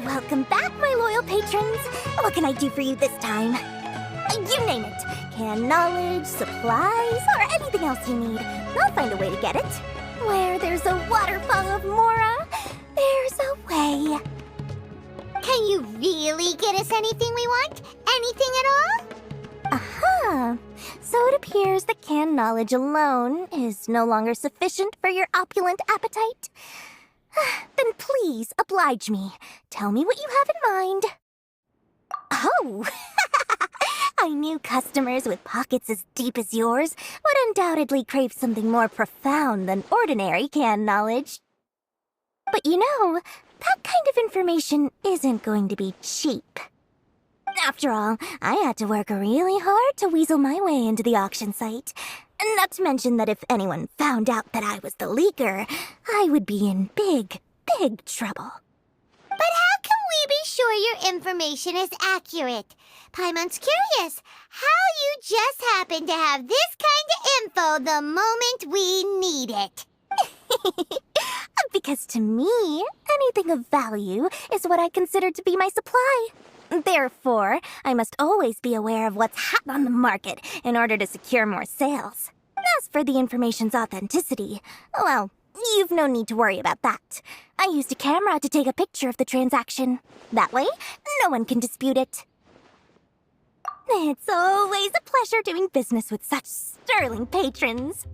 Welcome back, my loyal patrons. What can I do for you this time? You name it. Canned knowledge, supplies, or anything else you need. I'll find a way to get it. Where there's a waterfall of Mora, there's a way. Can you really get us anything we want? Anything at all? Aha! So it appears that canned knowledge alone is no longer sufficient for your opulent appetite. Then please oblige me. Tell me what you have in mind. Oh! I knew customers with pockets as deep as yours would undoubtedly crave something more profound than ordinary canned knowledge. But you know, that kind of information isn't going to be cheap. After all, I had to work really hard to weasel my way into the auction site. Not to mention that if anyone found out that I was the leaker, I would be in big, big trouble. But how can we be sure your information is accurate? Paimon's curious how you just happen to have this kind of info the moment we need it. Because to me, anything of value is what I consider to be my supply. Therefore, I must always be aware of what's hot on the market in order to secure more sales. As for the information's authenticity, well, you've no need to worry about that. I used a camera to take a picture of the transaction. That way, no one can dispute it. It's always a pleasure doing business with such sterling patrons.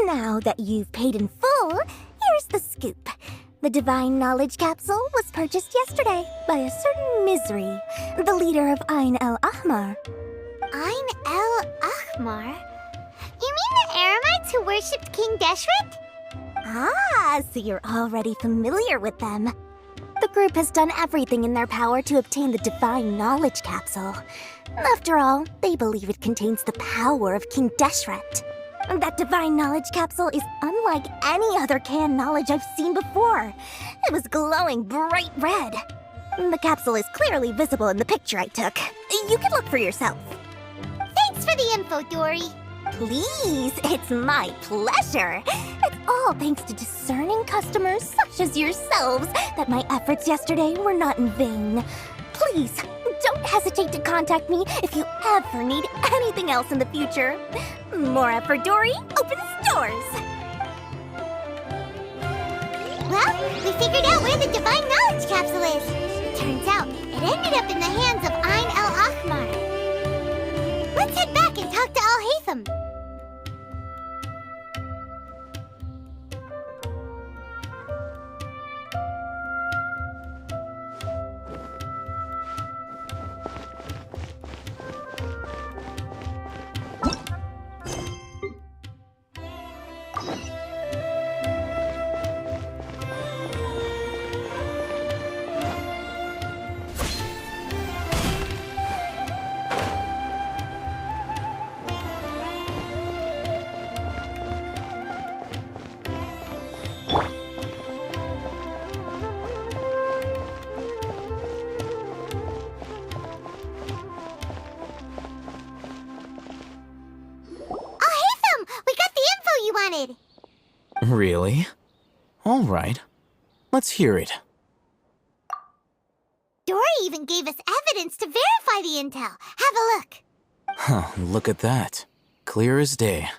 Now that you've paid in full, here's the scoop. The Divine Knowledge Capsule was purchased yesterday by a certain Misery, the leader of Ain El Ahmar. Ain El Ahmar? You mean the Eremites who worshipped King Deshret? Ah, so you're already familiar with them. The group has done everything in their power to obtain the Divine Knowledge Capsule. After all, they believe it contains the power of King Deshret. That Divine Knowledge Capsule is unlike any other canned knowledge I've seen before. It was glowing bright red. The capsule is clearly visible in the picture I took. You can look for yourself. Thanks for the info, Dory. Please, it's my pleasure. It's all thanks to discerning customers such as yourselves that my efforts yesterday were not in vain. Please, don't hesitate to contact me if you ever need anything else in the future. Mora for Dory opens doors. Well, we figured out where the Divine Knowledge Capsule is. Turns out it ended up in the hands of Ain El Ahmar. Let's head back and talk to Al-Haytham. Really? All right. Let's hear it. Dory even gave us evidence to verify the intel. Have a look. Huh, look at that. Clear as day.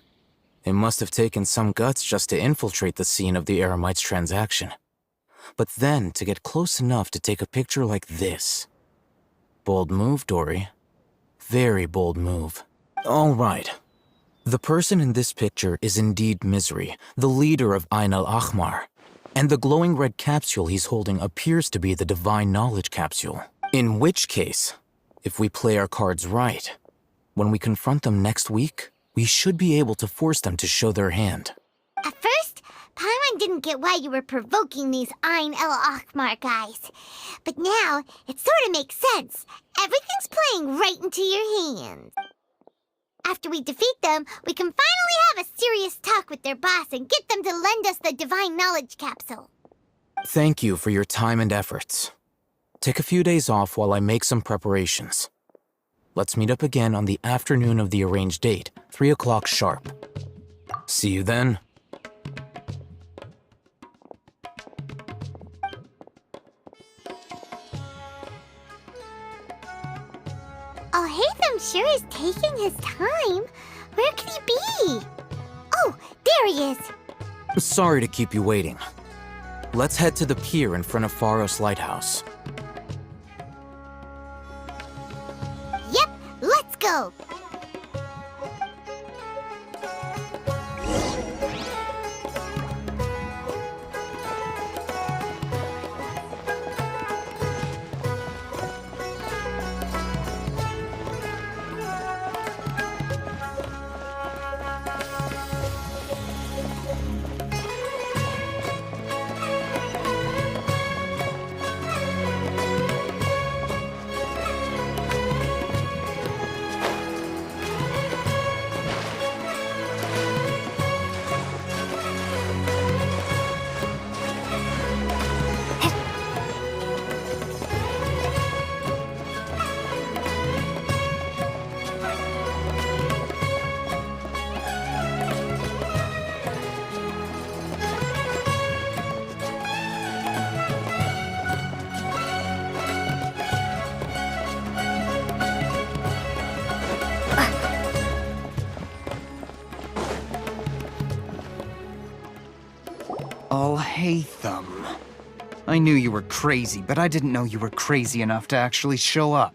It must have taken some guts just to infiltrate the scene of the Eremites' transaction. But then to get close enough to take a picture like this. Bold move, Dory. Very bold move. All right. The person in this picture is indeed Misery, the leader of Ain El Ahmar. And the glowing red capsule he's holding appears to be the Divine Knowledge Capsule. In which case, if we play our cards right, when we confront them next week, we should be able to force them to show their hand. At first, Paimon didn't get why you were provoking these Ain El Ahmar guys. But now, it sort of makes sense. Everything's playing right into your hands. After we defeat them, we can finally have a serious talk with their boss and get them to lend us the Divine Knowledge Capsule. Thank you for your time and efforts. Take a few days off while I make some preparations. Let's meet up again on the afternoon of the arranged date, 3 o'clock sharp. See you then. Hatham sure is taking his time. Where could he be? Oh, there he is. Sorry to keep you waiting. Let's head to the pier in front of Faros Lighthouse. Yep, let's go. Hatham. I knew you were crazy, but I didn't know you were crazy enough to actually show up.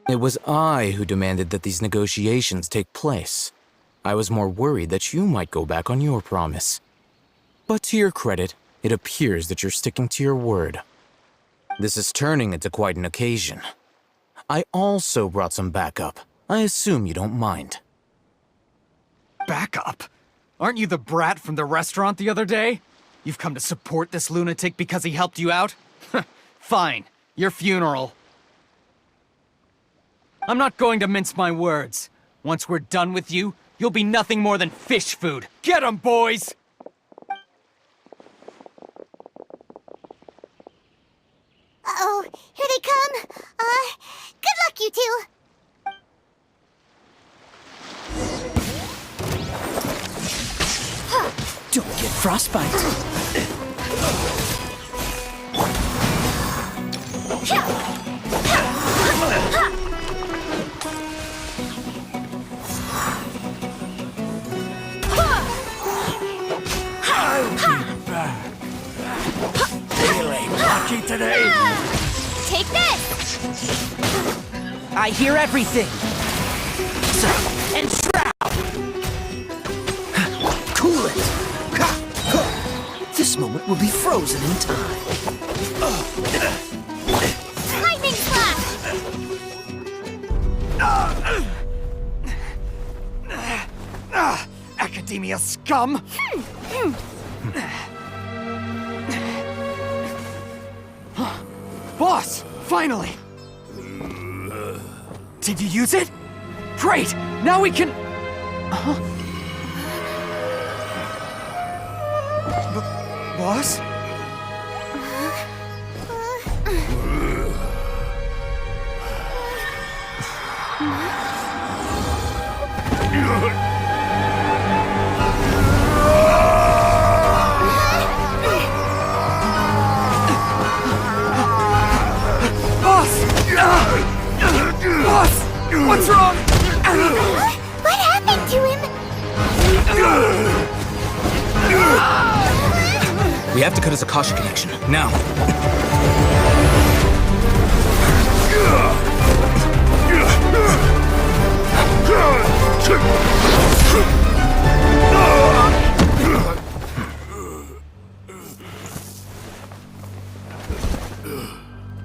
It was I who demanded that these negotiations take place. I was more worried that you might go back on your promise. But to your credit, it appears that you're sticking to your word. This is turning into quite an occasion. I also brought some backup. I assume you don't mind. Backup? Aren't you the brat from the restaurant the other day? You've come to support this lunatic because he helped you out? Fine. Your funeral. I'm not going to mince my words. Once we're done with you, you'll be nothing more than fish food. Get 'em, boys! Uh-oh, here they come. Good luck, you two. Don't get frostbite. I'll be back. Feeling lucky today? Take this! I hear everything. So, and shroud. Cool it. This moment will be frozen in time. Lightning slash! Academia scum! Boss! Finally! Did you use it? Great! Now we can... Boss? Boss! What's wrong? What happened to him? We have to cut his Akasha connection, now.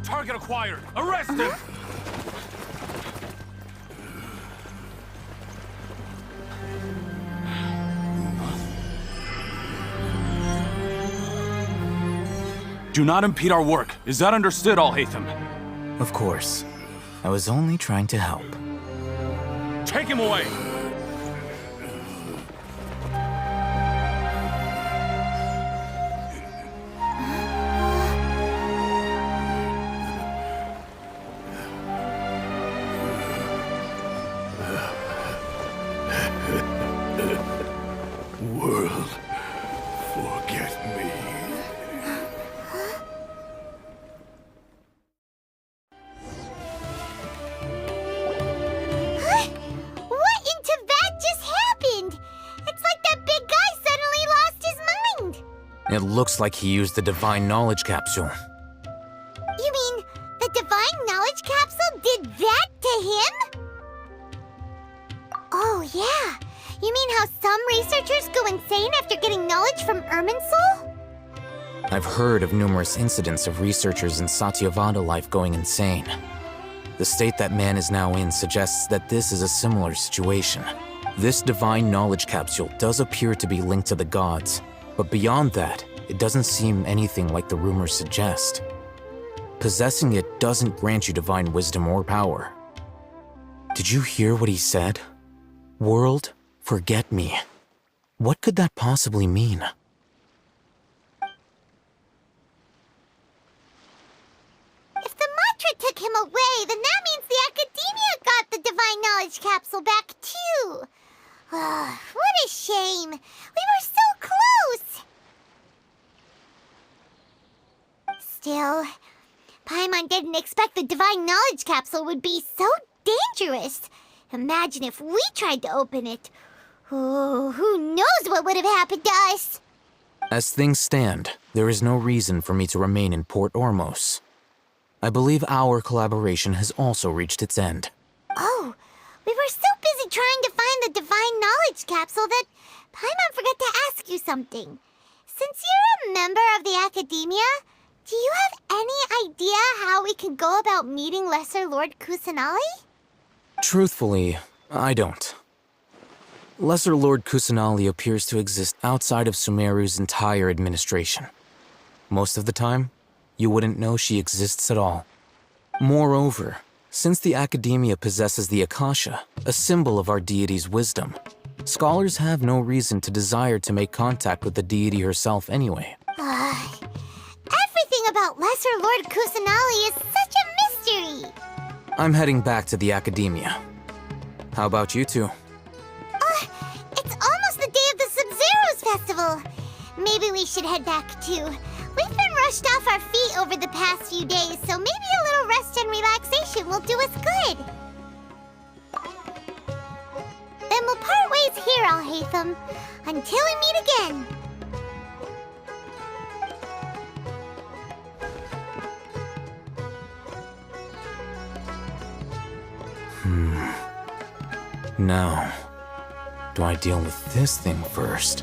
Target acquired. Arrest him. Do not impede our work. Is that understood, Al-Hatham? Of course. I was only trying to help. Take him away! World, forget me. It looks like he used the Divine Knowledge Capsule. You mean the Divine Knowledge Capsule did that to him? Oh, yeah. You mean how some researchers go insane after getting knowledge from Irminsul? I've heard of numerous incidents of researchers in Satyavada life going insane. The state that man is now in suggests that this is a similar situation. This Divine Knowledge Capsule does appear to be linked to the gods, but beyond that, it doesn't seem anything like the rumors suggest. Possessing it doesn't grant you divine wisdom or power. Did you hear what he said? World, forget me. What could that possibly mean? If the mantra took him away, then that means the Academia got the Divine Knowledge Capsule back too. What a shame. We were so close. Still, Paimon didn't expect the Divine Knowledge Capsule would be so dangerous. Imagine if we tried to open it. Oh, who knows what would have happened to us? As things stand, there is no reason for me to remain in Port Ormos. I believe our collaboration has also reached its end. Oh, we were so busy trying to find the Divine Knowledge Capsule that Paimon forgot to ask you something. Since you're a member of the Academia, do you have any idea how we can go about meeting Lesser Lord Kusanali? Truthfully, I don't. Lesser Lord Kusanali appears to exist outside of Sumeru's entire administration. Most of the time, you wouldn't know she exists at all. Moreover, since the Academia possesses the Akasha, a symbol of our deity's wisdom, scholars have no reason to desire to make contact with the deity herself anyway. Everything about Lesser Lord Kusanali is such a mystery! I'm heading back to the Academia. How about you two? It's almost the day of the Sabzeruz festival. Maybe we should head back too. We've been rushed off our feet over the past few days, so maybe a little rest and relaxation will do us good. Then we'll part ways here, Alhaitham, until we meet again. Now, do I deal with this thing first?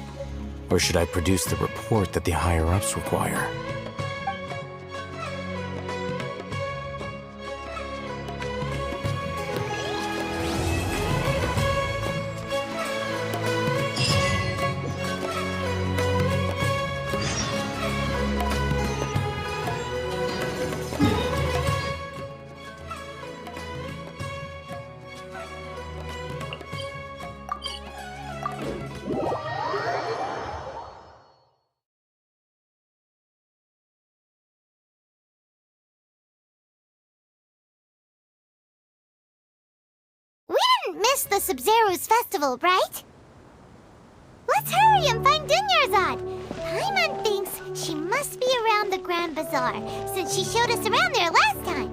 Or should I produce the report that the higher-ups require? Miss the Sabzeruz festival, right? Let's hurry and find Dunyarzad. Paimon thinks she must be around the Grand Bazaar, since she showed us around there last time.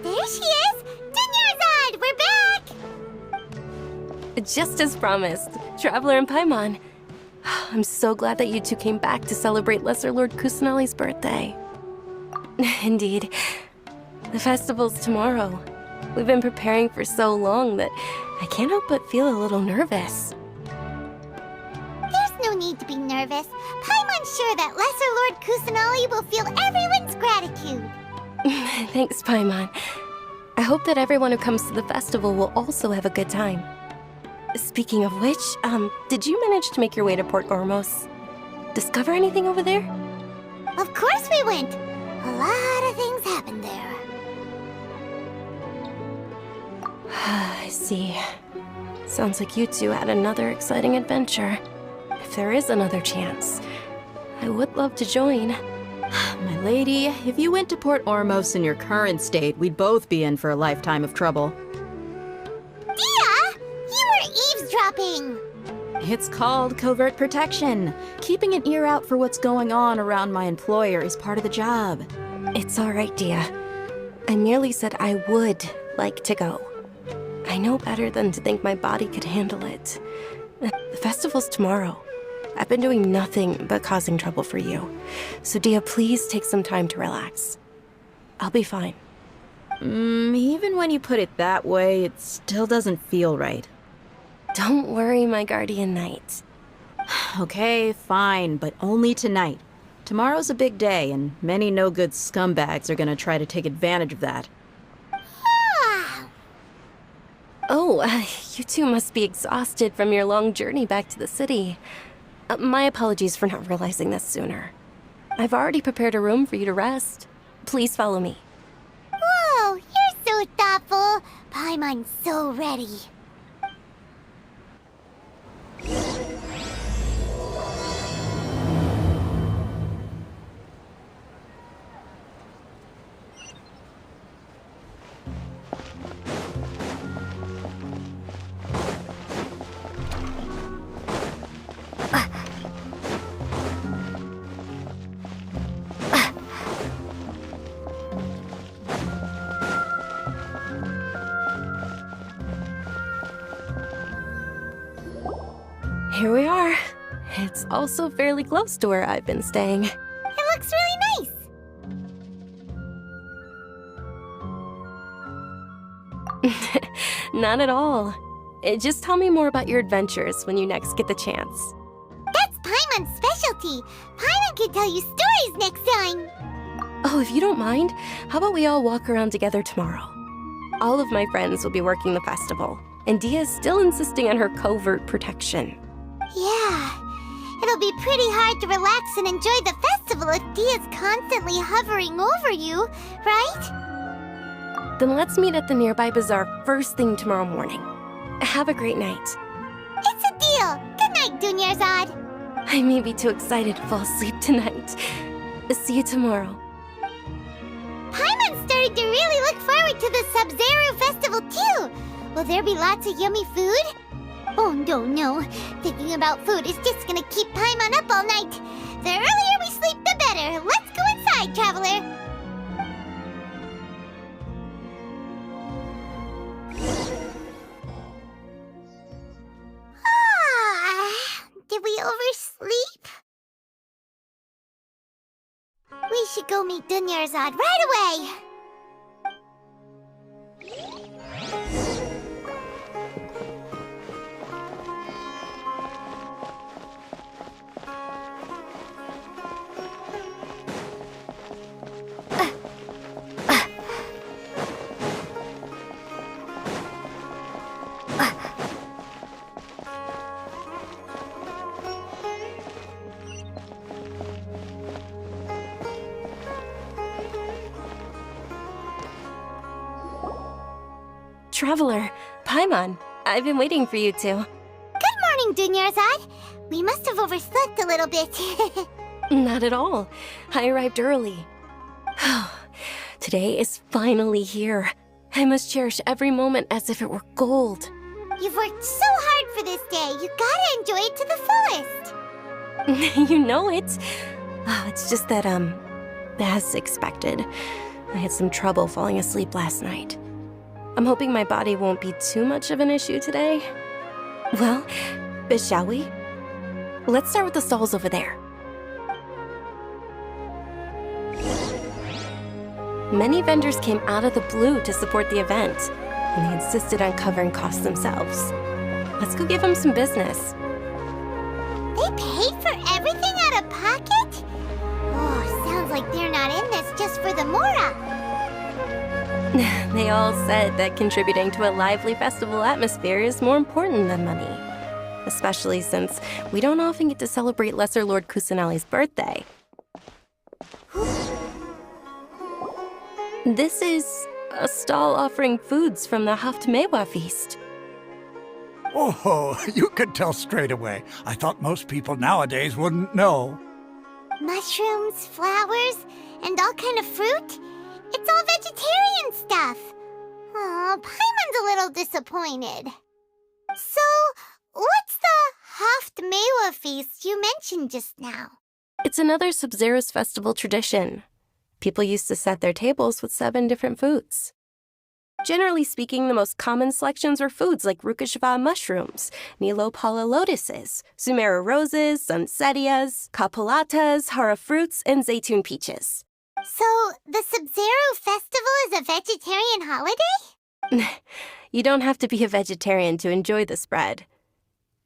There she is! Dunyarzad, we're back! Just as promised, Traveler and Paimon. I'm so glad that you two came back to celebrate Lesser Lord Kusanali's birthday. Indeed. The festival's tomorrow. We've been preparing for so long that I can't help but feel a little nervous. There's no need to be nervous. Paimon's sure that Lesser Lord Kusanali will feel everyone's gratitude. Thanks, Paimon. I hope that everyone who comes to the festival will also have a good time. Speaking of which, did you manage to make your way to Port Ormos? Discover anything over there? Of course we went. A lot of things happened there. I see. Sounds like you two had another exciting adventure. If there is another chance, I would love to join. My lady, if you went to Port Ormos in your current state, we'd both be in for a lifetime of trouble. eavesdropping? It's called covert protection. Keeping an ear out for what's going on around my employer is part of the job. It's all right, Dia. I merely said I would like to go. I know better than to think my body could handle it. The festival's tomorrow. I've been doing nothing but causing trouble for you. So, Dia, please take some time to relax. I'll be fine. Even when you put it that way, it still doesn't feel right. Don't worry, my guardian knight. Okay, fine, but only tonight. Tomorrow's a big day, and many no-good scumbags are gonna try to take advantage of that. Oh, you two must be exhausted from your long journey back to the city. My apologies for not realizing this sooner. I've already prepared a room for you to rest. Please follow me. Whoa, you're so thoughtful. Paimon's so ready. Here we are. It's also fairly close to where I've been staying. It looks really nice. Not at all. Just tell me more about your adventures when you next get the chance. That's Paimon's specialty. Paimon can tell you stories next time. Oh, if you don't mind, how about we all walk around together tomorrow? All of my friends will be working the festival, and Dia's still insisting on her covert protection. Yeah, it'll be pretty hard to relax and enjoy the festival if Dia's constantly hovering over you, right? Then let's meet at the nearby bazaar first thing tomorrow morning. Have a great night. It's a deal. Good night, Dunyarzad. I may be too excited to fall asleep tonight. See you tomorrow. Paimon's starting to really look forward to the Sabzeruz festival too. Will there be lots of yummy food? Oh, no. Thinking about food is just gonna keep Paimon up all night. The earlier we sleep, the better. Let's go inside, traveler. Did we oversleep? We should go meet Dunyarzad right away. Traveler, Paimon, I've been waiting for you two. Good morning, Dunyarzad. We must have overslept a little bit. Not at all. I arrived early. Today is finally here. I must cherish every moment as if it were gold. You've worked so hard for this day. You gotta enjoy it to the fullest. You know it. Oh, it's just that, as expected, I had some trouble falling asleep last night. I'm hoping my body won't be too much of an issue today. Well, shall we? Let's start with the stalls over there. Many vendors came out of the blue to support the event, and they insisted on covering costs themselves. Let's go give them some business. They paid for everything out of pocket? Oh, sounds like they're not in this just for the Mora. They all said that contributing to a lively festival atmosphere is more important than money. Especially since we don't often get to celebrate Lesser Lord Kusanali's birthday. This is a stall offering foods from the Haftmewa feast. Oh, you could tell straight away. I thought most people nowadays wouldn't know. Mushrooms, flowers, and all kind of fruit? It's all vegetarian stuff. Oh, Paimon's a little disappointed. So, what's the Haftmewa feast you mentioned just now? It's another Sabzeruz festival tradition. People used to set their tables with 7 different foods. Generally speaking, the most common selections were foods like Rukashva mushrooms, Nilopala lotuses, sumeru roses, sunsetias, kapulatas, hara fruits, and zaytun peaches. So, the Sabzeruz festival is a vegetarian holiday? You don't have to be a vegetarian to enjoy the spread.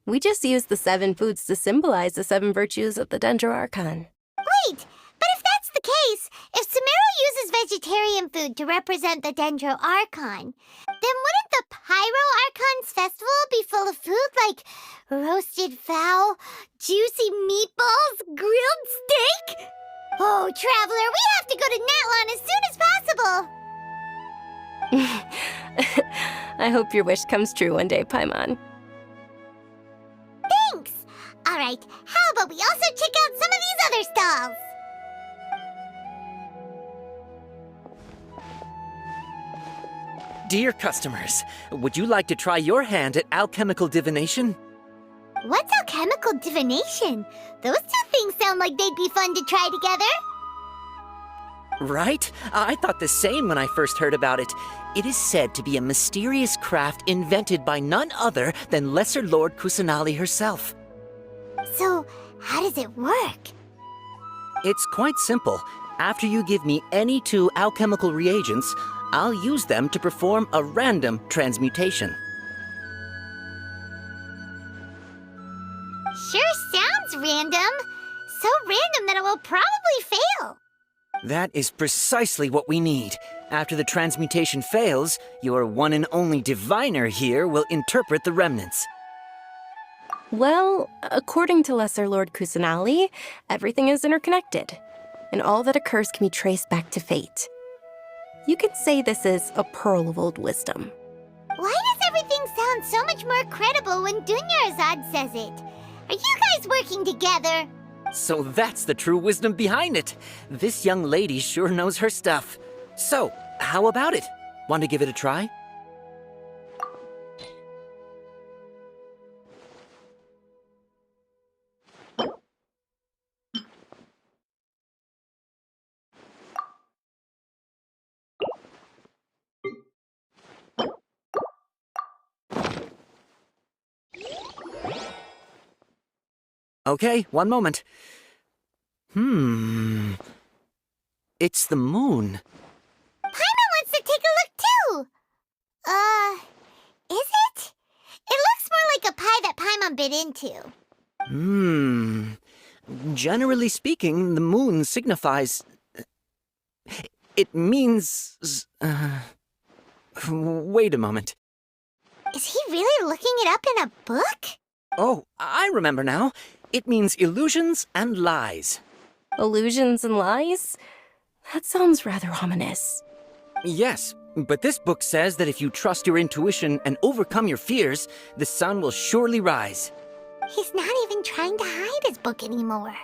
We just use the 7 foods to symbolize the 7 virtues of the Dendro Archon. Wait, but if that's the case, if sumeru uses vegetarian food to represent the Dendro Archon, then wouldn't the Pyro Archon's festival be full of food like roasted fowl, juicy meatballs, grilled steak? Oh, Traveler, we have to go to Natlan as soon as possible! I hope your wish comes true one day, Paimon. Thanks! Alright, how about we also check out some of these other stalls? Dear customers, would you like to try your hand at alchemical divination? What's alchemical divination? Those two things sound like they'd be fun to try together. Right? I thought the same when I first heard about it. It is said to be a mysterious craft invented by none other than Lesser Lord Kusanali herself. So, how does it work? It's quite simple. After you give me any 2 alchemical reagents, I'll use them to perform a random transmutation. Sure sounds random. So random that it will probably fail. That is precisely what we need. After the transmutation fails, your one and only diviner here will interpret the remnants. Well, according to Lesser Lord Kusanali, everything is interconnected, and all that occurs can be traced back to fate. You could say this is a pearl of old wisdom. Why does everything sound so much more credible when Dunyarzad says it? Are you guys working together? So that's the true wisdom behind it. This young lady sure knows her stuff. So, how about it? Want to give it a try? Okay, one moment. It's the moon. Paimon wants to take a look too! Is it? It looks more like a pie that Paimon bit into. Generally speaking, the moon signifies... It means... Wait a moment. Is he really looking it up in a book? Oh, I remember now. It means illusions and lies. Illusions and lies? That sounds rather ominous. Yes, but this book says that if you trust your intuition and overcome your fears, the sun will surely rise. He's not even trying to hide his book anymore.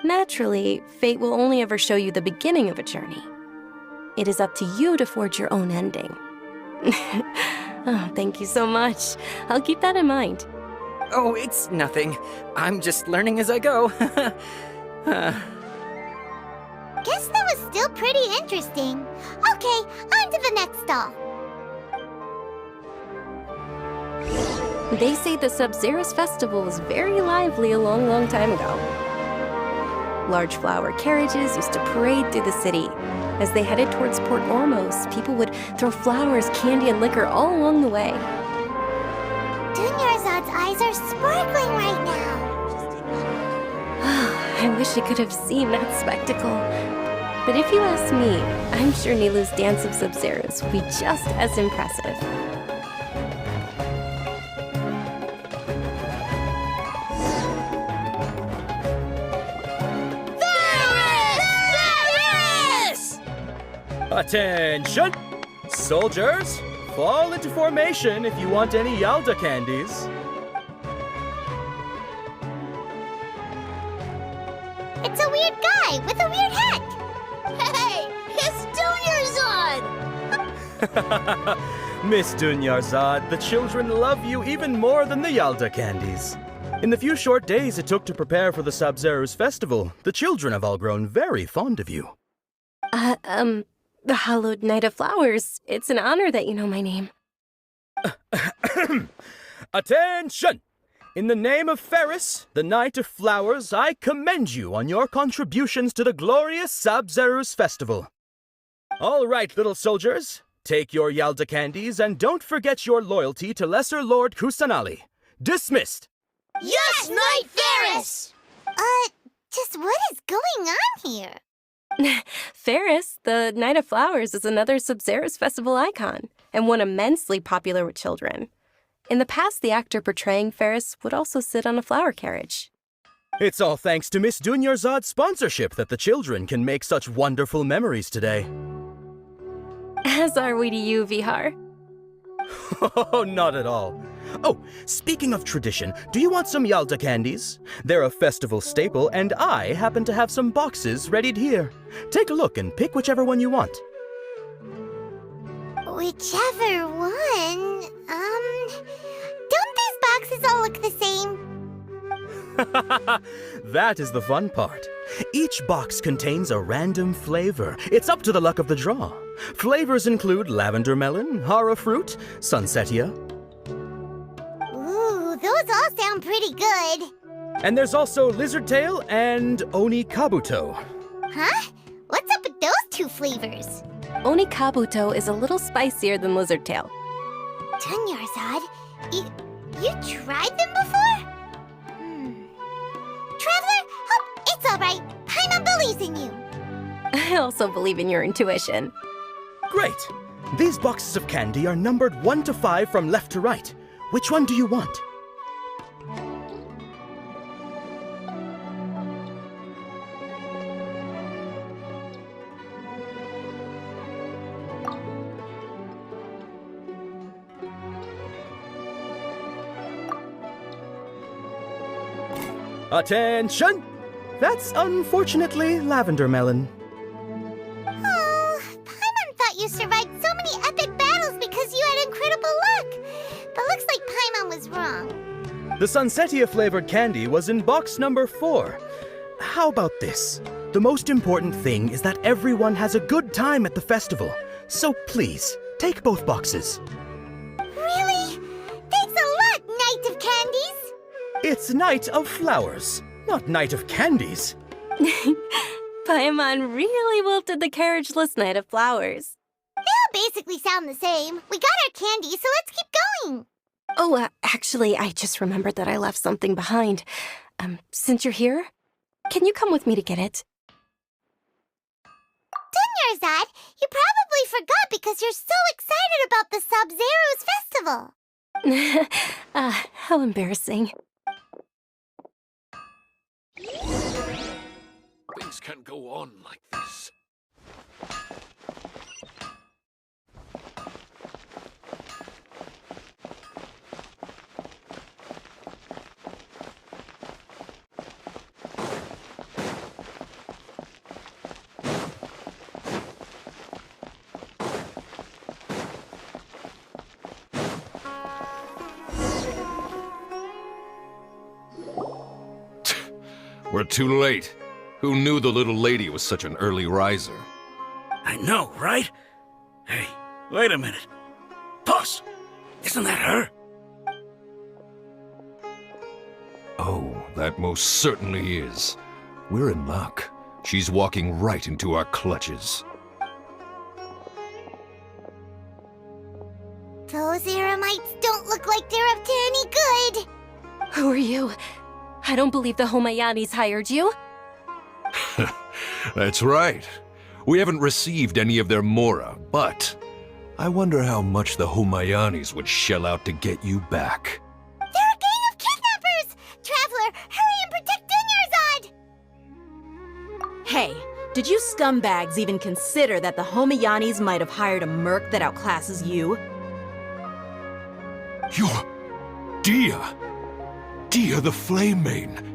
Naturally, fate will only ever show you the beginning of a journey. It is up to you to forge your own ending. Oh, thank you so much. I'll keep that in mind. Oh, it's nothing. I'm just learning as I go. Guess that was still pretty interesting. Okay, on to the next stall. They say the Sabzeruz festival was very lively a long, long time ago. Large flower carriages used to parade through the city. As they headed towards Port Ormos, people would throw flowers, candy, and liquor all along the way. Dunyarzad's eyes are sparkling right now. I wish I could have seen that spectacle. But if you ask me, I'm sure Nilu's Dance of Sabzeruz would be just as impressive. Attention! Soldiers, fall into formation if you want any Yalda candies. It's a weird guy with a weird hat. Hey, it's Dunyarzad! Miss Dunyarzad, the children love you even more than the Yalda candies. In the few short days it took to prepare for the Sabzeruz festival, the children have all grown very fond of you. The Hallowed Knight of Flowers. It's an honor that you know my name. Attention! In the name of Ferris, the Knight of Flowers, I commend you on your contributions to the glorious Sabzeruz festival. All right, little soldiers, take your Yalda candies and don't forget your loyalty to Lesser Lord Kusanali. Dismissed! Yes, Knight Ferris! Just what is going on here? Ferris, the Knight of Flowers, is another Sabzeruz festival icon, and one immensely popular with children. In the past, the actor portraying Ferris would also sit on a flower carriage. It's all thanks to Miss Dunyarzad's sponsorship that the children can make such wonderful memories today. As are we to you, Vihar. Oh, not at all. Oh, speaking of tradition, do you want some Yalda candies? They're a festival staple, and I happen to have some boxes readied here. Take a look and pick whichever one you want. Whichever one, don't these boxes all look the same? That is the fun part. Each box contains a random flavor. It's up to the luck of the draw. Flavors include lavender melon, hara fruit, sunsetia. Ooh, those all sound pretty good. And there's also lizard tail and oni kabuto. Huh? What's up with those two flavors? Oni kabuto is a little spicier than lizard tail. Dunyarzad, you tried them before? Traveler, oh, it's all right. Paimon believes in you. I also believe in your intuition. Great! These boxes of candy are numbered 1 to 5 from left to right. Which one do you want? Attention! That's unfortunately lavender melon. Oh, Paimon thought you survived so many epic battles because you had incredible luck. But looks like Paimon was wrong. The sunsetia flavored candy was in box number 4. How about this? The most important thing is that everyone has a good time at the festival. So please, take both boxes. Really? Thanks a lot, Knight of Candies. It's Knight of Flowers, not Knight of Candies. Paimon really wilted the carriageless Knight of Flowers. They all basically sound the same. We got our candy, so let's keep going. Oh, actually, I just remembered that I left something behind. Since you're here, can you come with me to get it? Dunyarzad, you probably forgot because you're so excited about the Sabzeruz festival. How embarrassing. Things can't go on like this. We're too late. Who knew the little lady was such an early riser? I know, right? Hey, wait a minute. Boss, isn't that her? Oh, that most certainly is. We're in luck. She's walking right into our clutches. Those Eremites don't look like they're up to any good. Who are you? I don't believe the Homayanis hired you. That's right. We haven't received any of their mora, but I wonder how much the Humayanis would shell out to get you back. They're a gang of kidnappers! Traveler, hurry and protect Dunyarzad! Hey, did you scumbags even consider that the Homayanis might have hired a merc that outclasses you? You're Dia! Dia the Flame Main!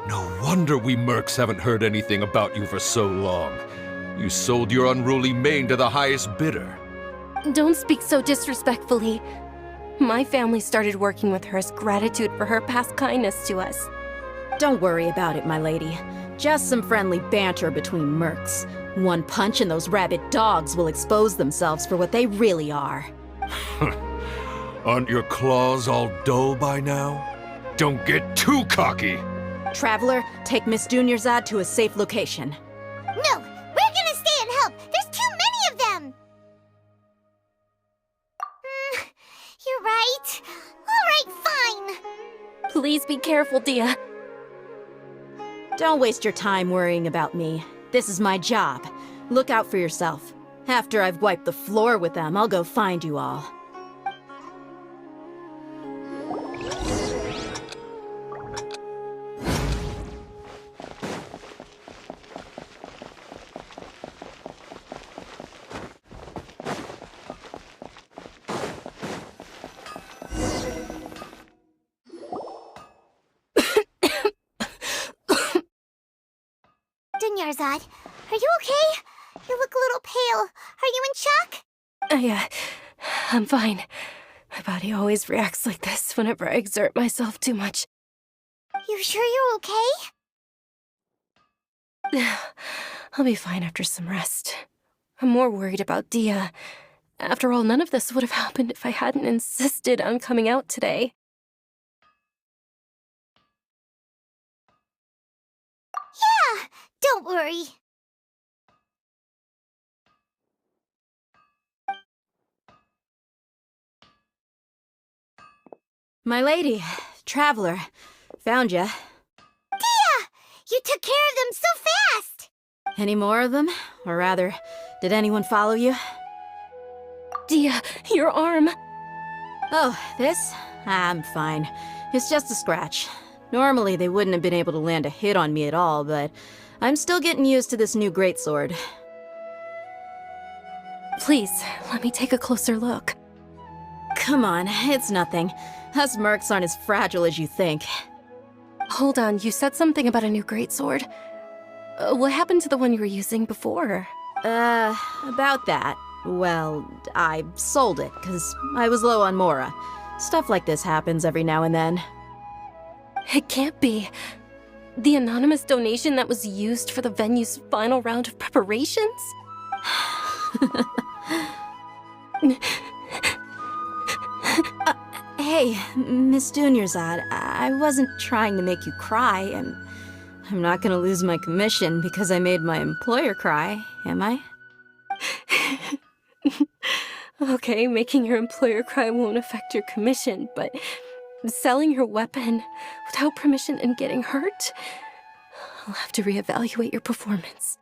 No wonder we mercs haven't heard anything about you for so long. You sold your unruly mane to the highest bidder. Don't speak so disrespectfully. My family started working with her as gratitude for her past kindness to us. Don't worry about it, my lady. Just some friendly banter between mercs. One punch and those rabid dogs will expose themselves for what they really are. Aren't your claws all dull by now? Don't get too cocky! Traveler, take Miss Dunyarzad to a safe location. No, we're gonna stay and help. There's too many of them. You're right. All right, fine. Please be careful, Dia. Don't waste your time worrying about me. This is my job. Look out for yourself. After I've wiped the floor with them, I'll go find you all. Dunyarzad, are you okay? You look a little pale. Are you in shock? I'm fine. My body always reacts like this whenever I exert myself too much. You sure you're okay? I'll be fine after some rest. I'm more worried about Dia. After all, none of this would have happened if I hadn't insisted on coming out today. Yeah, don't worry. My lady, Traveler, found ya. Dia! You took care of them so fast! Any more of them? Or rather, did anyone follow you? Dia, your arm! Oh, this? I'm fine. It's just a scratch. Normally, they wouldn't have been able to land a hit on me at all, but I'm still getting used to this new greatsword. Please, let me take a closer look. Come on, it's nothing. Us mercs aren't as fragile as you think. Hold on, you said something about a new greatsword. What happened to the one you were using before? About that. Well, I sold it, because I was low on Mora. Stuff like this happens every now and then. It can't be. The anonymous donation that was used for the venue's final round of preparations? Hey, Miss Dunyarzad, I wasn't trying to make you cry, and I'm not gonna lose my commission because I made my employer cry, am I? Okay, making your employer cry won't affect your commission, but selling your weapon without permission and getting hurt? I'll have to reevaluate your performance.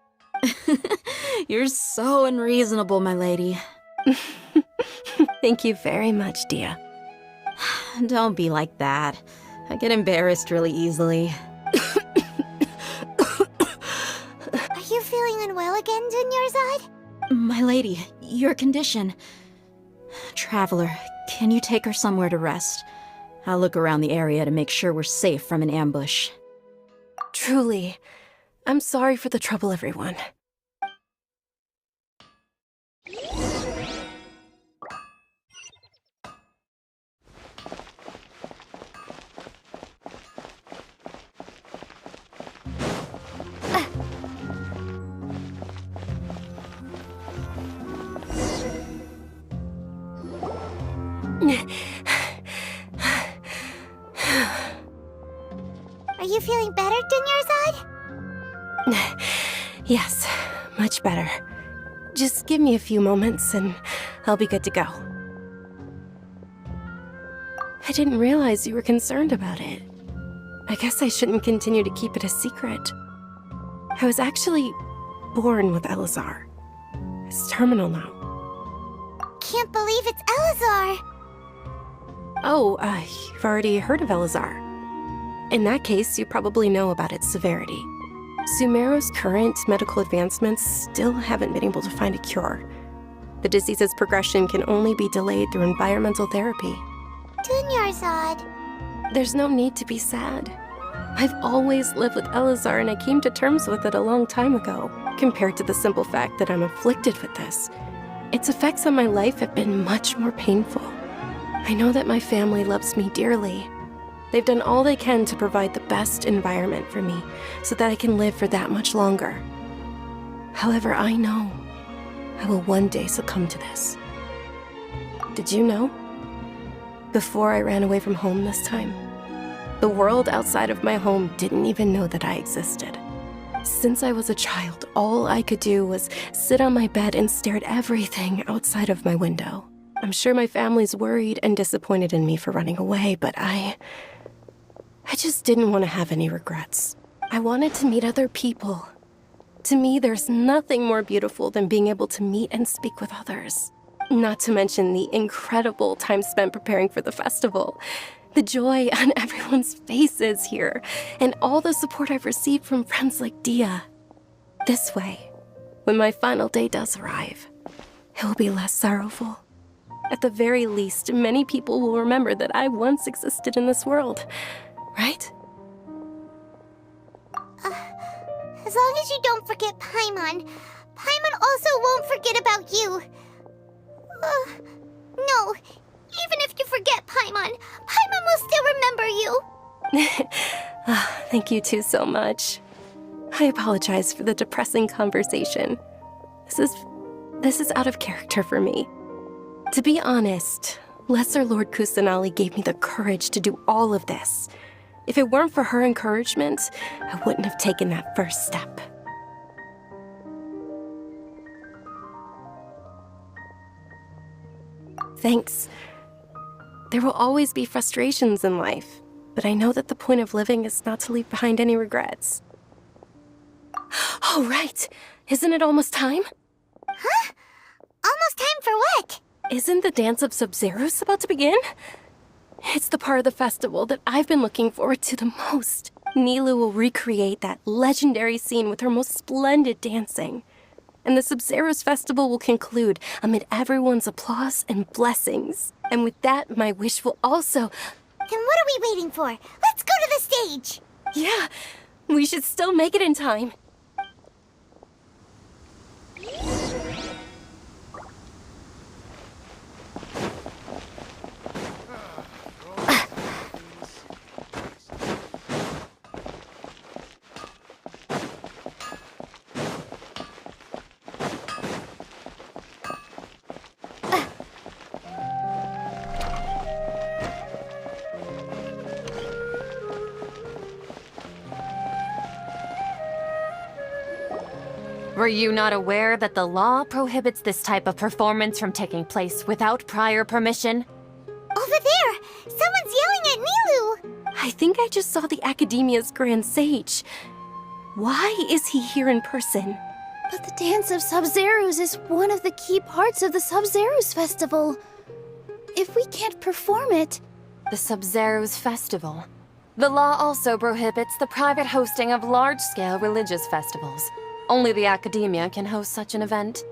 You're so unreasonable, my lady. Thank you very much, Dia. Don't be like that. I get embarrassed really easily. Are you feeling unwell again, Dunyarzad? My lady, your condition. Traveler, can you take her somewhere to rest? I'll look around the area to make sure we're safe from an ambush. Truly, I'm sorry for the trouble, everyone. Are you feeling better, Dunyarzad? Yes, much better. Just give me a few moments and I'll be good to go. I didn't realize you were concerned about it. I guess I shouldn't continue to keep it a secret. I was actually born with Elazar. It's terminal now. Can't believe it's Elazar! Oh, you've already heard of Elazar. In that case, you probably know about its severity. Sumeru's current medical advancements still haven't been able to find a cure. The disease's progression can only be delayed through environmental therapy. Dunyarzad. There's no need to be sad. I've always lived with Elazar and I came to terms with it a long time ago. Compared to the simple fact that I'm afflicted with this, its effects on my life have been much more painful. I know that my family loves me dearly. They've done all they can to provide the best environment for me so that I can live for that much longer. However, I know I will one day succumb to this. Did you know? Before I ran away from home this time, the world outside of my home didn't even know that I existed. Since I was a child, all I could do was sit on my bed and stare at everything outside of my window. I'm sure my family's worried and disappointed in me for running away, but I just didn't want to have any regrets. I wanted to meet other people. To me, there's nothing more beautiful than being able to meet and speak with others. Not to mention the incredible time spent preparing for the festival. The joy on everyone's faces here, and all the support I've received from friends like Dia. This way, when my final day does arrive, it will be less sorrowful. At the very least, many people will remember that I once existed in this world, right? As long as you don't forget Paimon, Paimon also won't forget about you. No, even if you forget Paimon, Paimon will still remember you. Thank you two so much. I apologize for the depressing conversation. This is out of character for me. To be honest, Lesser Lord Kusanali gave me the courage to do all of this. If it weren't for her encouragement, I wouldn't have taken that first step. Thanks. There will always be frustrations in life, but I know that the point of living is not to leave behind any regrets. Oh, right! Isn't it almost time? Huh? Almost time for what? Isn't the dance of Sabzeruz about to begin? It's the part of the festival that I've been looking forward to the most. Nilu will recreate that legendary scene with her most splendid dancing. And the Sabzeruz festival will conclude amid everyone's applause and blessings. And with that, my wish will also... Then what are we waiting for? Let's go to the stage! Yeah, we should still make it in time. Were you not aware that the law prohibits this type of performance from taking place without prior permission? Over there! Someone's yelling at Nilu! I think I just saw the Academia's Grand Sage. Why is he here in person? But the dance of Sabzeruz is one of the key parts of the Sabzeruz festival. If we can't perform it... The Sabzeruz festival. The law also prohibits the private hosting of large-scale religious festivals. Only the Academia can host such an event.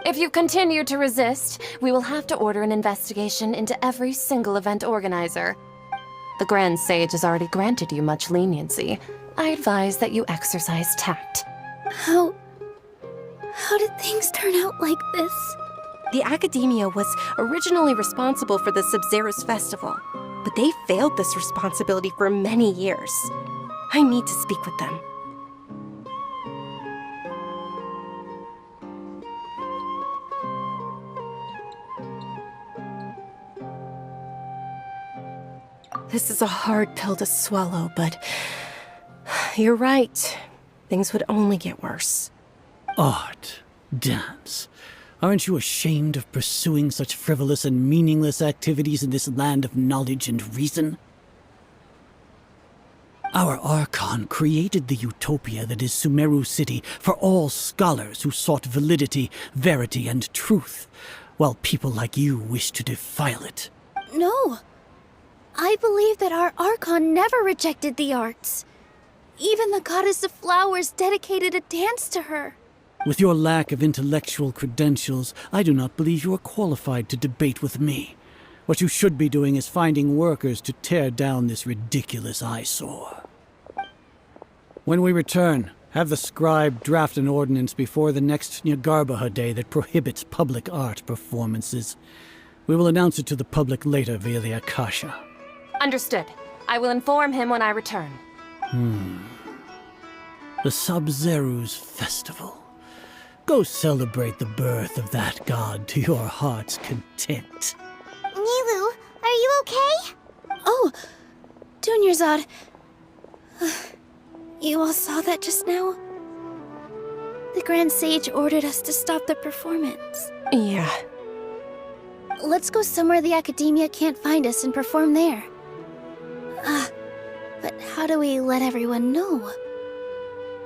If you continue to resist, we will have to order an investigation into every single event organizer. The Grand Sage has already granted you much leniency. I advise that you exercise tact. How did things turn out like this? The Academia was originally responsible for the Sabzeruz festival, but they failed this responsibility for many years. I need to speak with them. This is a hard pill to swallow, but you're right. Things would only get worse. Art, dance. Aren't you ashamed of pursuing such frivolous and meaningless activities in this land of knowledge and reason? Our archon created the utopia that is Sumeru City for all scholars who sought validity, verity, and truth, while people like you wish to defile it. No. I believe that our archon never rejected the arts. Even the goddess of flowers dedicated a dance to her. With your lack of intellectual credentials, I do not believe you are qualified to debate with me. What you should be doing is finding workers to tear down this ridiculous eyesore. When we return, Have the scribe draft an ordinance before the next Nyargarbaha Day that prohibits public art performances. We will announce it to the public later via the Akasha. Understood. I will inform him when I return. The Sabzeruz festival. Go celebrate the birth of that god to your heart's content. Nilu, are you okay? Oh, Dunyarzad. You all saw that just now? The Grand Sage ordered us to stop the performance. Yeah. Let's go somewhere the Academia can't find us and perform there. But how do we let everyone know?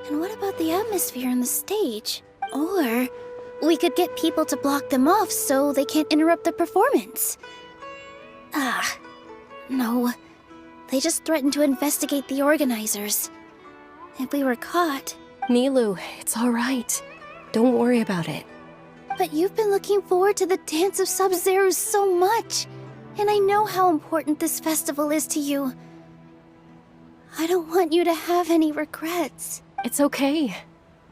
And what about the atmosphere on the stage? Or we could get people to block them off so they can't interrupt the performance. No. They just threatened to investigate the organizers. If we were caught... Nilu, it's all right. Don't worry about it. But you've been looking forward to the Dance of Sabzeruz so much. And I know how important this festival is to you. I don't want you to have any regrets. It's okay.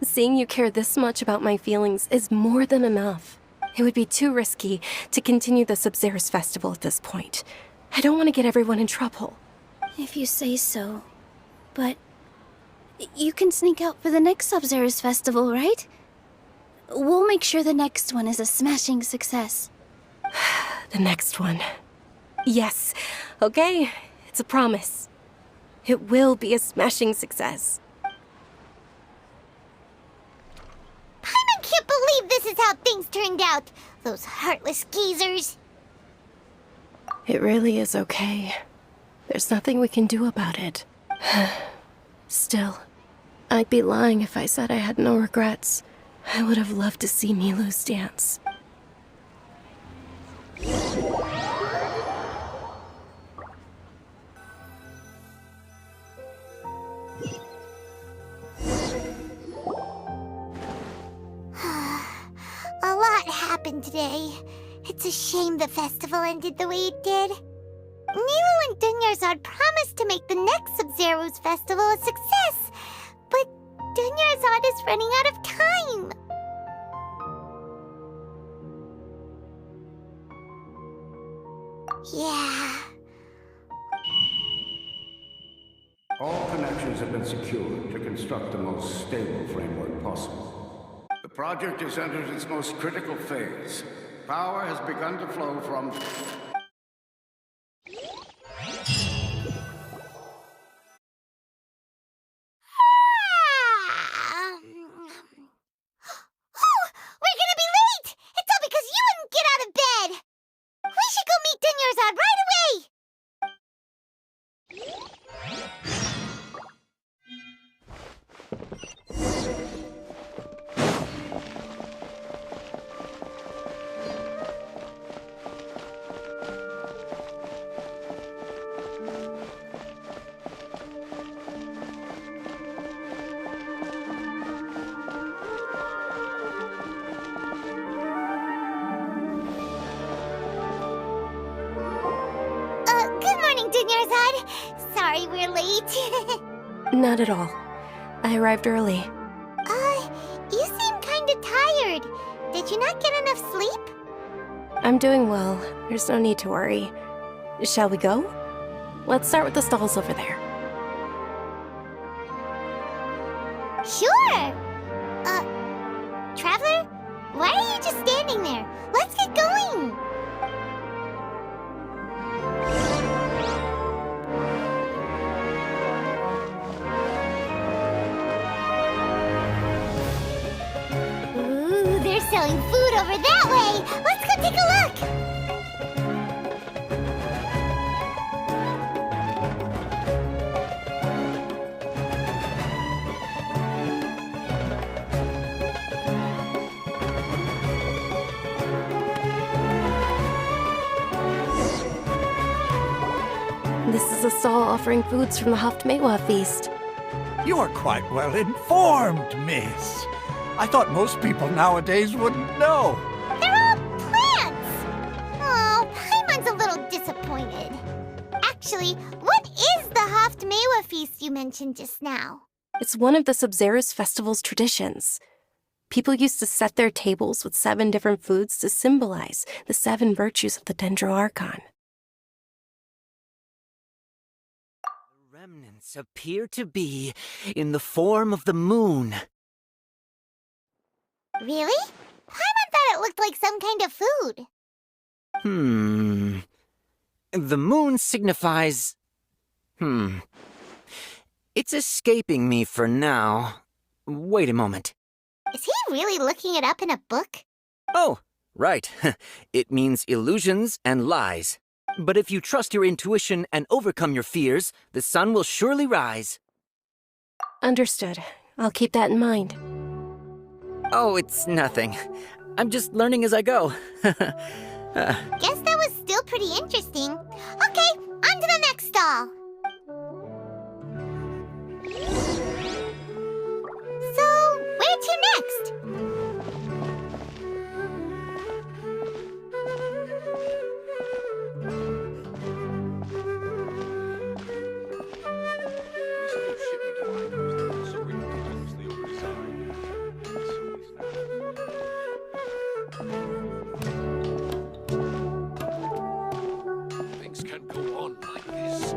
Seeing you care this much about my feelings is more than enough. It would be too risky to continue the Sabzeruz festival at this point. I don't want to get everyone in trouble. If you say so. But you can sneak out for the next Sabzeruz festival, right? We'll make sure the next one is a smashing success. The next one. Yes. Okay. It's a promise. It will be a smashing success. Paimon can't believe this is how things turned out. Those heartless geezers. It really is okay. There's nothing we can do about it. Still, I'd be lying if I said I had no regrets. I would have loved to see Nilu's dance. A lot happened today. It's a shame the festival ended the way it did. Nilu and Dunyarzad promised to make the next Sabzeruz festival a success, but Dunyarzad is running out of time. Yeah. All connections have been secured to construct the most stable framework possible. The project has entered its most critical phase. Power has begun to flow from... We're gonna be late! It's all because you wouldn't get out of bed! We should go meet Dunyarzad right away! Good morning, Dunyarzad. Sorry we're late. Not at all. I arrived early. You seem kinda tired. Did you not get enough sleep? I'm doing well. There's no need to worry. Shall we go? Let's start with the stalls over there. Sure! Traveler? Why are you just standing there? Let's get going! Ooh, they're selling food over that way! Let's go take a look! This is a stall offering foods from the Haftmewa feast. You are quite well informed, miss. I thought most people nowadays wouldn't know. They're all plants! Oh, Paimon's a little disappointed. Actually, what is the Haftmewa feast you mentioned just now? It's one of the Sabzeruz festival's traditions. People used to set their tables with 7 different foods to symbolize the 7 virtues of the Archon. The remnants appear to be in the form of the moon. Really? Paimon thought it looked like some kind of food. The moon signifies... It's escaping me for now. Wait a moment. Is he really looking it up in a book? Oh, right. It means illusions and lies. But if you trust your intuition and overcome your fears, the sun will surely rise. Understood. I'll keep that in mind. Oh, it's nothing. I'm just learning as I go. Guess that was still pretty interesting. Okay, on to the next stall. So, where to next? Things can't go on like this.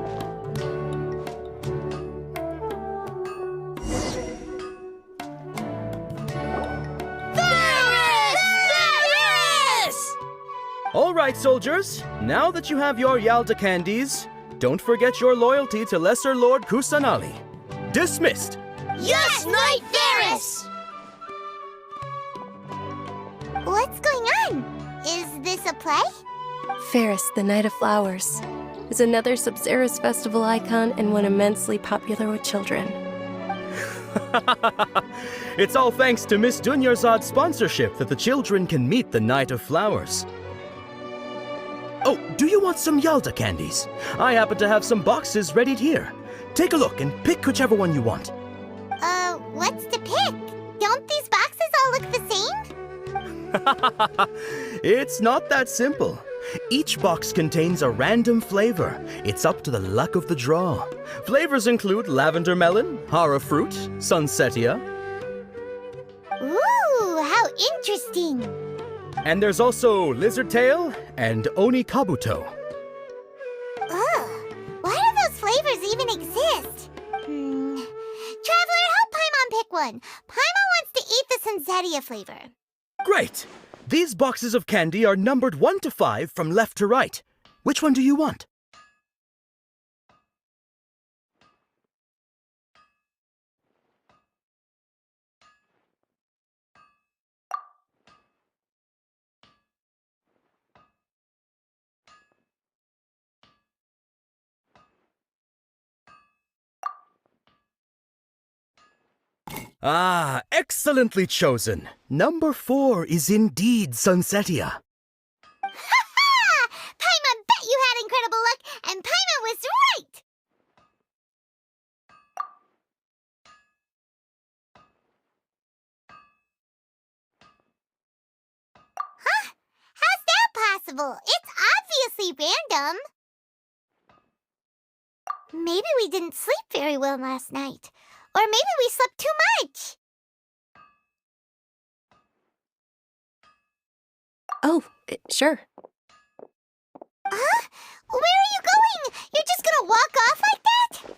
All right, soldiers. Now that you have your Yalda candies, don't forget your loyalty to Lesser Lord Kusanali. Dismissed! Yes, Knight Varys! What's going on? Is this a play? Ferris, the Knight of Flowers, is another Sabzeruz festival icon and one immensely popular with children. It's all thanks to Miss Dunyarzad's sponsorship that the children can meet the Knight of Flowers. Oh, do you want some Yalda candies? I happen to have some boxes ready here. Take a look and pick whichever one you want. What's to pick? Don't these boxes all look the same? It's not that simple. Each box contains a random flavor. It's up to the luck of the draw. Flavors include lavender melon, hara fruit, sunsetia. Ooh, how interesting. And there's also lizard tail and oni kabuto. Ugh, why do those flavors even exist? Traveler, help Paimon pick one. Paimon wants to eat the sunsetia flavor. Great! These boxes of candy are numbered 1 to 5 from left to right. Which one do you want? Ah, excellently chosen. Number 4 is indeed sunsetia. Ha-ha! Paimon bet you had incredible luck, and Paimon was right! Huh? How's that possible? It's obviously random. Maybe we didn't sleep very well last night. Or maybe we slept too much. Oh, sure. Huh? Where are you going? You're just gonna walk off like that?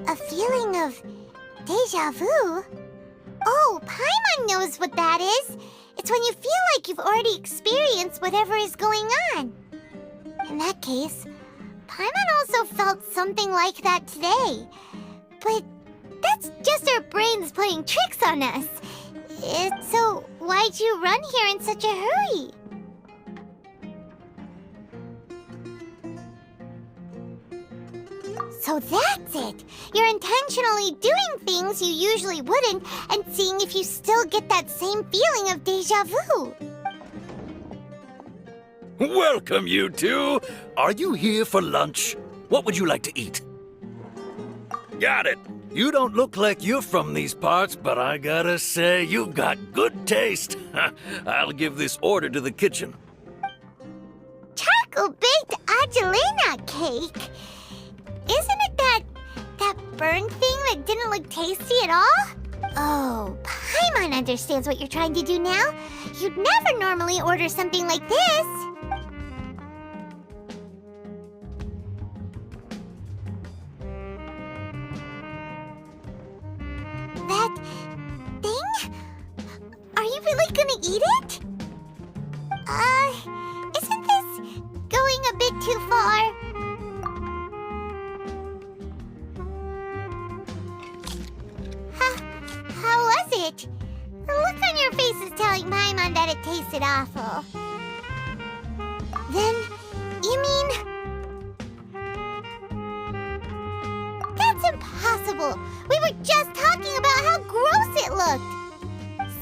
A feeling of deja vu? Oh, Paimon knows what that is. It's when you feel like you've already experienced whatever is going on. In that case, Paimon also felt something like that today. But that's just our brains playing tricks on us. So, why'd you run here in such a hurry? So that's it! You're intentionally doing things you usually wouldn't and seeing if you still get that same feeling of déjà vu. Welcome, you two! Are you here for lunch? What would you like to eat? Got it! You don't look like you're from these parts, but I gotta say, you've got good taste. I'll give this order to the kitchen. Charcoal-baked Angelina cake? Isn't it that burn thing that didn't look tasty at all? Oh, Paimon understands what you're trying to do now. You'd never normally order something like this. That thing? Are you really gonna eat it? Isn't this going a bit too far? How was it? The look on your face is telling Paimon that it tasted awful. Then, you mean... That's impossible! We were just talking about how gross it looked!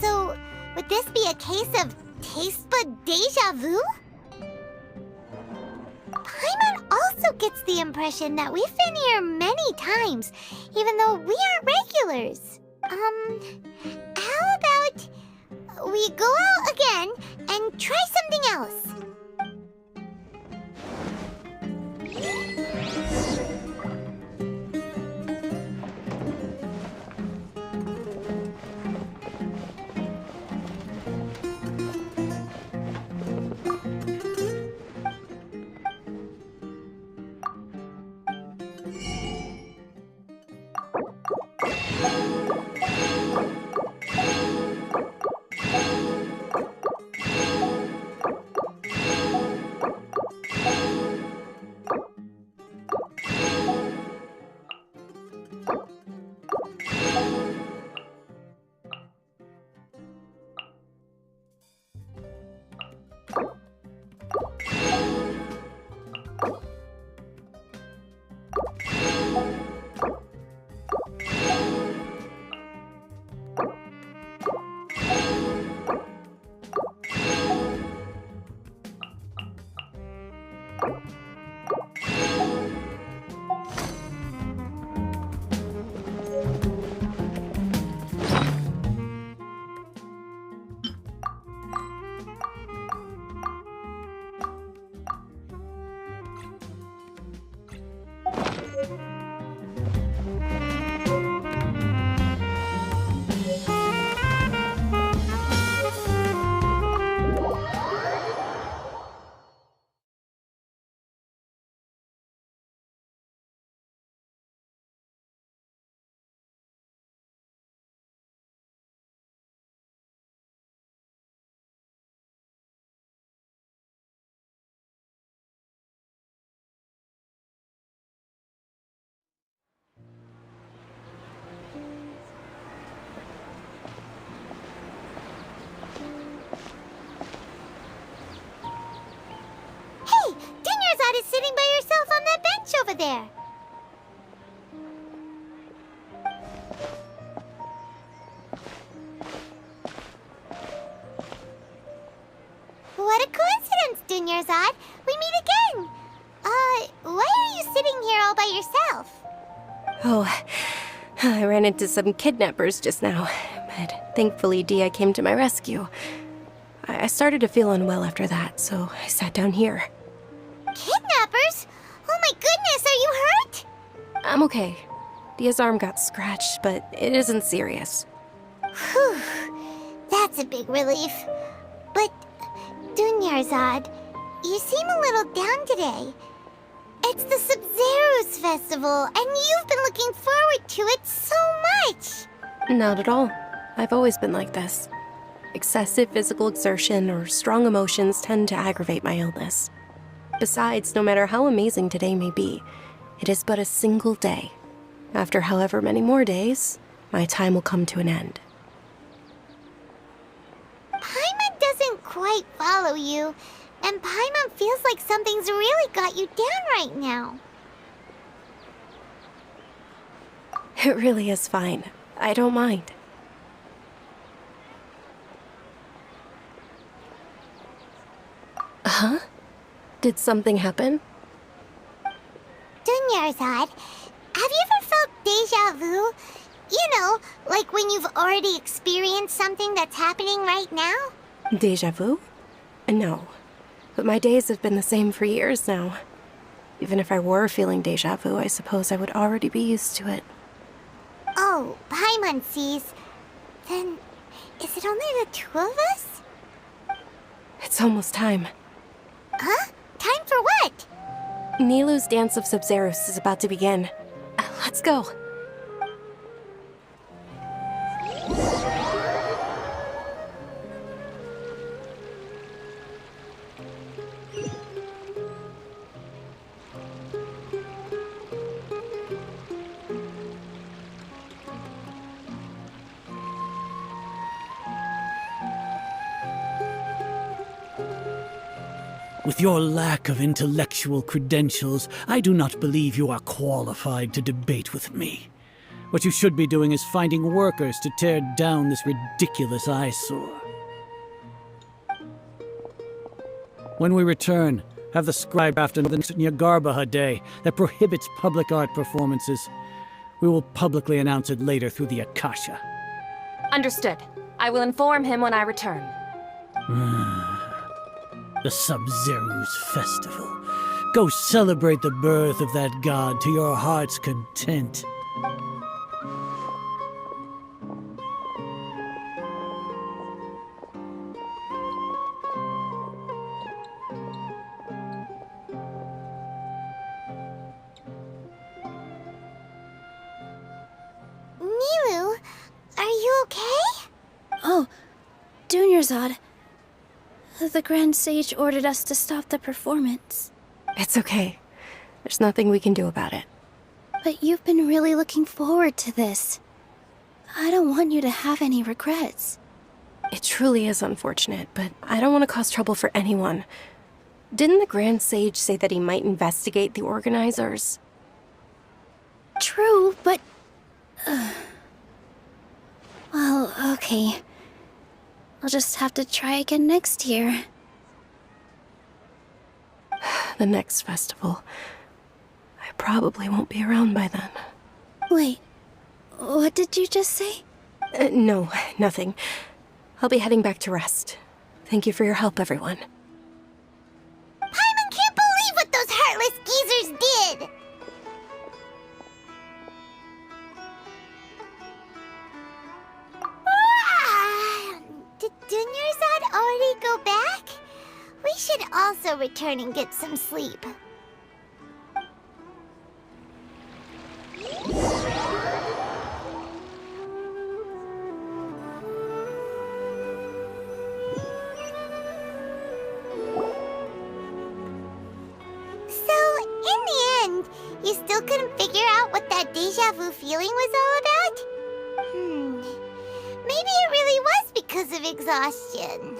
So, would this be a case of taste bud déjà vu? Paimon also gets the impression that we've been here many times, even though we aren't regulars. How about we go out again and try something else? Is sitting by yourself on that bench over there. What a coincidence, Dunyarzad. We meet again. Why are you sitting here all by yourself? Oh, I ran into some kidnappers just now, but thankfully Dia came to my rescue. I started to feel unwell after that, so I sat down here. Kidnappers? Oh my goodness, are you hurt? I'm okay. Dia's arm got scratched, but it isn't serious. Whew, that's a big relief. But, Dunyarzad, you seem a little down today. It's the Sabzeruz festival, and you've been looking forward to it so much. Not at all. I've always been like this. Excessive physical exertion or strong emotions tend to aggravate my illness. Besides, no matter how amazing today may be, it is but a single day. After however many more days, my time will come to an end. quite follow you, and Paimon feels like something's really got you down right now. It really is fine. I don't mind. Huh? Did something happen? Dunyarzad, have you ever felt deja vu? You know, like when you've already experienced something that's happening right now? Deja vu? No. But my days have been the same for years now. Even if I were feeling deja vu, I suppose I would already be used to it. Oh, Paimon sees. Then, is it only the two of us? It's almost time. Huh? Time for what? Nilu's Dance of Sabzeruz is about to begin. Let's go. With your lack of intellectual credentials, I do not believe you are qualified to debate with me. What you should be doing is finding workers to tear down this ridiculous eyesore. When we return, have the scribe draft another Nyagarbaha Day that prohibits public art performances. We will publicly announce it later through the Akasha. Understood. I will inform him when I return. The Sabzeruz Festival. Go celebrate the birth of that god to your heart's content. Nilu, are you okay? Oh, Dunyarzad. The Grand Sage ordered us to stop the performance. It's okay. There's nothing we can do about it. But you've been really looking forward to this. I don't want you to have any regrets. It truly is unfortunate, but I don't want to cause trouble for anyone. Didn't the Grand Sage say that he might investigate the organizers? True, but... Well, okay. I'll just have to try again next year. The next festival. I probably won't be around by then. Wait, what did you just say? No, nothing. I'll be heading back to rest. Thank you for your help, everyone. Paimon can't believe what those heartless geezers did! Did Dunyarzad already go back? We should also return and get some sleep. So, in the end, you still couldn't figure out what that deja vu feeling was all about? Maybe it really was because of exhaustion.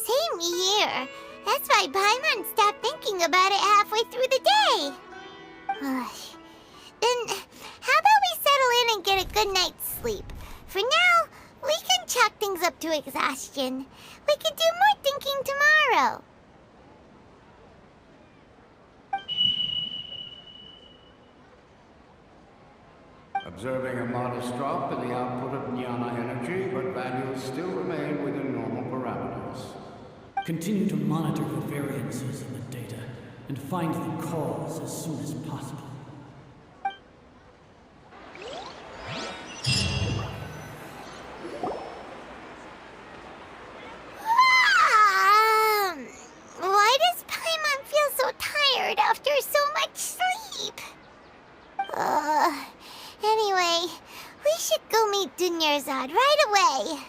Same here. That's why Paimon stopped thinking about it halfway through the day. Then, how about we settle in and get a good night's sleep? For now, we can chalk things up to exhaustion. We can do more thinking tomorrow. Observing a modest drop in the output of jnana energy, but values still remain within normal parameters. Continue to monitor the variances in the data and find the cause as soon as possible. Why does Paimon feel so tired after so much sleep? Anyway, we should go meet Dunyarzad right away.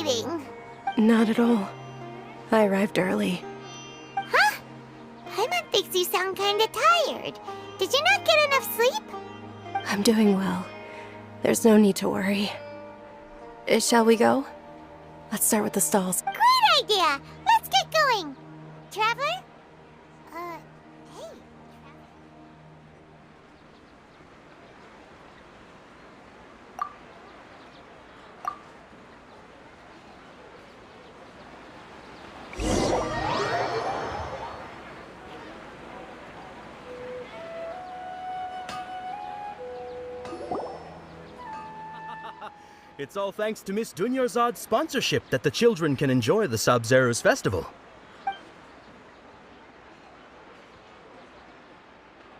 waiting. Not at all. I arrived early. Huh? Paimon thinks you sound kinda tired. Did you not get enough sleep? I'm doing well. There's no need to worry. Shall we go? Let's start with the stalls. Great idea! Let's get going! Traveler? Hey. It's all thanks to Miss Dunyarzad's sponsorship that the children can enjoy the Sabzeruz festival.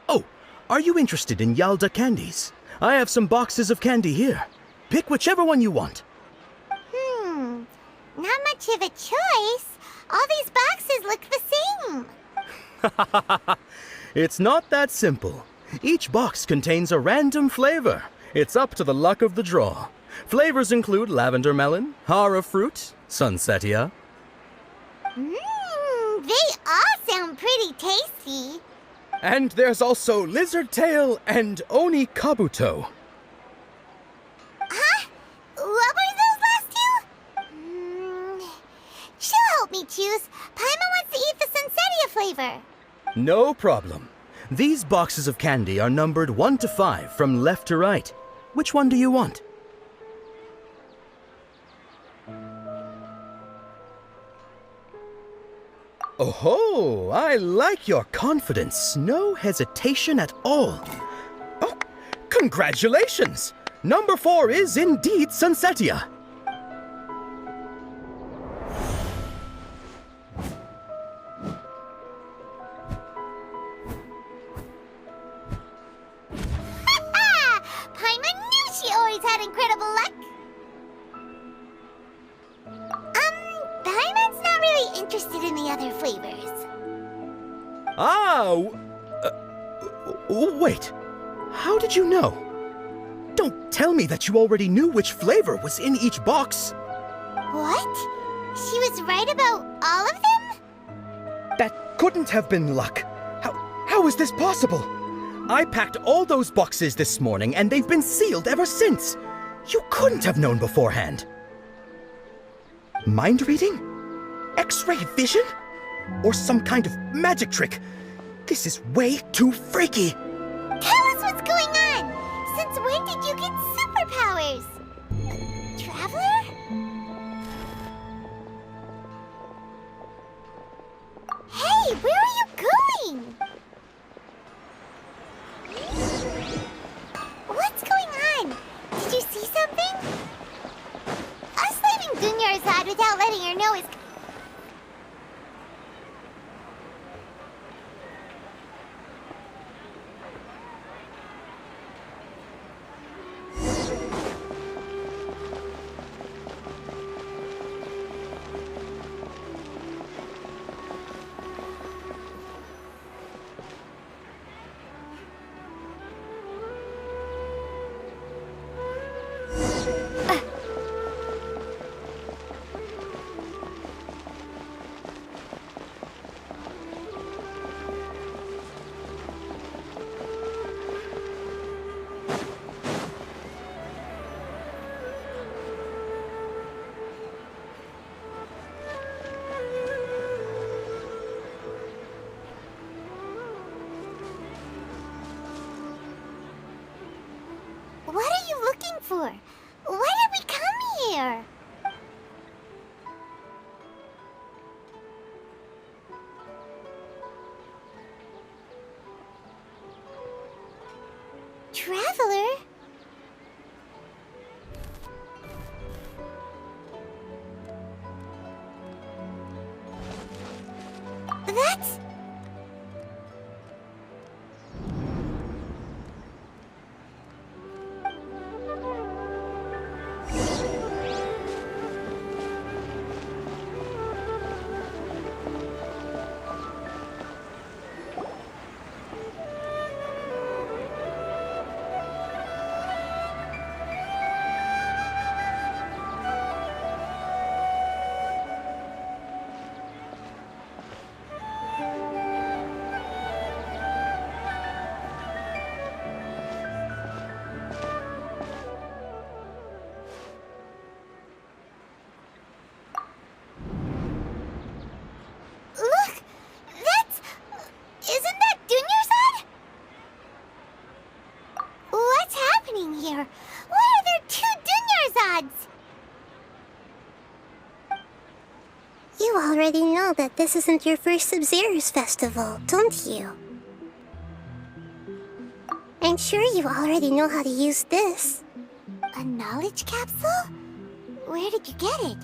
Oh, are you interested in Yalda candies? I have some boxes of candy here. Pick whichever one you want. Not much of a choice. All these boxes look the same. It's not that simple. Each box contains a random flavor. It's up to the luck of the draw. Flavors include lavender melon, hara fruit, sunsetia. They all sound pretty tasty. And there's also lizard tail and oni kabuto. Huh? What were those last two? She'll help me choose. Paimon wants to eat the sunsetia flavor. No problem. These boxes of candy are numbered 1 to 5 from left to right. Which one do you want? Oh, I like your confidence. No hesitation at all. Oh, congratulations! Number 4 is indeed Sunsetia. Paimon knew she always had incredible luck. Paimon's not really interested in the other flavors. Wait. How did you know? Don't tell me that you already knew which flavor was in each box. What? She was right about all of them? That couldn't have been luck. How is this possible? I packed all those boxes this morning and they've been sealed ever since. You couldn't have known beforehand. Mind reading? X-ray vision? Or some kind of magic trick? This is way too freaky. Tell us what's going on! Since when did you get superpowers? Traveler? Hey, where are you going? What's going on? Did you see something? Us leaving Dunyarzad without letting her know is... What are you looking for? Why did we come here? Traveler? That's... know that this isn't your first Sabzeruz festival, don't you? I'm sure you already know how to use this. A knowledge capsule? Where did you get it?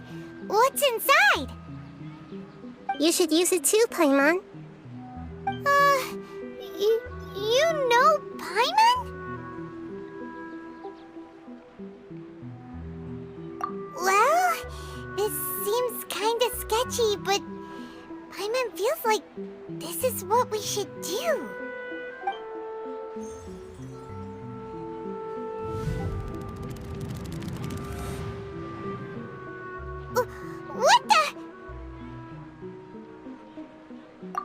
What's inside? You should use it too, Paimon. You know Paimon? Well, this seems kinda sketchy, but Paimon feels like this is what we should do. What the?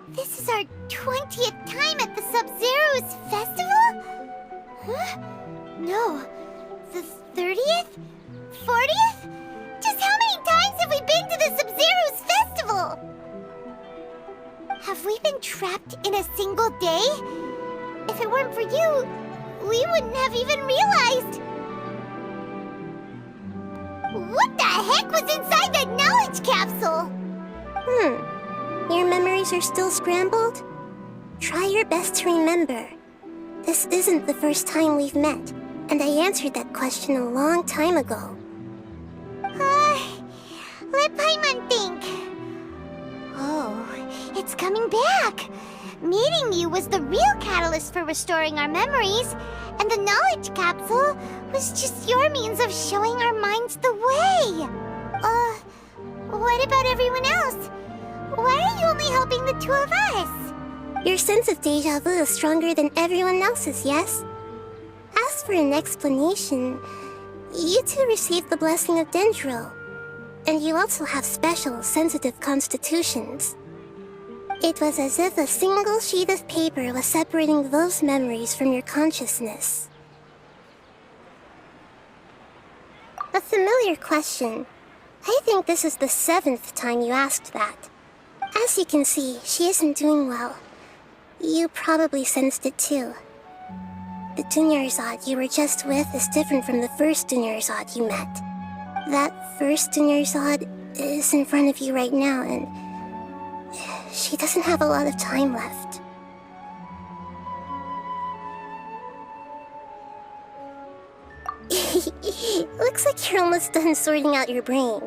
This is our 20th time at the Sabzeruz festival? Huh? No. The 30th? 40th? Just how many times have we been to the Sabzeruz festival? Have we been trapped in a single day? If it weren't for you, we wouldn't have even realized. What the heck was inside that knowledge capsule? Your memories are still scrambled? Try your best to remember. This isn't the first time we've met, and I answered that question a long time ago. Let Paimon think. Oh, it's coming back. Meeting you was the real catalyst for restoring our memories, and the knowledge capsule was just your means of showing our minds the way. What about everyone else? Why are you only helping the two of us? Your sense of deja vu is stronger than everyone else's, yes? As for an explanation, you two received the blessing of Dendro, and you also have special, sensitive constitutions. It was as if a single sheet of paper was separating those memories from your consciousness. A familiar question. I think this is the 7th time you asked that. As you can see, she isn't doing well. You probably sensed it too. The Dunyarzad you were just with is different from the first Dunyarzad you met. That first Dunyarzad is in front of you right now, and she doesn't have a lot of time left. Looks like you're almost done sorting out your brain.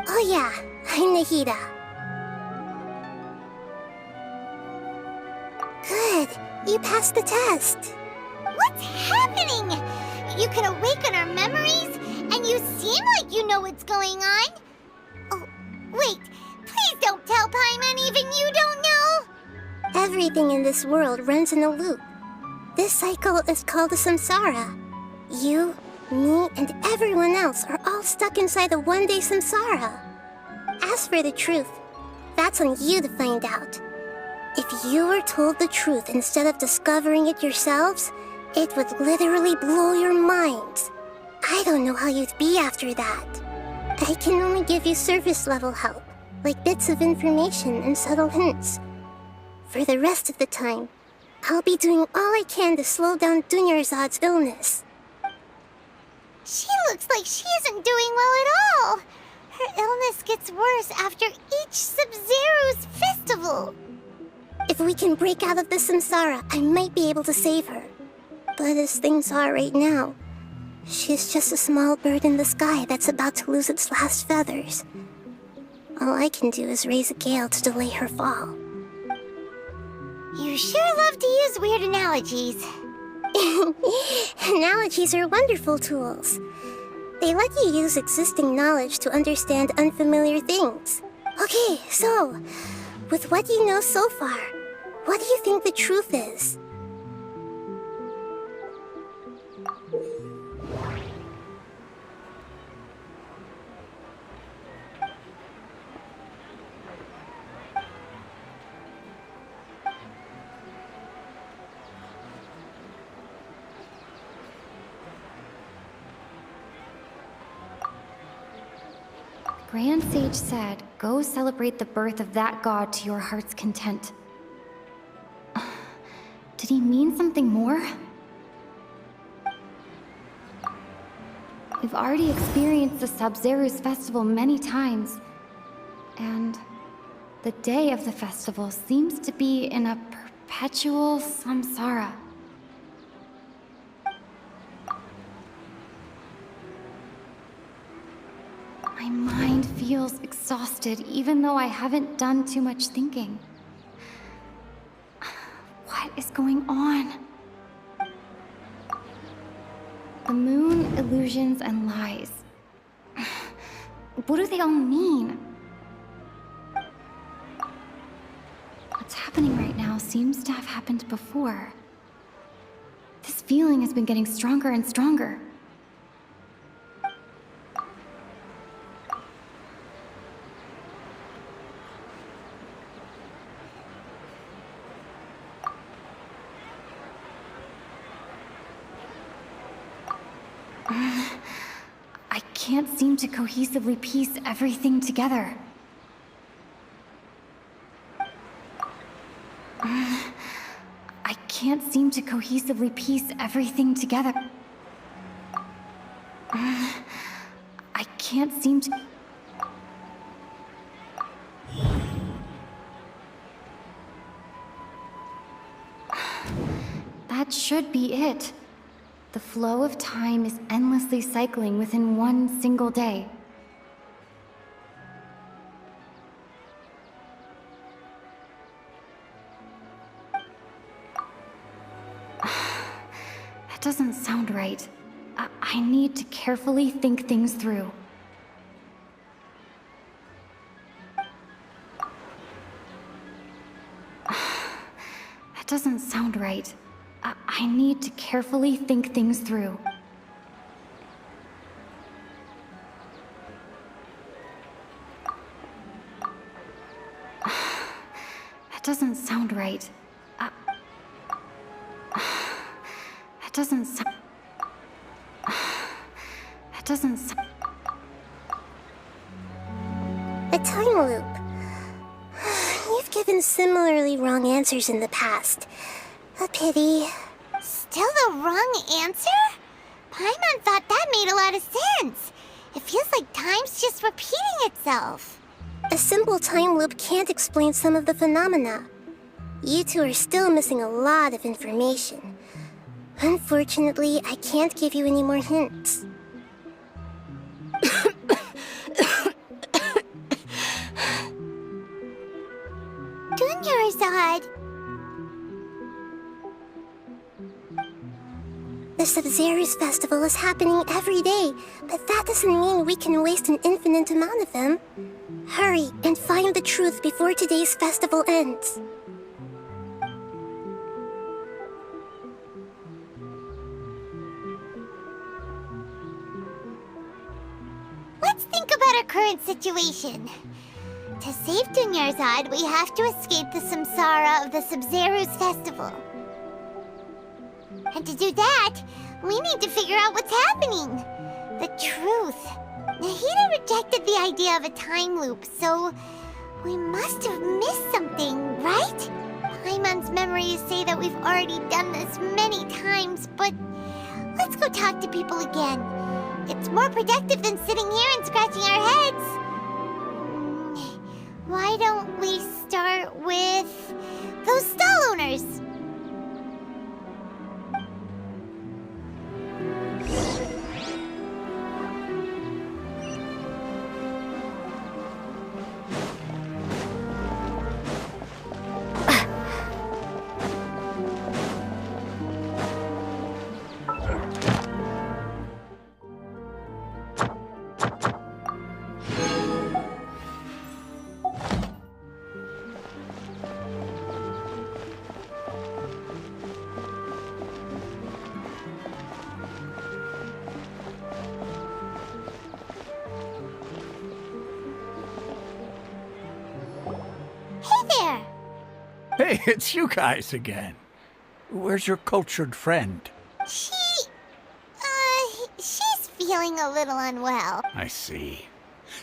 Oh yeah, I'm Nahida. Good, you passed the test. What's happening? You can awaken our memories, and you seem like you know what's going on. Oh, wait, please don't tell Paimon even you don't know. Everything in this world runs in a loop. This cycle is called a samsara. You, me, and everyone else are all stuck inside the one-day samsara. As for the truth, that's on you to find out. If you were told the truth instead of discovering it yourselves, it would literally blow your minds. I don't know how you'd be after that. I can only give you surface-level help, like bits of information and subtle hints. For the rest of the time, I'll be doing all I can to slow down Dunyarzad's illness. She looks like she isn't doing well at all. Her illness gets worse after each Sabzeruz festival. If we can break out of the samsara, I might be able to save her. But as things are right now, she's just a small bird in the sky that's about to lose its last feathers. All I can do is raise a gale to delay her fall. You sure love to use weird analogies. Analogies are wonderful tools. They let you use existing knowledge to understand unfamiliar things. Okay, so, with what you know so far, what do you think the truth is? Grand Sage said, go celebrate the birth of that god to your heart's content. Did he mean something more? We've already experienced the Sabzeruz festival many times, and The day of the festival seems to be in a perpetual samsara. My mind feels exhausted even though I haven't done too much thinking. What is going on? The moon, illusions, and lies. What do they all mean? What's happening right now seems to have happened before. This feeling has been getting stronger and stronger. I can't seem to cohesively piece everything together. I can't seem to cohesively piece everything together. I can't seem to... That should be it. The flow of time is endlessly cycling within one single day. That doesn't sound right. I need to carefully think things through. That doesn't sound right. I need to carefully think things through. That doesn't sound right. That doesn't sound... That doesn't sound... A time loop. You've given similarly wrong answers in the past. A pity. Still the wrong answer? Paimon thought that made a lot of sense. It feels like time's just repeating itself. A simple time loop can't explain some of the phenomena. You two are still missing a lot of information. Unfortunately, I can't give you any more hints. Dunyarzad! The Sabzeruz festival is happening every day, but that doesn't mean we can waste an infinite amount of them. Hurry and find the truth before today's festival ends. Let's think about our current situation. To save Dunyarzad, we have to escape the samsara of the Sabzeruz festival. And to do that, we need to figure out what's happening. The truth. Nahida rejected the idea of a time loop, so we must have missed something, right? Paimon's memories say that we've already done this many times, but let's go talk to people again. It's more productive than sitting here and scratching our heads. Why don't we start with those stall owners? Hey, it's you guys again. Where's your cultured friend? She's feeling a little unwell. I see.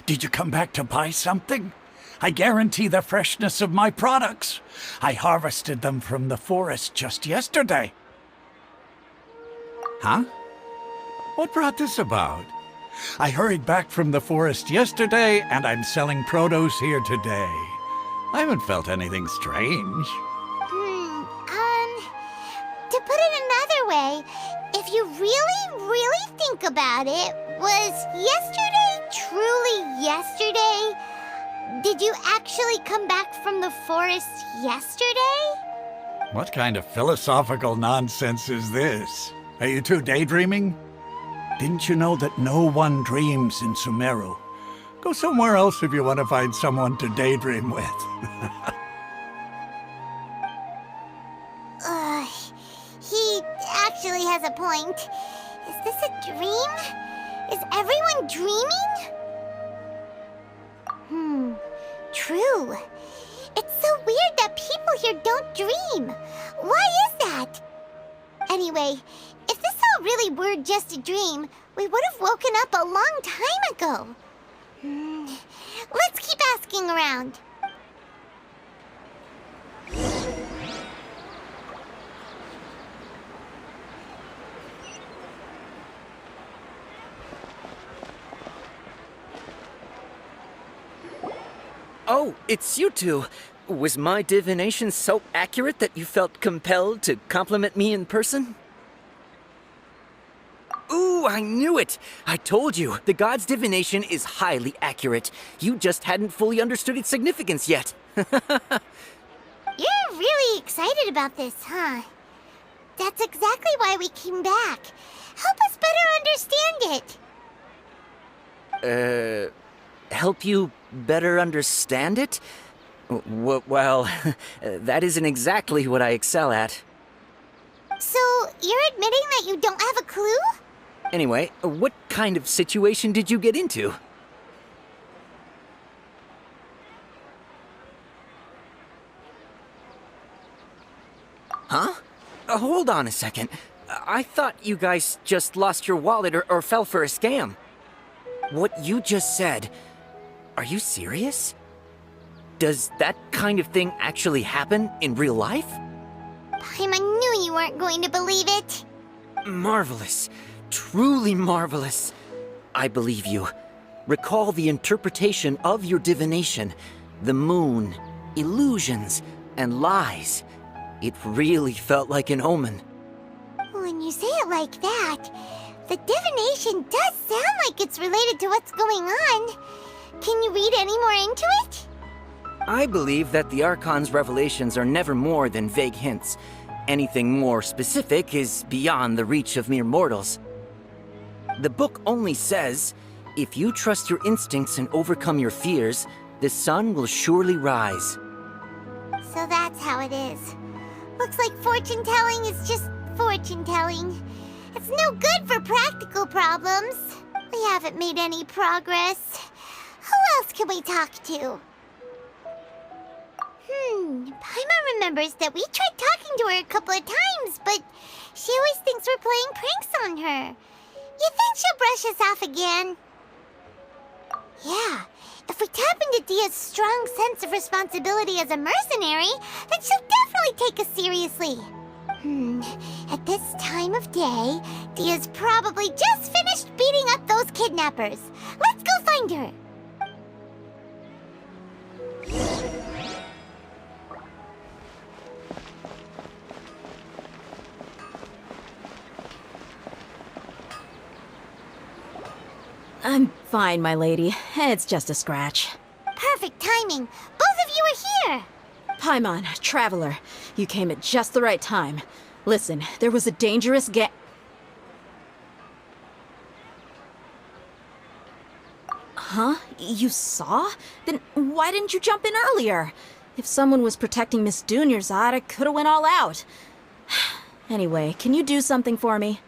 Did you come back to buy something? I guarantee the freshness of my products. I harvested them from the forest just yesterday. Huh? What brought this about? I hurried back from the forest yesterday, and I'm selling produce here today. haven't felt anything strange. To put it another way, if you really think about it, was yesterday truly yesterday? Did you actually come back from the forest yesterday? What kind of philosophical nonsense is this? Are you two daydreaming? Didn't you know that no one dreams in Sumeru? Go somewhere else if you want to find someone to daydream with. He actually has a point. Is this a dream? Is everyone dreaming? True. It's so weird that people here don't dream. Why is that? Anyway, if this all really were just a dream, we would have woken up a long time ago. Let's keep asking around. Oh, it's you two. Was my divination so accurate that you felt compelled to compliment me in person? Ooh, I knew it! I told you, the god's divination is highly accurate. You just hadn't fully understood its significance yet. You're really excited about this, huh? That's exactly why we came back. Help us better understand it. Help you better understand it? Well, that isn't exactly what I excel at. So, you're admitting that you don't have a clue? Anyway, what kind of situation did you get into? Huh? Hold on a second. I thought you guys just lost your wallet or fell for a scam. What you just said, are you serious? Does that kind of thing actually happen in real life? Paimon knew you weren't going to believe it. Marvelous. Truly marvelous. I believe you. Recall the interpretation of your divination. The moon, illusions, and lies. It really felt like an omen. When you say it like that, the divination does sound like it's related to what's going on. Can you read any more into it? I believe that the Archon's revelations are never more than vague hints. Anything more specific is beyond the reach of mere mortals. The book only says, if you trust your instincts and overcome your fears, the sun will surely rise. So that's how it is. Looks like fortune-telling is just fortune-telling. It's no good for practical problems. We haven't made any progress. Who else can we talk to? Paimon remembers that we tried talking to her a couple of times, but she always thinks we're playing pranks on her. You think she'll brush us off again? Yeah, if we tap into Dia's strong sense of responsibility as a mercenary, then she'll definitely take us seriously. At this time of day, Dia's probably just finished beating up those kidnappers. Let's go find her. I'm fine, my lady. It's just a scratch. Perfect timing. Both of you are here. Paimon, traveler, you came at just the right time. Listen, there was a dangerous Huh? You saw? Then why didn't you jump in earlier? If someone was protecting Miss Dunyarzad, I could have went all out. Anyway, can you do something for me?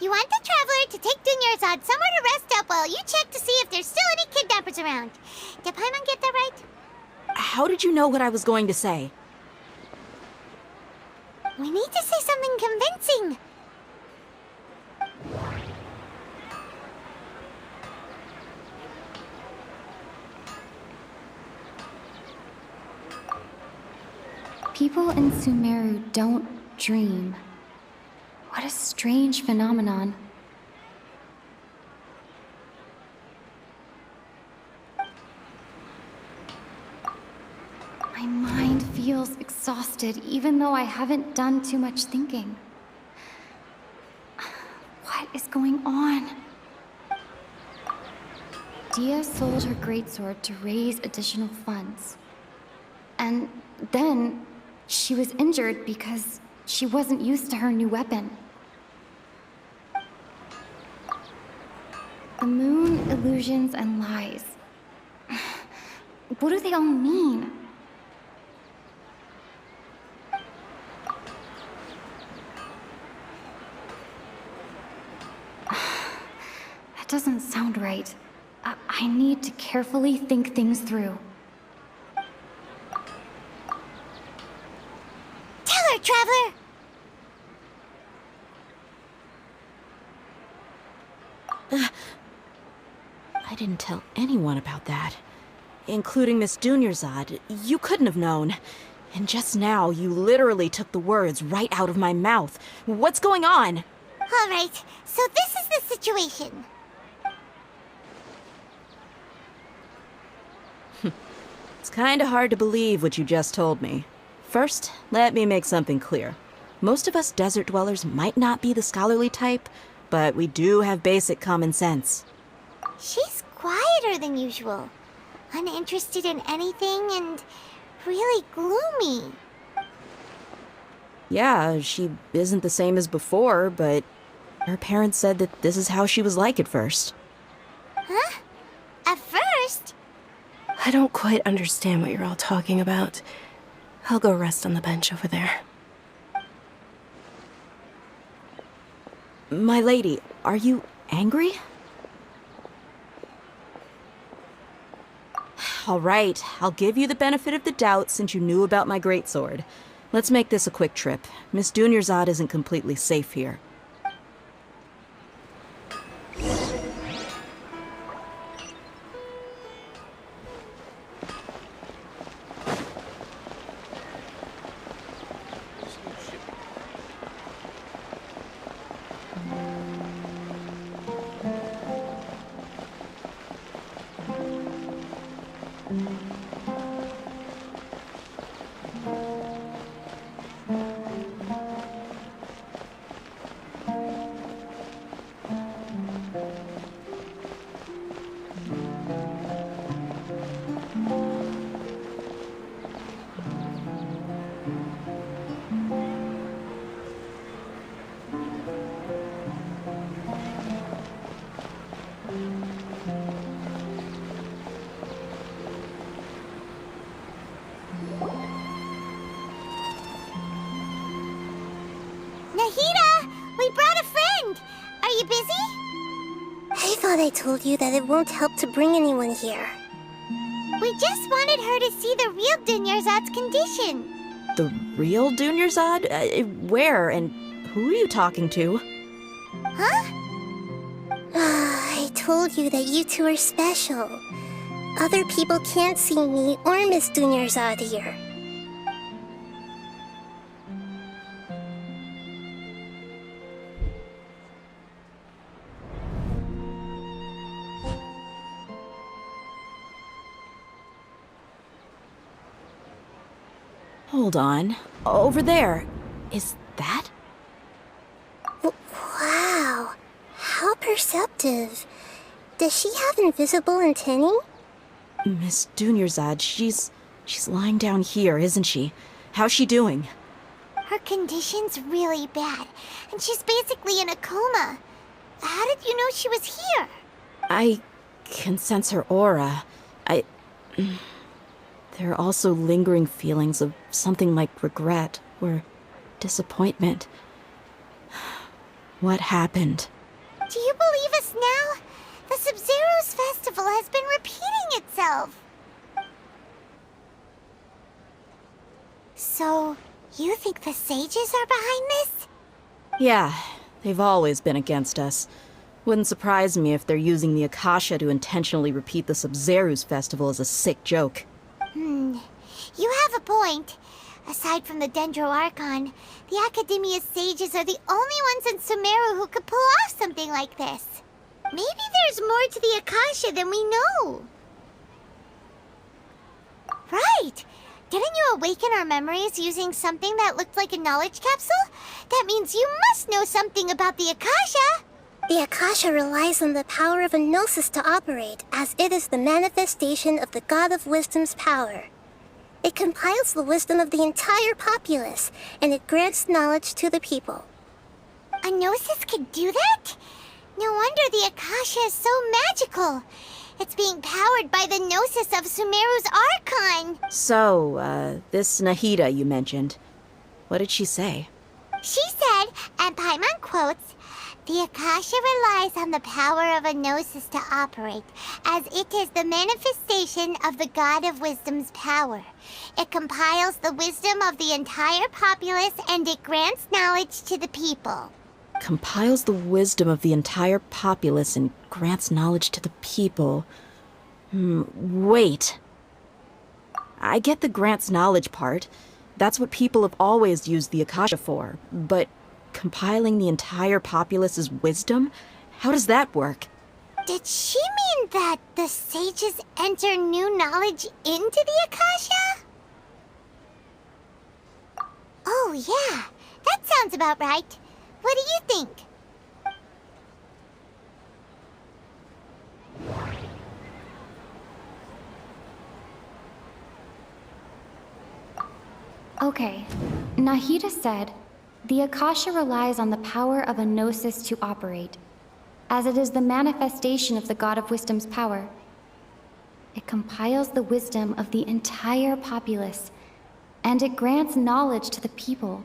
You want the traveler to take Dunyarzad somewhere to rest up while you check to see if there's still any kidnappers around. Did Paimon get that right? How did you know what I was going to say? We need to say something convincing. People in Sumeru don't dream. What a strange phenomenon. My mind feels exhausted, even though I haven't done too much thinking. What is going on? Dia sold her greatsword to raise additional funds. And then she was injured because she wasn't used to her new weapon. The moon, illusions, and lies. What do they all mean? That doesn't sound right. I need to carefully think things through. Tell her, Traveler! I didn't tell anyone about that. Including Miss Dunyarzad. You couldn't have known. And just now, you literally took the words right out of my mouth. What's going on? All right, so this is the situation. It's kinda hard to believe what you just told me. First, let me make something clear. Most of us desert dwellers might not be the scholarly type, but we do have basic common sense. She's quieter than usual. Uninterested in anything and really gloomy. Yeah, she isn't the same as before, but her parents said that this is how she was like at first. Huh? At first? I don't quite understand what you're all talking about. I'll go rest on the bench over there. My lady, are you angry? All right, I'll give you the benefit of the doubt since you knew about my greatsword. Let's make this a quick trip. Miss Dunyarzad isn't completely safe here. Nahida! We brought a friend! Are you busy? I thought I told you that it won't help to bring anyone here. We just wanted her to see the real Dunyarzad's condition. The real Dunyarzad? Where and who are you talking to? Huh? I told you that you two are special. Other people can't see me or Miss Dunyarzad here. Hold on. Over there. Is that? Wow. How perceptive. Does she have invisible antennae? Miss Dunyarzad, she's lying down here, isn't she? How's she doing? Her condition's really bad, and she's basically in a coma. How did you know she was here? I can sense her aura. There are also lingering feelings of something like regret or disappointment. What happened? Do you believe us now? The Sabzeruz festival has been repeating itself. So, you think the sages are behind this? Yeah, they've always been against us. Wouldn't surprise me if they're using the Akasha to intentionally repeat the Sabzeruz festival as a sick joke. You have a point. Aside from the Dendro Archon, the Academia's sages are the only ones in Sumeru who could pull off something like this. Maybe there's more to the Akasha than we know. Right! Didn't you awaken our memories using something that looked like a knowledge capsule? That means you must know something about the Akasha! The Akasha relies on the power of a gnosis to operate, as it is the manifestation of the God of Wisdom's power. It compiles the wisdom of the entire populace, and it grants knowledge to the people. A gnosis could do that? No wonder the Akasha is so magical. It's being powered by the gnosis of Sumeru's archon. So, this Nahida you mentioned, what did she say? She said, and Paimon quotes, "The Akasha relies on the power of a gnosis to operate, as it is the manifestation of the God of Wisdom's power. It compiles the wisdom of the entire populace and it grants knowledge to the people." Compiles the wisdom of the entire populace and grants knowledge to the people. Wait. I get the grants knowledge part. That's what people have always used the Akasha for. But compiling the entire populace's wisdom? How does that work? Did she mean that the sages enter new knowledge into the Akasha? Oh yeah, that sounds about right. What do you think? Okay, Nahida said, the Akasha relies on the power of a gnosis to operate, as it is the manifestation of the God of Wisdom's power. It compiles the wisdom of the entire populace, and it grants knowledge to the people.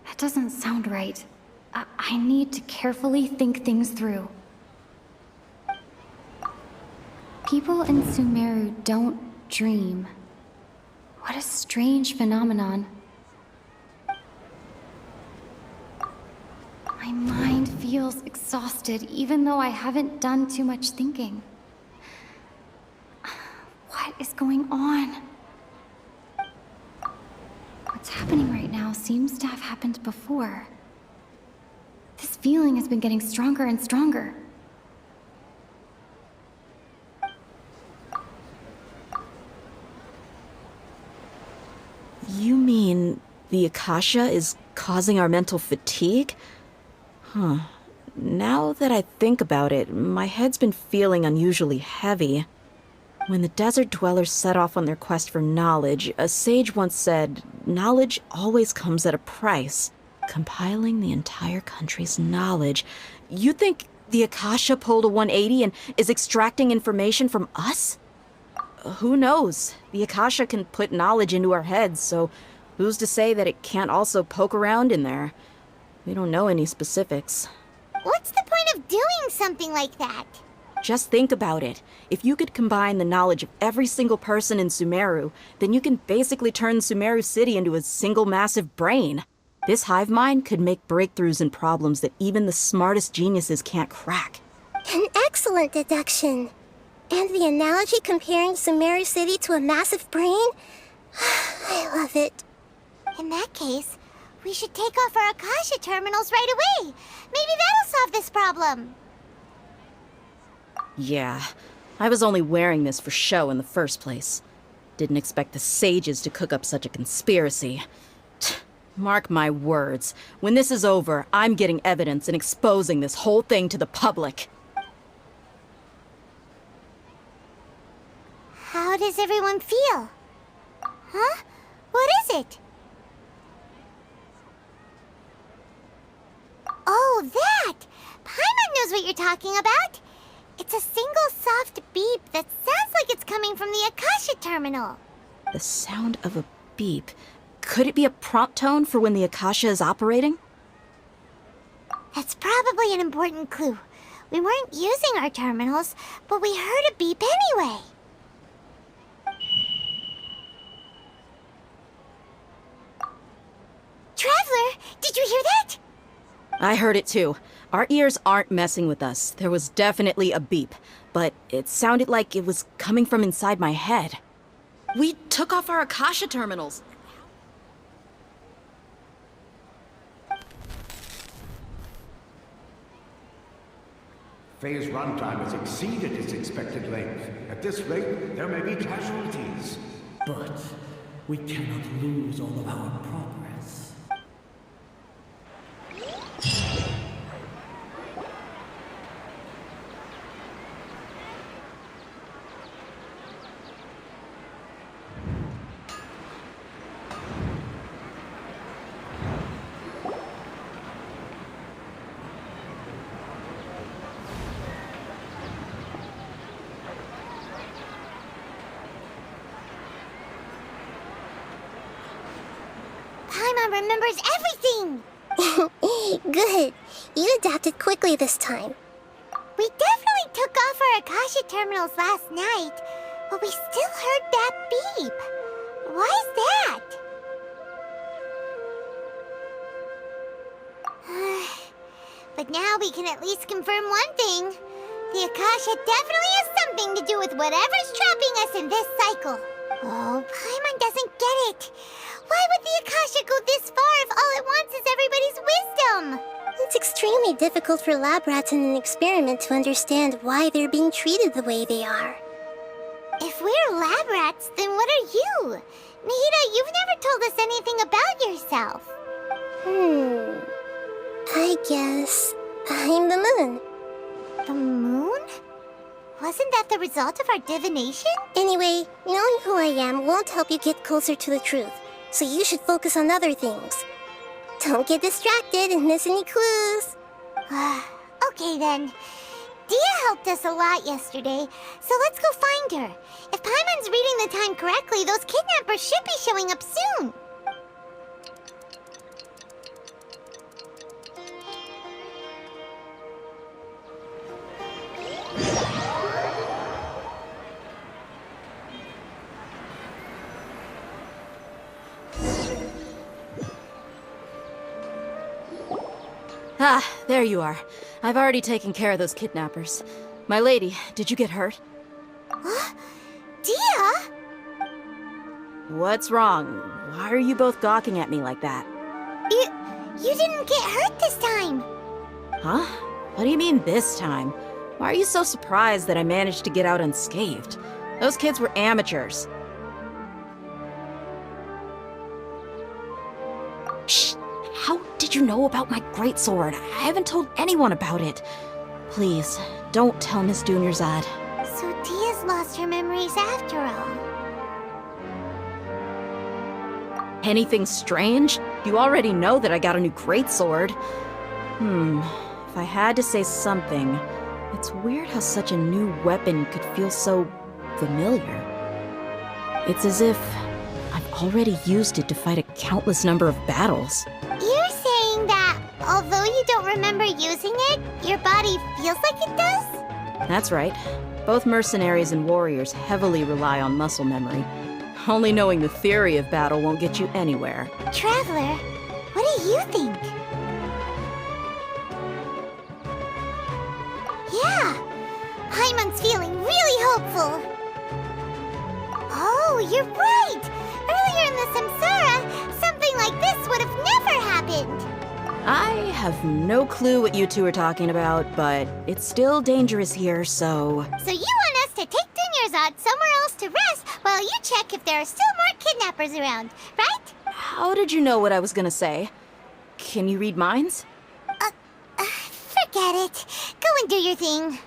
That doesn't sound right. I need to carefully think things through. People in Sumeru don't dream. What a strange phenomenon. My mind feels exhausted, even though I haven't done too much thinking. What is going on? What's happening right now seems to have happened before. This feeling has been getting stronger and stronger. You mean the Akasha is causing our mental fatigue? Huh. Now that I think about it, my head's been feeling unusually heavy. When the desert dwellers set off on their quest for knowledge, a sage once said, knowledge always comes at a price. Compiling the entire country's knowledge. You think the Akasha pulled a 180 and is extracting information from us? Who knows? The Akasha can put knowledge into our heads, so who's to say that it can't also poke around in there? We don't know any specifics. What's the point of doing something like that? Just think about it. If you could combine the knowledge of every single person in Sumeru, then you can basically turn Sumeru City into a single massive brain. This hive mind could make breakthroughs in problems that even the smartest geniuses can't crack. An excellent deduction. And the analogy comparing Sumeru City to a massive brain? I love it. In that case, we should take off our Akasha terminals right away. Maybe that'll solve this problem. Yeah, I was only wearing this for show in the first place. Didn't expect the sages to cook up such a conspiracy. Mark my words, when this is over, I'm getting evidence and exposing this whole thing to the public. How does everyone feel? Huh? What is it? Oh, that! Paimon knows what you're talking about. It's a single soft beep that sounds like it's coming from the Akasha terminal. The sound of a beep. Could it be a prompt tone for when the Akasha is operating? That's probably an important clue. We weren't using our terminals, but we heard a beep anyway. Traveler, did you hear that? I heard it too. Our ears aren't messing with us. There was definitely a beep, but it sounded like it was coming from inside my head. We took off our Akasha terminals. Phase runtime has exceeded its expected length. At this rate, there may be casualties. But we cannot lose all of our progress. Paimon remembers everything! Good. You adapted quickly this time. We definitely took off our Akasha terminals last night, but we still heard that beep. Why is that? But now we can at least confirm one thing. The Akasha definitely has something to do with whatever's trapping us in this cycle. Oh, Paimon doesn't get it. Why would the Akasha go this far if all it wants is everybody's wisdom? It's extremely difficult for lab rats in an experiment to understand why they're being treated the way they are. If we're lab rats, then what are you? Nahida, you've never told us anything about yourself. I guess I'm the moon. The moon? Wasn't that the result of our divination? Anyway, knowing who I am won't help you get closer to the truth, so you should focus on other things. Don't get distracted and miss any clues. Okay then. Dia helped us a lot yesterday, so let's go find her. If Paimon's reading the time correctly, those kidnappers should be showing up soon. Ah, there you are. I've already taken care of those kidnappers. My lady, did you get hurt? Dia? What's wrong? Why are you both gawking at me like that? You didn't get hurt this time. Huh? What do you mean this time? Why are you so surprised that I managed to get out unscathed? Those kids were amateurs. Shh! How did you know about my greatsword? I haven't told anyone about it. Please, don't tell Miss Dunyarzad. So Dia's lost her memories after all. Anything strange? You already know that I got a new greatsword. If I had to say something, it's weird how such a new weapon could feel so familiar. It's as if I've already used it to fight a countless number of battles. You're saying that, although you don't remember using it, your body feels like it does? That's right. Both mercenaries and warriors heavily rely on muscle memory. Only knowing the theory of battle won't get you anywhere. Traveler, what do you think? Yeah, Paimon's feeling really hopeful. Oh, you're right! Earlier in the Samsara, something like this would have never happened! I have no clue what you two are talking about, but it's still dangerous here, so... So you want us to take Dunyarzad somewhere else to rest while you check if there are still more kidnappers around, right? How did you know what I was gonna say? Can you read minds? Forget it. Go and do your thing.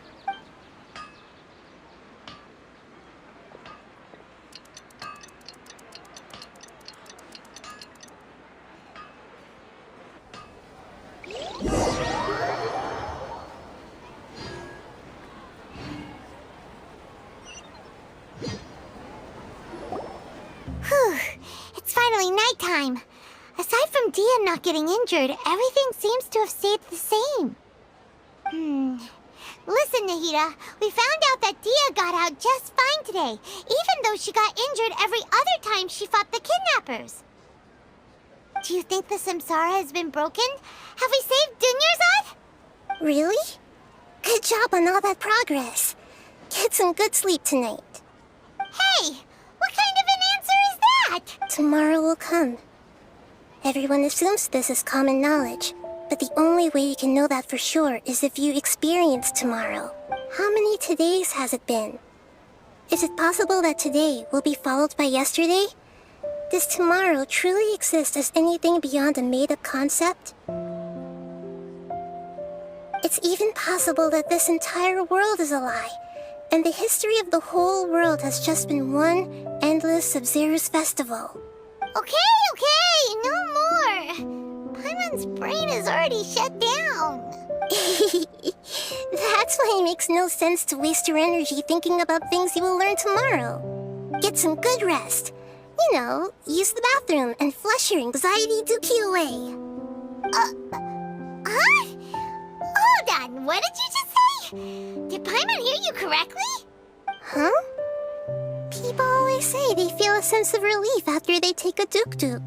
Whew, it's finally nighttime. Aside from Dia not getting injured, everything seems to have stayed the same. Listen, Nahida, we found out that Dia got out just fine today, even though she got injured every other time she fought the kidnappers. Do you think the Samsara has been broken? Have we saved Dunyarzad? Really? Good job on all that progress. Get some good sleep tonight. Hey, what kind of an answer is that? Tomorrow will come. Everyone assumes this is common knowledge, but But the only way you can know that for sure is if you experience tomorrow. How many todays has it been? Is it possible that today will be followed by yesterday? Does tomorrow truly exist as anything beyond a made-up concept? It's even possible that this entire world is a lie, and the history of the whole world has just been one endless Sabzeruz festival. Okay, no more. Paimon's brain is already shut down. That's why it makes no sense to waste your energy thinking about things you will learn tomorrow. Get some good rest. You know, use the bathroom and flush your anxiety dookie away. Huh? Hold on, what did you just say? Did Paimon hear you correctly? Huh? People always say they feel a sense of relief after they take a duk-duk.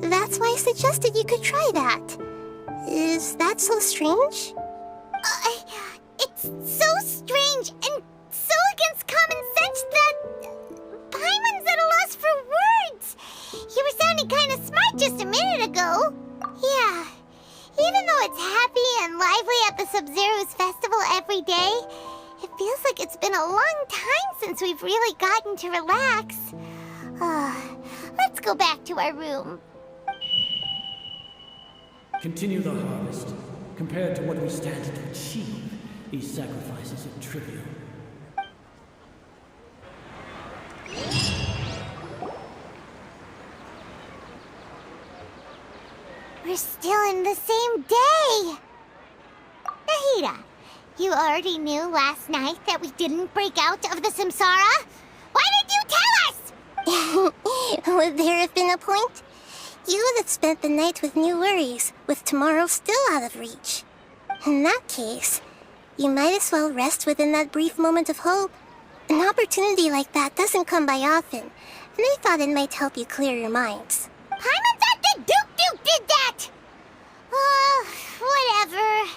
That's why I suggested you could try that. Is that so strange? It's so strange and so against common sense that Paimon's at a loss for words. You were sounding kind of smart just a minute ago. Yeah, even though it's happy and lively at the Sabzeruz festival every day, it feels like it's been a long time since we've really gotten to relax. Let's go back to our room. Continue the harvest. Compared to what we stand to achieve, these sacrifices are trivial. We're still in the same day! Nahida, you already knew last night that we didn't break out of the samsara? Why did you tell us? Would there have been a point? You would have spent the night with new worries, with tomorrow still out of reach. In that case, you might as well rest within that brief moment of hope. An opportunity like that doesn't come by often, and I thought it might help you clear your minds. Paimon thought that Duke did that! Whatever.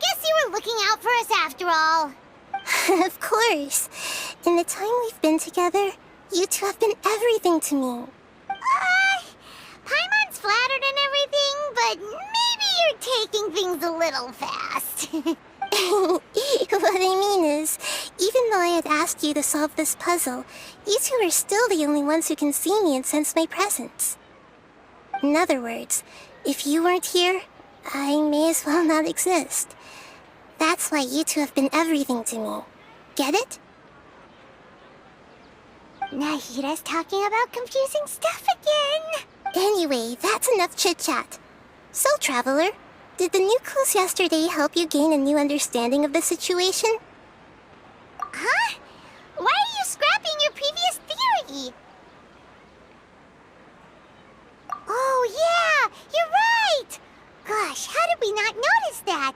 Guess you were looking out for us after all. Of course. In the time we've been together, you two have been everything to me. Paimon's flattered and everything, but maybe you're taking things a little fast. What I mean is, even though I had asked you to solve this puzzle, you two are still the only ones who can see me and sense my presence. In other words, if you weren't here, I may as well not exist. That's why you two have been everything to me. Get it? Nahida's talking about confusing stuff again. Anyway, that's enough chit-chat. So, Traveler, did the new clues yesterday help you gain a new understanding of the situation? Huh? Why are you scrapping your previous theory? Oh, yeah! You're right! Gosh, how did we not notice that?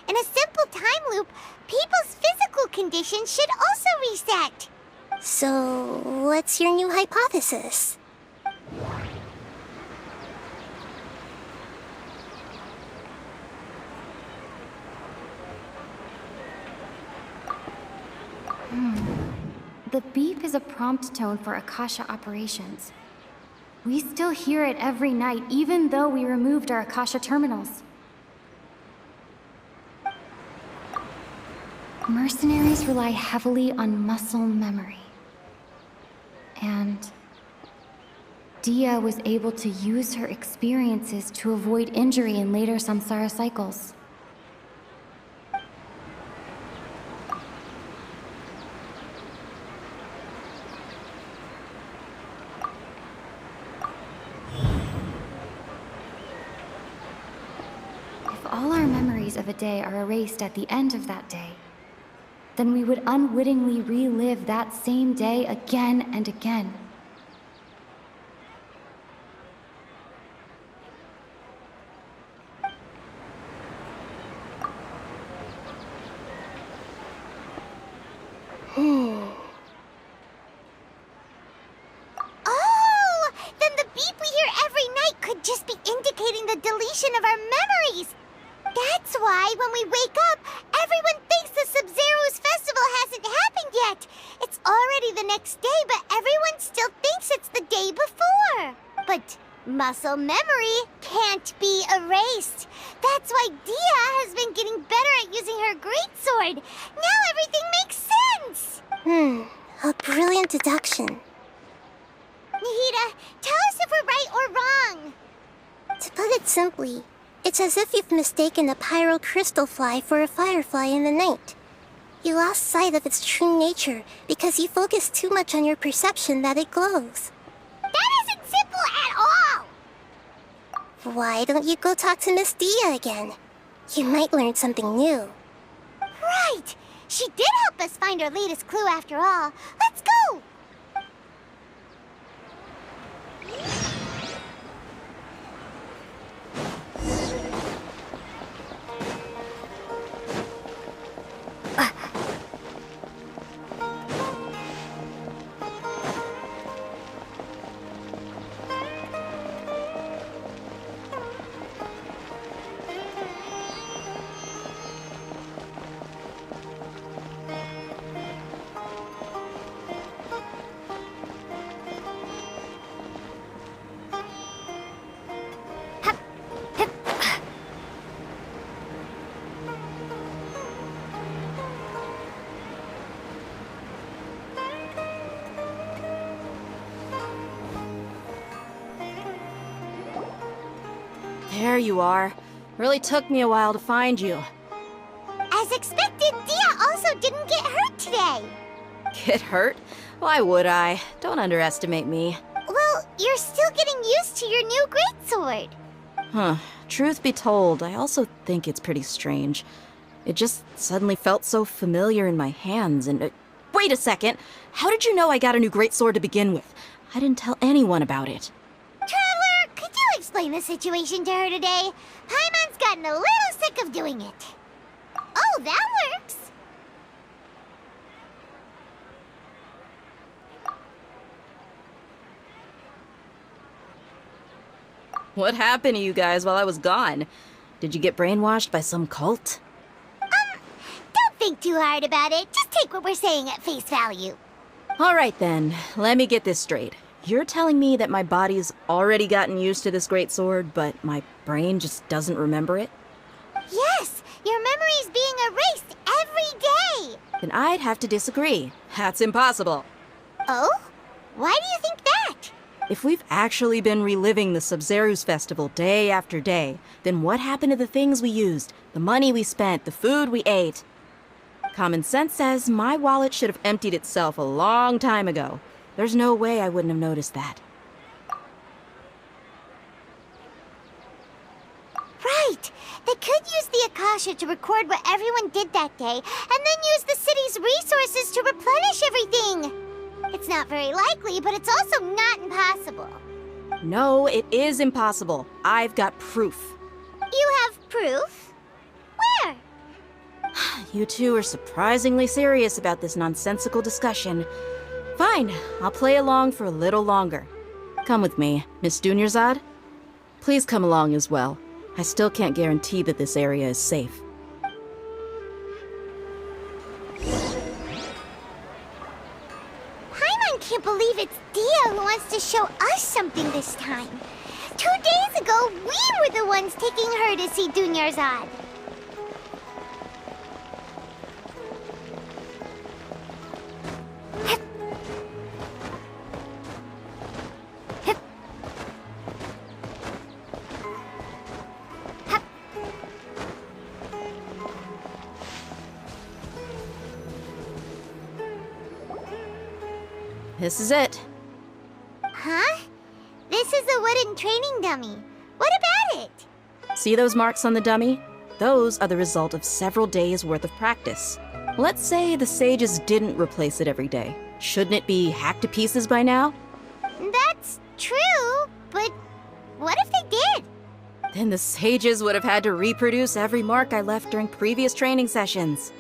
In a simple time loop, people's physical conditions should also reset. So, what's your new hypothesis? The beep is a prompt tone for Akasha operations. We still hear it every night, even though we removed our Akasha terminals. Mercenaries rely heavily on muscle memory. And Dia was able to use her experiences to avoid injury in later samsara cycles. All our memories of a day are erased at the end of that day, then we would unwittingly relive that same day again and again. Oh! Then the beep we hear every night could just be indicating the deletion of our memories! That's why, when we wake up, everyone thinks the Sabzeruz festival hasn't happened yet. It's already the next day, but everyone still thinks it's the day before. But Muscle memory can't be erased. That's why Dia has been getting better at using her greatsword. Now everything makes sense! A brilliant deduction. Nahida, tell us if we're right or wrong. To put it simply, it's as if you've mistaken a pyro crystal fly for a firefly in the night. You lost sight of its true nature because you focused too much on your perception that it glows. That isn't simple at all! Why don't you go talk to Miss Dia again? You might learn something new. Right! She did help us find our latest clue after all. Let's go! There you are. Really took me a while to find you. As expected, Dia also didn't get hurt today. Get hurt? Why would I? Don't underestimate me. Well, you're still getting used to your new greatsword. Huh. Truth be told, I also think it's pretty strange. It just suddenly felt so familiar in my hands and... wait a second! How did you know I got a new greatsword to begin with? I didn't tell anyone about it. Traveler, could you explain the situation to her today? Paimon's gotten a little sick of doing it. Oh, that works. What happened to you guys while I was gone? Did you get brainwashed by some cult? Don't think too hard about it. Just take what we're saying at face value. Alright then, let me get this straight. You're telling me that my body's already gotten used to this greatsword, but my brain just doesn't remember it? Yes, your memory's being erased every day. Then I'd have to disagree. That's impossible. Oh? Why do you think that? If we've actually been reliving the Sabzeruz festival day after day, then what happened to the things we used, the money we spent, the food we ate? Common sense says my wallet should have emptied itself a long time ago. There's no way I wouldn't have noticed that. Right! They could use the Akasha to record what everyone did that day, and then use the city's resources to replenish everything! It's not very likely, but it's also not impossible. No, it is impossible. I've got proof. You have proof? Where? You two are surprisingly serious about this nonsensical discussion. Fine, I'll play along for a little longer. Come with me, Miss Dunyarzad. Please come along as well. I still can't guarantee that this area is safe. Paimon can't believe it's Dia who wants to show us something this time. 2 days ago, we were the ones taking her to see Dunyarzad. This is it. Huh? This is a wooden training dummy. What about it? See those marks on the dummy? Those are the result of several days' worth of practice. Let's say the sages didn't replace it every day. Shouldn't it be hacked to pieces by now? That's true, but what if they did? Then the sages would have had to reproduce every mark I left during previous training sessions.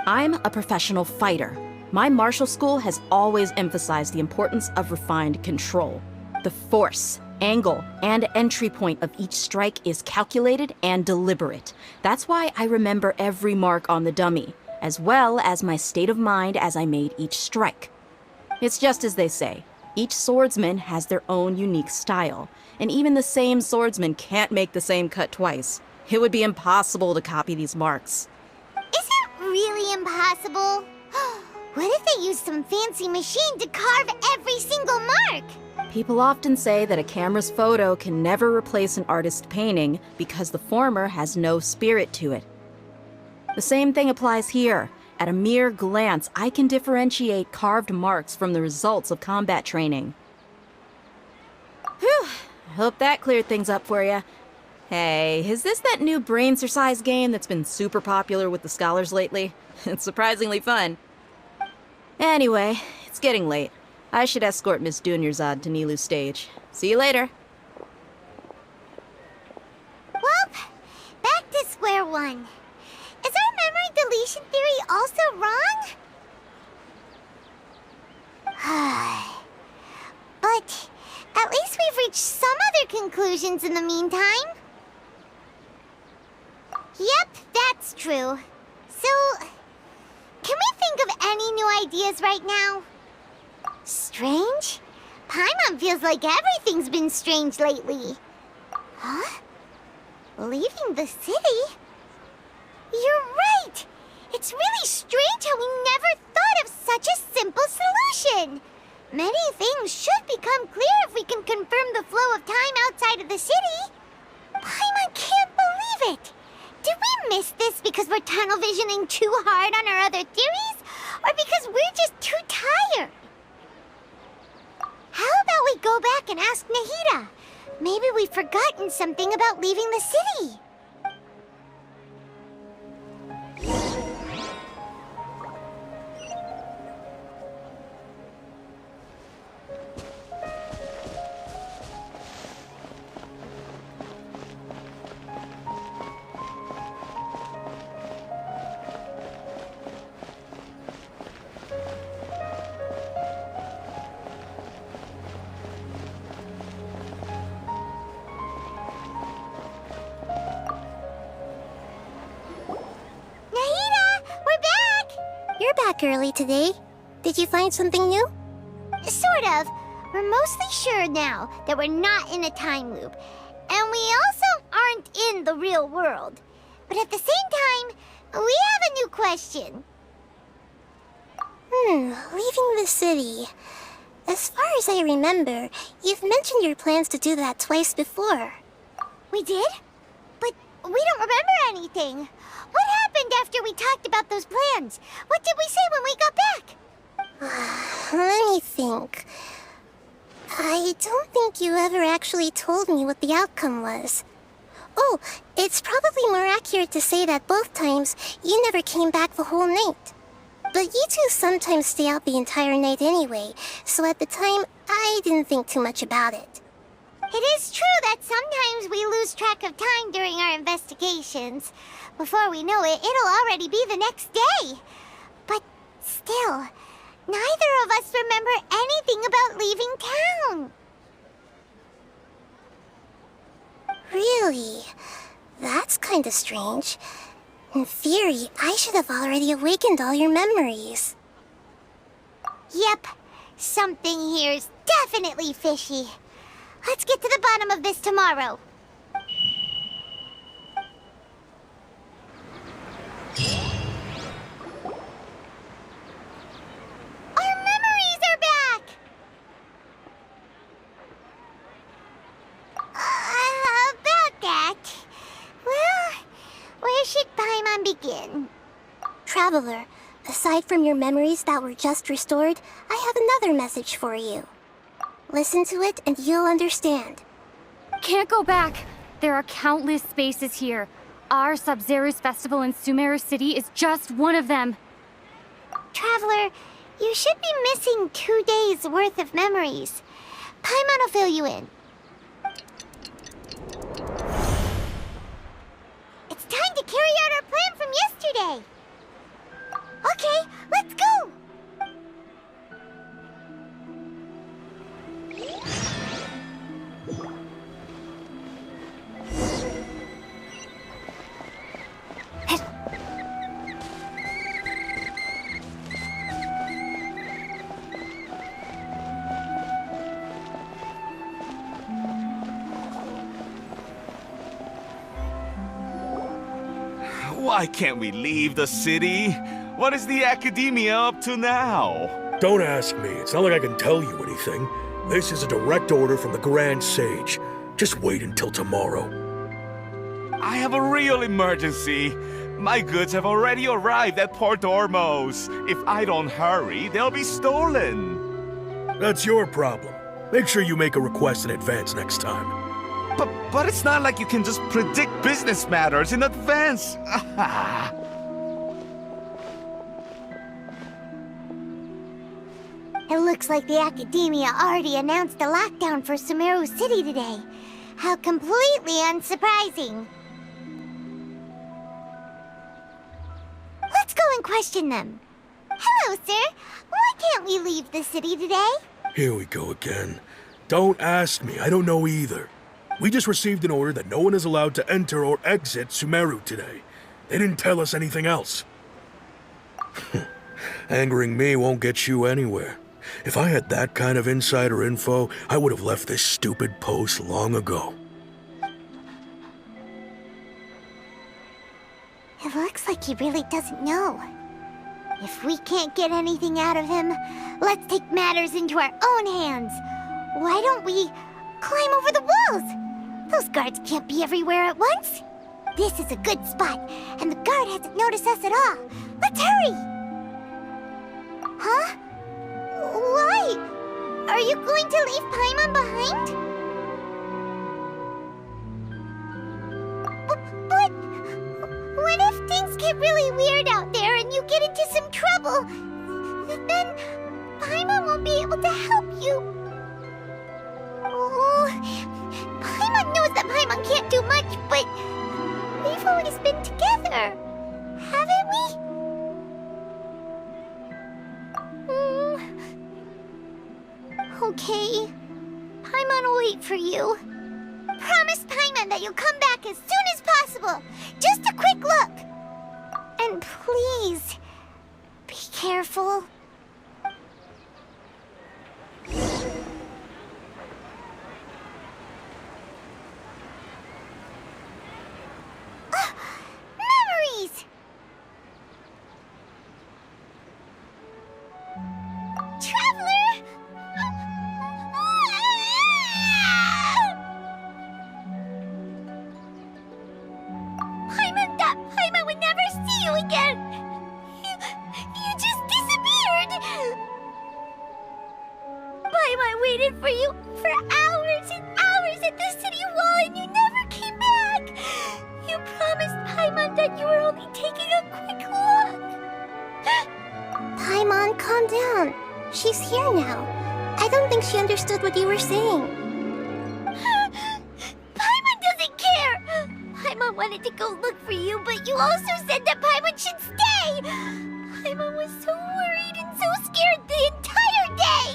I'm a professional fighter. My martial school has always emphasized the importance of refined control. The force, angle, and entry point of each strike is calculated and deliberate. That's why I remember every mark on the dummy, as well as my state of mind as I made each strike. It's just as they say, Each swordsman has their own unique style, and even the same swordsman can't make the same cut twice. It would be impossible to copy these marks. Is it really impossible? What if they used some fancy machine to carve every single mark? People often say that a camera's photo can never replace an artist's painting because the former has no spirit to it. The same thing applies here. At a mere glance, I can differentiate carved marks from the results of combat training. Whew, hope that cleared things up for you. Hey, is this that new brain exercise game that's been super popular with the scholars lately? It's surprisingly fun. Anyway, it's getting late. I should escort Miss Dunyarzad to Nilu's stage. See you later. Well, back to square one. Is our memory deletion theory also wrong? But at least we've reached some other conclusions in the meantime. Yep, that's true. So, can we think of any new ideas right now? Strange? Paimon feels like everything's been strange lately. Huh? Leaving the city? You're right! It's really strange how we never thought of such a simple solution! Many things should become clear if we can confirm the flow of time outside of the city. Paimon can't believe it! Did we miss this because we're tunnel visioning too hard on our other theories? Or because we're just too tired? How about we go back and ask Nahida? Maybe we've forgotten something about leaving the city. Early today. Did you find something new? Sort of. We're mostly sure now that we're not in a time loop. And we also aren't in the real world. But at the same time, we have a new question. Leaving the city. As far as I remember, you've mentioned your plans to do that twice before. We did? But we don't remember anything. What happened after we talked about those plans? What did we say when we got back? Let me think. I don't think you ever actually told me what the outcome was. Oh, it's probably more accurate to say that both times you never came back the whole night. But you two sometimes stay out the entire night anyway, so at the time, I didn't think too much about it. It is true that sometimes we lose track of time during our investigations. Before we know it, it'll already be the next day. But still, neither of us remember anything about leaving town. Really? That's kinda strange. In theory, I should have already awakened all your memories. Yep, something here's definitely fishy. Let's get to the bottom of this tomorrow. Our memories are back! About that... Well, where should Paimon begin? Traveler, aside from your memories that were just restored, I have another message for you. Listen to it and you'll understand. Can't go back. There are countless spaces here. Our Sabzeruz festival in Sumeru City is just one of them. Traveler, you should be missing 2 days' worth of memories. Paimon will fill you in. It's time to carry out our plan from yesterday. Okay, let's go! Why can't we leave the city? What is the Academia up to now? Don't ask me. It's not like I can tell you anything. This is a direct order from the Grand Sage. Just wait until tomorrow. I have a real emergency. My goods have already arrived at Port Ormos. If I don't hurry, they'll be stolen. That's your problem. Make sure you make a request in advance next time. But it's not like you can just predict business matters in advance. It looks like the Academia already announced a lockdown for Sumeru City today. How completely unsurprising. Let's go and question them. Hello, sir. Why can't we leave the city today? Here we go again. Don't ask me. I don't know either. We just received an order that no one is allowed to enter or exit Sumeru today. They didn't tell us anything else. Angering me won't get you anywhere. If I had that kind of insider info, I would have left this stupid post long ago. It looks like he really doesn't know. If we can't get anything out of him, let's take matters into our own hands. Why don't we climb over the walls? Those guards can't be everywhere at once. This is a good spot, and the guard hasn't noticed us at all. Let's hurry! Huh? Why? Are you going to leave Paimon behind? But what if things get really weird out there and you get into some trouble? Then Paimon won't be able to help you. Oh, Paimon knows that Paimon can't do much, but we've always been together, haven't we? Okay. Paimon will wait for you. Promise Paimon that you'll come back as soon as possible. Just a quick look. And please, be careful. Memories! Traveler! Paimon would never see you again! You just disappeared! Paimon waited for you for hours and hours at the city wall and you never came back! You promised Paimon that you were only taking a quick look! Paimon, calm down. She's here now. I don't think she understood what you were saying. Paimon doesn't care! Paimon wanted to go look for you, but you also said that Paimon should stay! Paimon was so worried and so scared the entire day!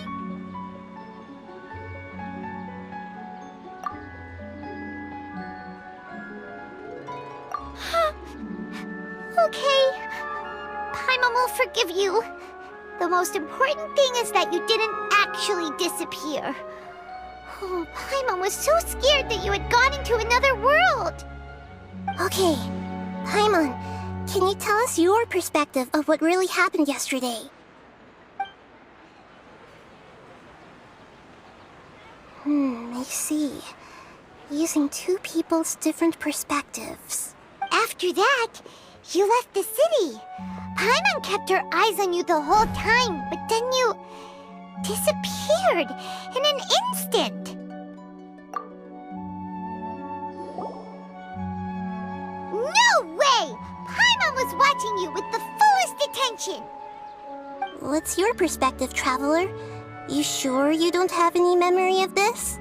Okay. Paimon will forgive you. The most important thing is that you didn't actually disappear. Oh, Paimon was so scared that you had gone into another world. Okay, Paimon, can you tell us your perspective of what really happened yesterday? I see. Using two people's different perspectives. After that, you left the city. Paimon kept her eyes on you the whole time, but then you disappeared in an instant. No way! Paimon was watching you with the fullest attention. What's your perspective, Traveler? You sure you don't have any memory of this?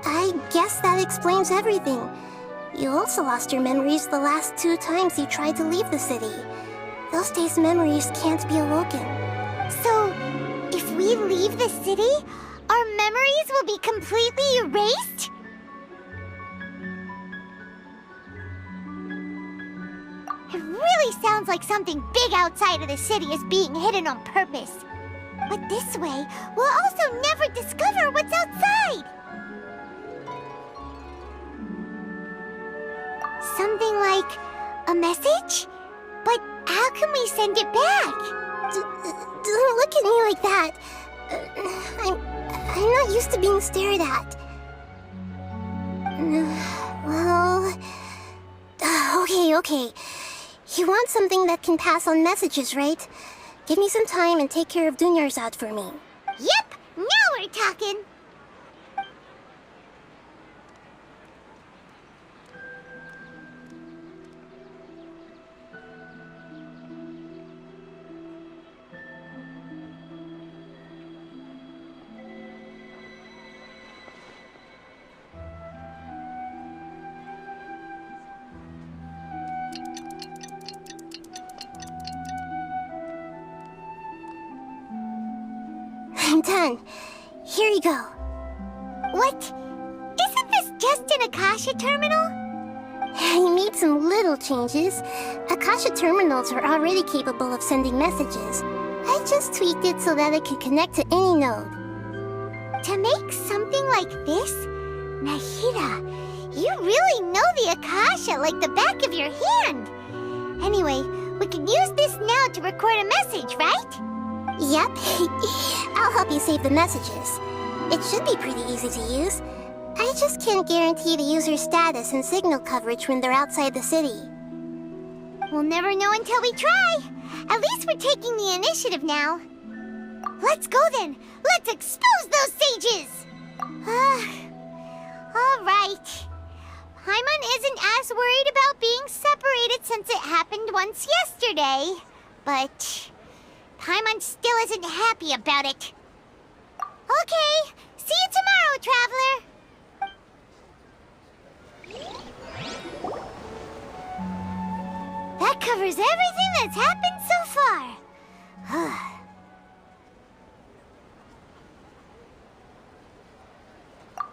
I guess that explains everything. You also lost your memories the last 2 times you tried to leave the city. Those days' memories can't be awoken. So, if we leave the city, our memories will be completely erased? It really sounds like something big outside of the city is being hidden on purpose. But this way, we'll also never discover what's outside. Something like A message? But how can we send it back? Don't look at me like that. I'm not used to being stared at. Well... Okay. You want something that can pass on messages, right? Give me some time and take care of Dunyarzad for me. Yep! Now we're talking! I'm done. Here you go. What? Isn't this just an Akasha terminal? I made some little changes. Akasha terminals are already capable of sending messages. I just tweaked it so that it could connect to any node. To make something like this? Nahida, you really know the Akasha like the back of your hand. Anyway, we can use this now to record a message, right? Yep. I'll help you save the messages. It should be pretty easy to use. I just can't guarantee the user's status and signal coverage when they're outside the city. We'll never know until we try. At least we're taking the initiative now. Let's go then. Let's expose those sages. All right. Paimon isn't as worried about being separated since it happened once yesterday. But Paimon still isn't happy about it. Okay, see you tomorrow, Traveler. That covers everything that's happened so far.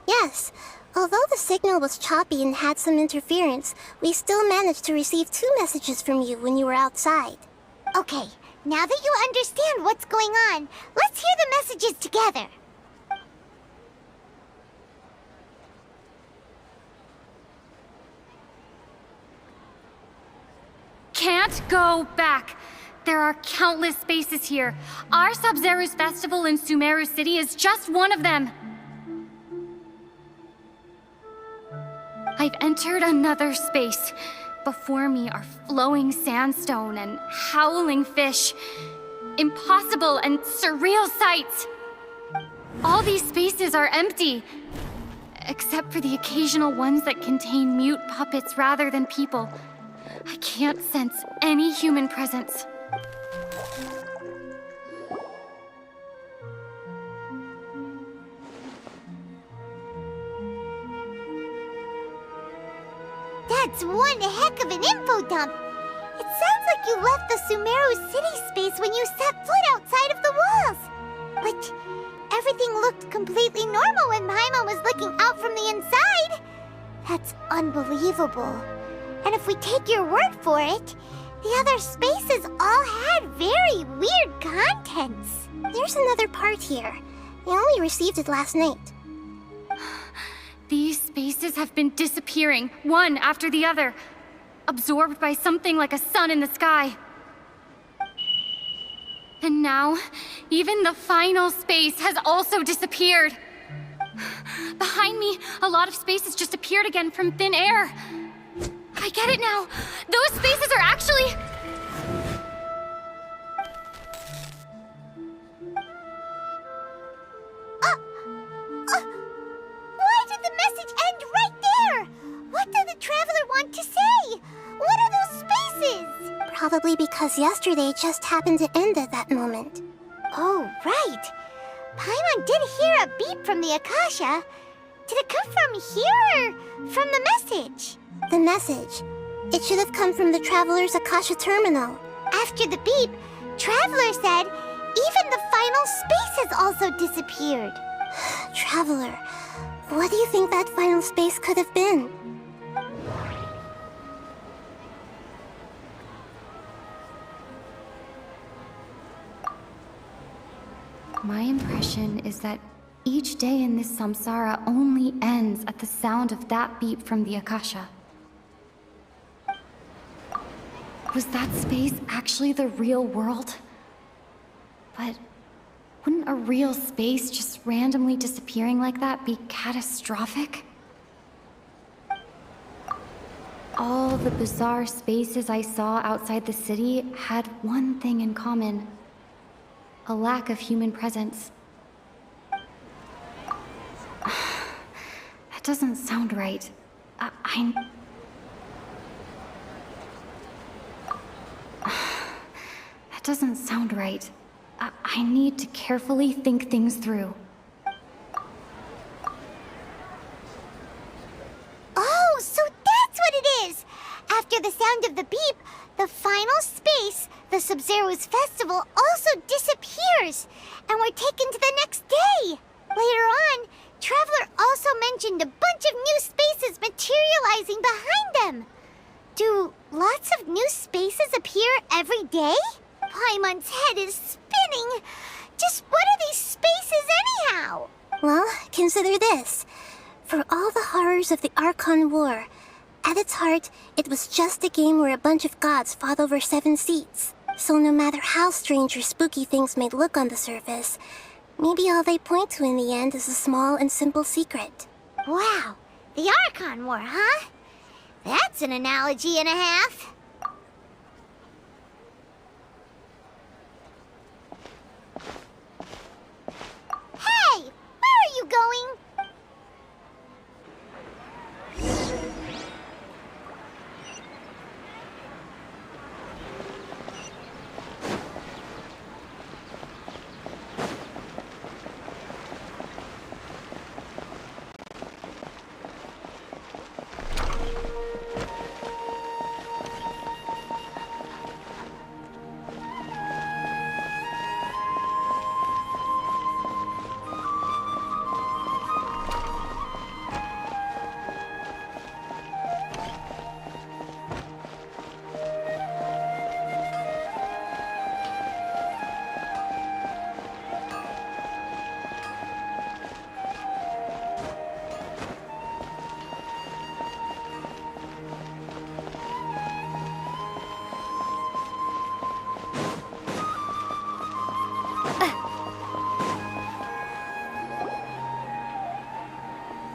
Yes. Although the signal was choppy and had some interference, we still managed to receive 2 messages from you when you were outside. Okay, now that you understand what's going on, let's hear the messages together. Can't go back. There are countless spaces here. Our Sabzeruz festival in Sumeru City is just one of them. I've entered another space. Before me are flowing sandstone and howling fish. Impossible and surreal sights. All these spaces are empty, except for the occasional ones that contain mute puppets rather than people. I can't sense any human presence. That's one heck of an info dump. It sounds like you left the Sumeru city space when you set foot outside of the walls. But everything looked completely normal when Paimon was looking out from the inside. That's unbelievable. And if we take your word for it, the other spaces all had very weird contents. There's another part here. I only received it last night. These spaces have been disappearing, one after the other, absorbed by something like a sun in the sky. And now, even the final space has also disappeared. Behind me, a lot of spaces just appeared again from thin air. I get it now. Those spaces are actually... Why did the message end right there? What did the Traveler want to say? What are those spaces? Probably because yesterday just happened to end at that moment. Oh, right. Paimon did hear a beep from the Akasha. Did it come from here or from the message? The message. It should have come from the Traveler's Akasha terminal. After the beep, Traveler said even the final space has also disappeared. Traveler, what do you think that final space could have been? My impression is that each day in this samsara only ends at the sound of that beep from the Akasha. Was that space actually the real world? But wouldn't a real space just randomly disappearing like that be catastrophic? All the bizarre spaces I saw outside the city had one thing in common: a lack of human presence. That doesn't sound right. That doesn't sound right. I need to carefully think things through. Oh, so that's what it is! After the sound of the beep, the final space, the Sabzeruz festival, also disappears, and we're taken to the next day. Later on, Traveler also mentioned a bunch of new spaces materializing behind them. Do lots of new spaces appear every day? Paimon's head is spinning. Just what are these spaces anyhow? Well, consider this. For all the horrors of the Archon War, at its heart, it was just a game where a bunch of gods fought over 7 seats. So no matter how strange or spooky things may look on the surface, maybe all they point to in the end is a small and simple secret. Wow, the Archon War, huh? That's an analogy and a half. Hey, where are you going?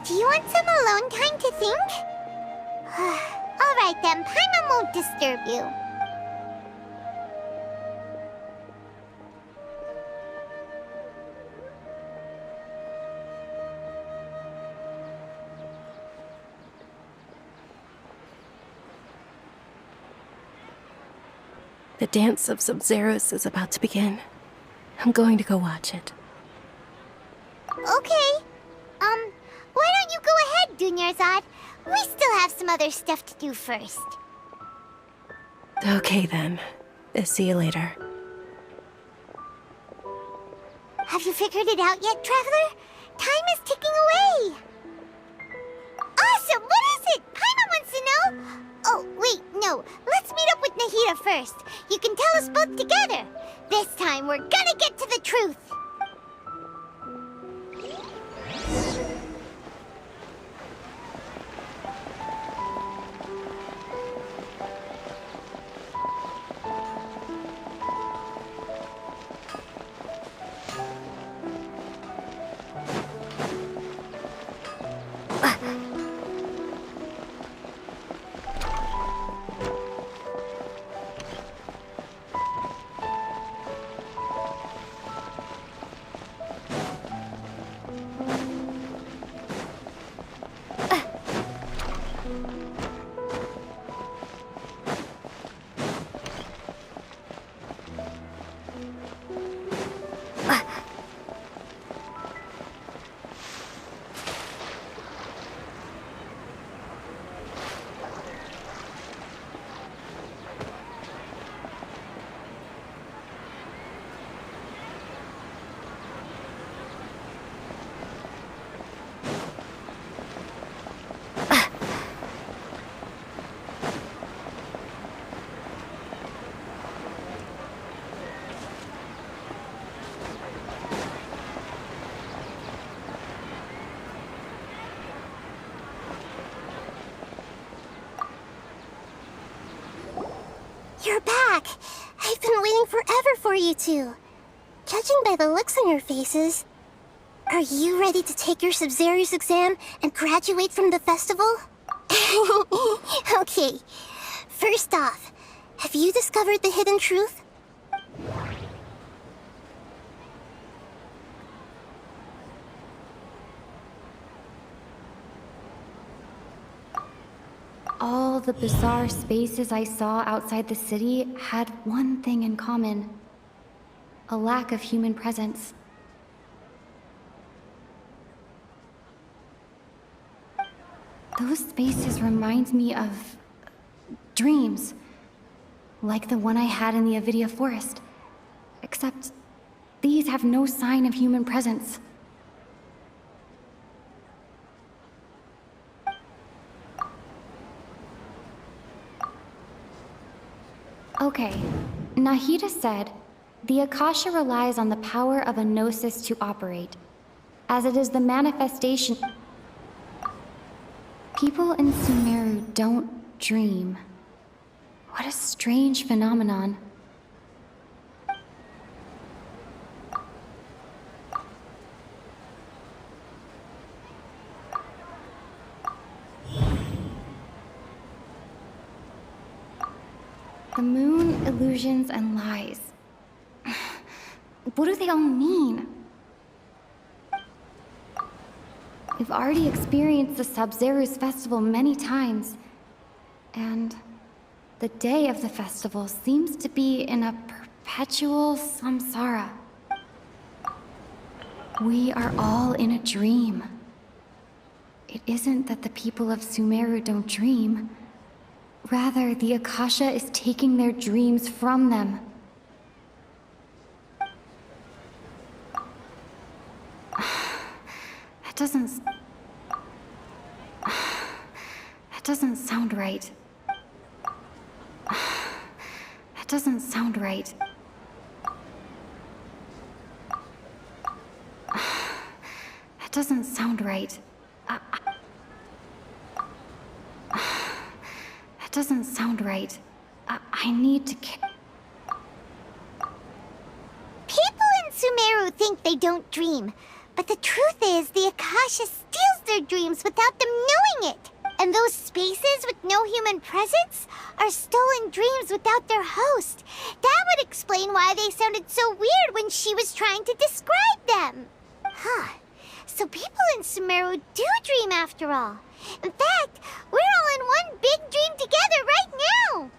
Do you want some alone time to think? Alright then, Paimon won't disturb you. The dance of Sabzeruz is about to begin. I'm going to go watch it. Okay. Why don't you go ahead, Dunyarzad? We still have some other stuff to do first. Okay then. See you later. Have you figured it out yet, Traveler? Time is ticking away. Awesome! What is it? Paimon wants to know. Oh, wait, no. Let's meet up with Nahida first. You can tell us both together. This time, we're gonna get to the truth. back! I've been waiting forever for you two. Judging by the looks on your faces, are you ready to take your Sabzeruz exam and graduate from the festival? Okay, first off, have you discovered the hidden truth? All the bizarre spaces I saw outside the city had one thing in common: a lack of human presence. Those spaces remind me of dreams, like the one I had in the Avidia forest, except these have no sign of human presence. Okay, Nahida said, the Akasha relies on the power of a gnosis to operate, as it is the manifestation. People in Sumeru don't dream. What a strange phenomenon. The moon, illusions, and lies. What do they all mean? We've already experienced the Sabzeruz festival many times, and the day of the festival seems to be in a perpetual samsara. We are all in a dream. It isn't that the people of Sumeru don't dream. Rather, the Akasha is taking their dreams from them. That doesn't sound right. That doesn't sound right. That doesn't sound right. That doesn't sound right. I need to People in Sumeru think they don't dream, but the truth is the Akasha steals their dreams without them knowing it. And those spaces with no human presence are stolen dreams without their host. That would explain why they sounded so weird when she was trying to describe them. Huh. So people in Sumeru do dream after all. In fact, we're all in one big dream together right now.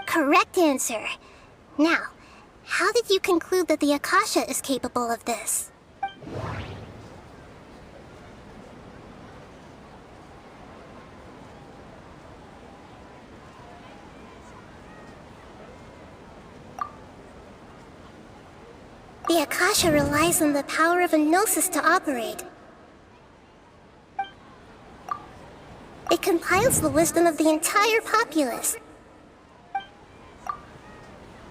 Correct answer. Now, how did you conclude that the Akasha is capable of this? The Akasha relies on the power of a gnosis to operate. It compiles the wisdom of the entire populace.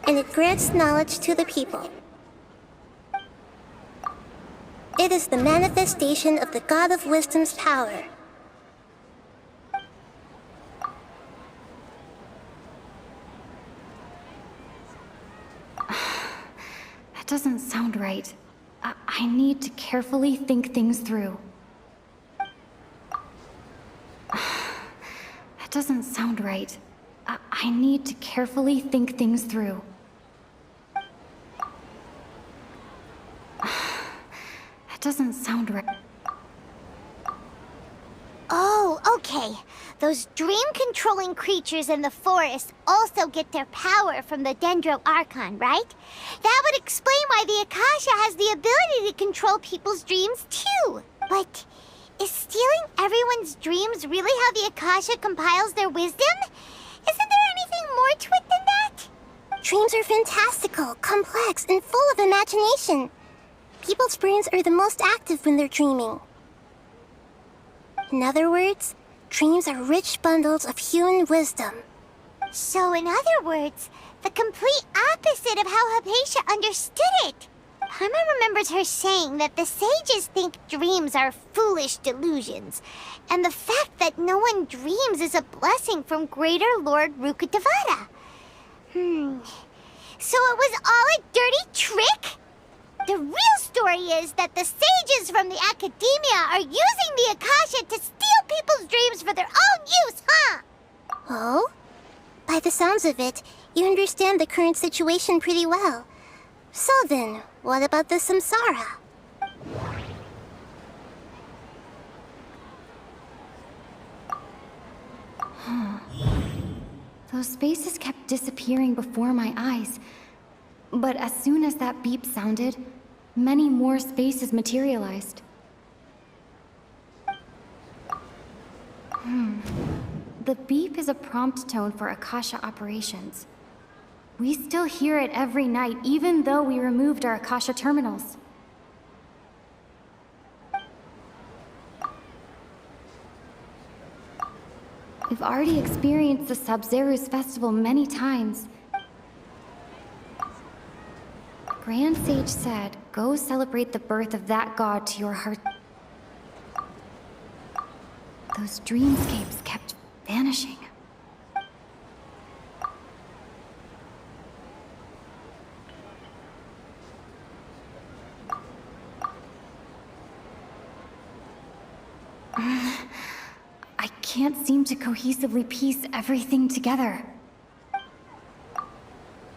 And it grants knowledge to the people. It is the manifestation of the God of Wisdom's power. That doesn't sound right. I need to carefully think things through. That doesn't sound right. I need to carefully think things through. That doesn't sound right. Oh, okay. Those dream-controlling creatures in the forest also get their power from the Dendro Archon, right? That would explain why the Akasha has the ability to control people's dreams, too. But is stealing everyone's dreams really how the Akasha compiles their wisdom? Isn't there anything more to it than that? Dreams are fantastical, complex, and full of imagination. People's brains are the most active when they're dreaming. In other words, dreams are rich bundles of human wisdom. So in other words, the complete opposite of how Hypatia understood it. Paimon remembers her saying that the sages think dreams are foolish delusions, and the fact that no one dreams is a blessing from Greater Lord Rukkhadevata. So it was all a dirty trick? The real story is that the sages from the Academia are using the Akasha to steal people's dreams for their own use, huh? Oh? By the sounds of it, you understand the current situation pretty well. So then, what about the samsara? Those spaces kept disappearing before my eyes. But as soon as that beep sounded, many more spaces materialized. The beep is a prompt tone for Akasha operations. We still hear it every night, even though we removed our Akasha terminals. We've already experienced the Sabzeruz festival many times. Grand Sage said, go celebrate the birth of that god to your heart. Those dreamscapes kept vanishing. I can't seem to cohesively piece everything together.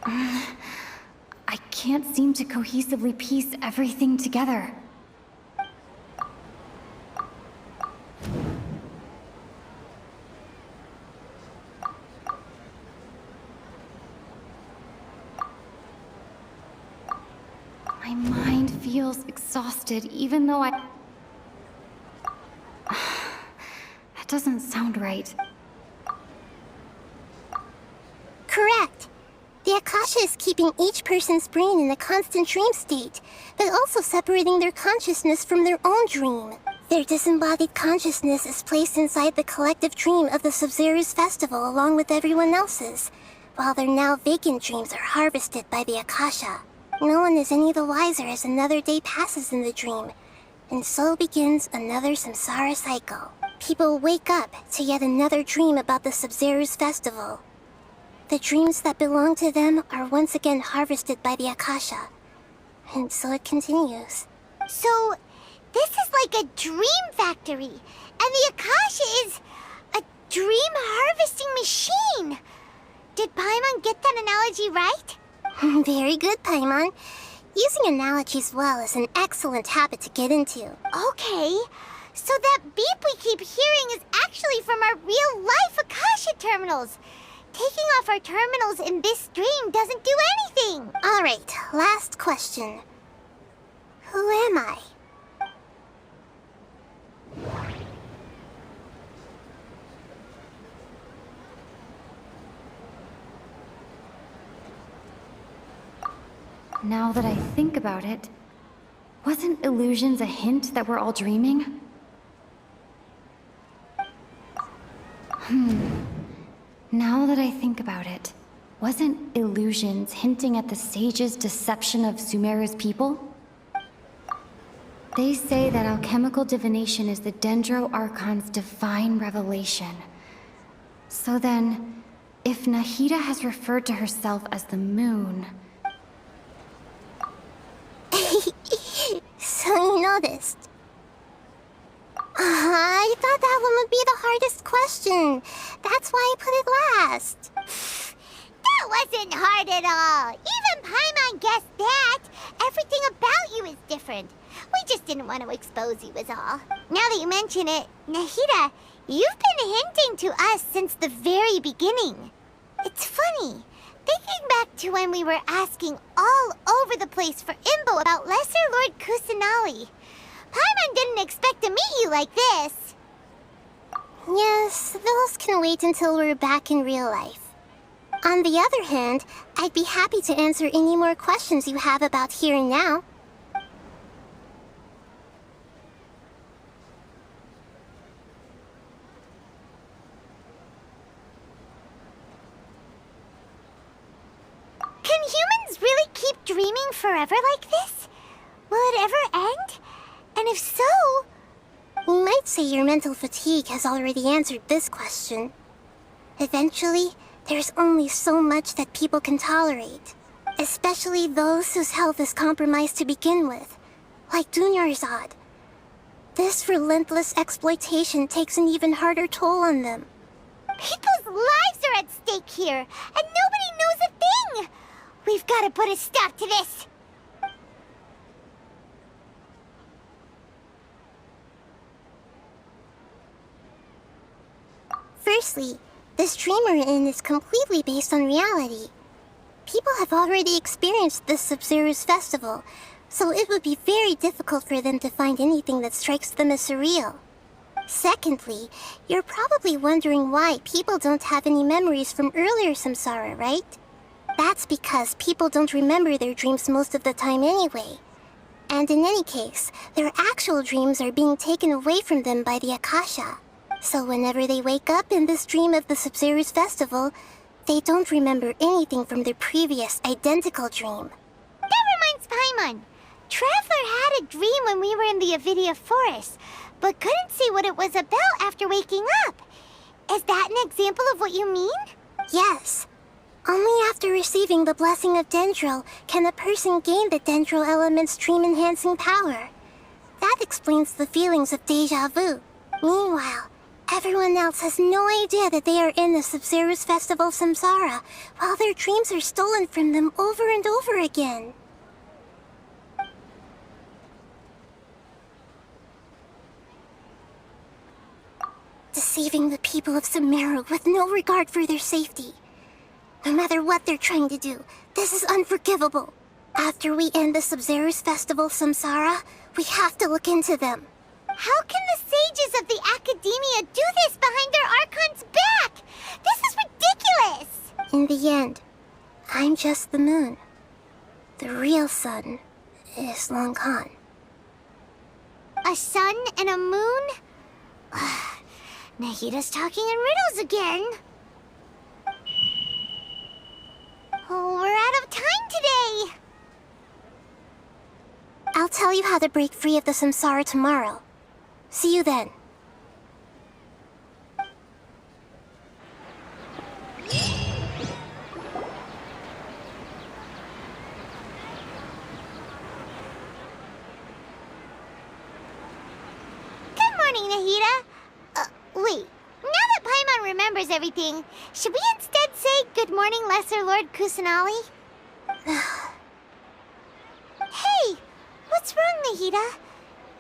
I can't seem to cohesively piece everything together. My mind feels exhausted, even though That doesn't sound right. Correct. The Akasha is keeping each person's brain in a constant dream state, but also separating their consciousness from their own dream. Their disembodied consciousness is placed inside the collective dream of the Sabzeruz festival along with everyone else's, while their now vacant dreams are harvested by the Akasha. No one is any the wiser as another day passes in the dream, and so begins another samsara cycle. People wake up to yet another dream about the Sabzeruz festival. The dreams that belong to them are once again harvested by the Akasha, and so it continues. So, this is like a dream factory, and the Akasha is a dream harvesting machine. Did Paimon get that analogy right? Very good, Paimon. Using analogies well is an excellent habit to get into. Okay, so that beep we keep hearing is actually from our real-life Akasha terminals. Taking off our terminals in this dream doesn't do anything. All right, last question. Who am I? Now that I think about it, wasn't illusions a hint that we're all dreaming? Now that I think about it, wasn't illusions hinting at the sage's deception of Sumeru's people? They say that alchemical divination is the Dendro Archon's divine revelation. So then, if Nahida has referred to herself as the moon... So you noticed. I thought that one would be the hardest question. That's why I put it last. That wasn't hard at all. Even Paimon guessed that. Everything about you is different. We just didn't want to expose you is all. Now that you mention it, Nahida, you've been hinting to us since the very beginning. It's funny. Thinking back to when we were asking all over the place for info about Lesser Lord Kusanali, Paimon didn't expect to meet you like this. Yes, those can wait until we're back in real life. On the other hand, I'd be happy to answer any more questions you have about here and now. Can humans really keep dreaming forever like this? Will it ever end? And if so... You might say your mental fatigue has already answered this question. Eventually, There's only so much that people can tolerate, especially those whose health is compromised to begin with, like Dunyarzad. This relentless exploitation takes an even harder toll on them. People's lives are at stake here, and nobody knows a thing! We've got to put a stop to this! Firstly, this dream we're in is completely based on reality. People have already experienced this Sabzeruz festival, so it would be very difficult for them to find anything that strikes them as surreal. Secondly, you're probably wondering why people don't have any memories from earlier samsara, right? That's because people don't remember their dreams most of the time anyway. And in any case, their actual dreams are being taken away from them by the Akasha. So whenever they wake up in this dream of the Sabzeruz festival, they don't remember anything from their previous identical dream. That reminds Paimon. Traveler had a dream when we were in the Avidia forest, but couldn't see what it was about after waking up. Is that an example of what you mean? Yes. Only after receiving the blessing of Dendril can a person gain the Dendril element's dream-enhancing power. That explains the feelings of déjà vu. Meanwhile, everyone else has no idea that they are in the Sabzeruz Festival Samsara, while their dreams are stolen from them over and over again. Deceiving the people of Sumeru with no regard for their safety. No matter what they're trying to do, this is unforgivable. After we end the Sabzeruz Festival Samsara, we have to look into them. How can the sages of the Academia do this behind their archon's back? This is ridiculous! In the end, I'm just the moon. The real sun is long gone. A sun and a moon? Nahida's talking in riddles again. Oh, we're out of time today! I'll tell you how to break free of the samsara tomorrow. See you then. Good morning, Nahida. Wait. Now that Paimon remembers everything, should we instead say good morning, Lesser Lord Kusanali? Hey! What's wrong, Nahida?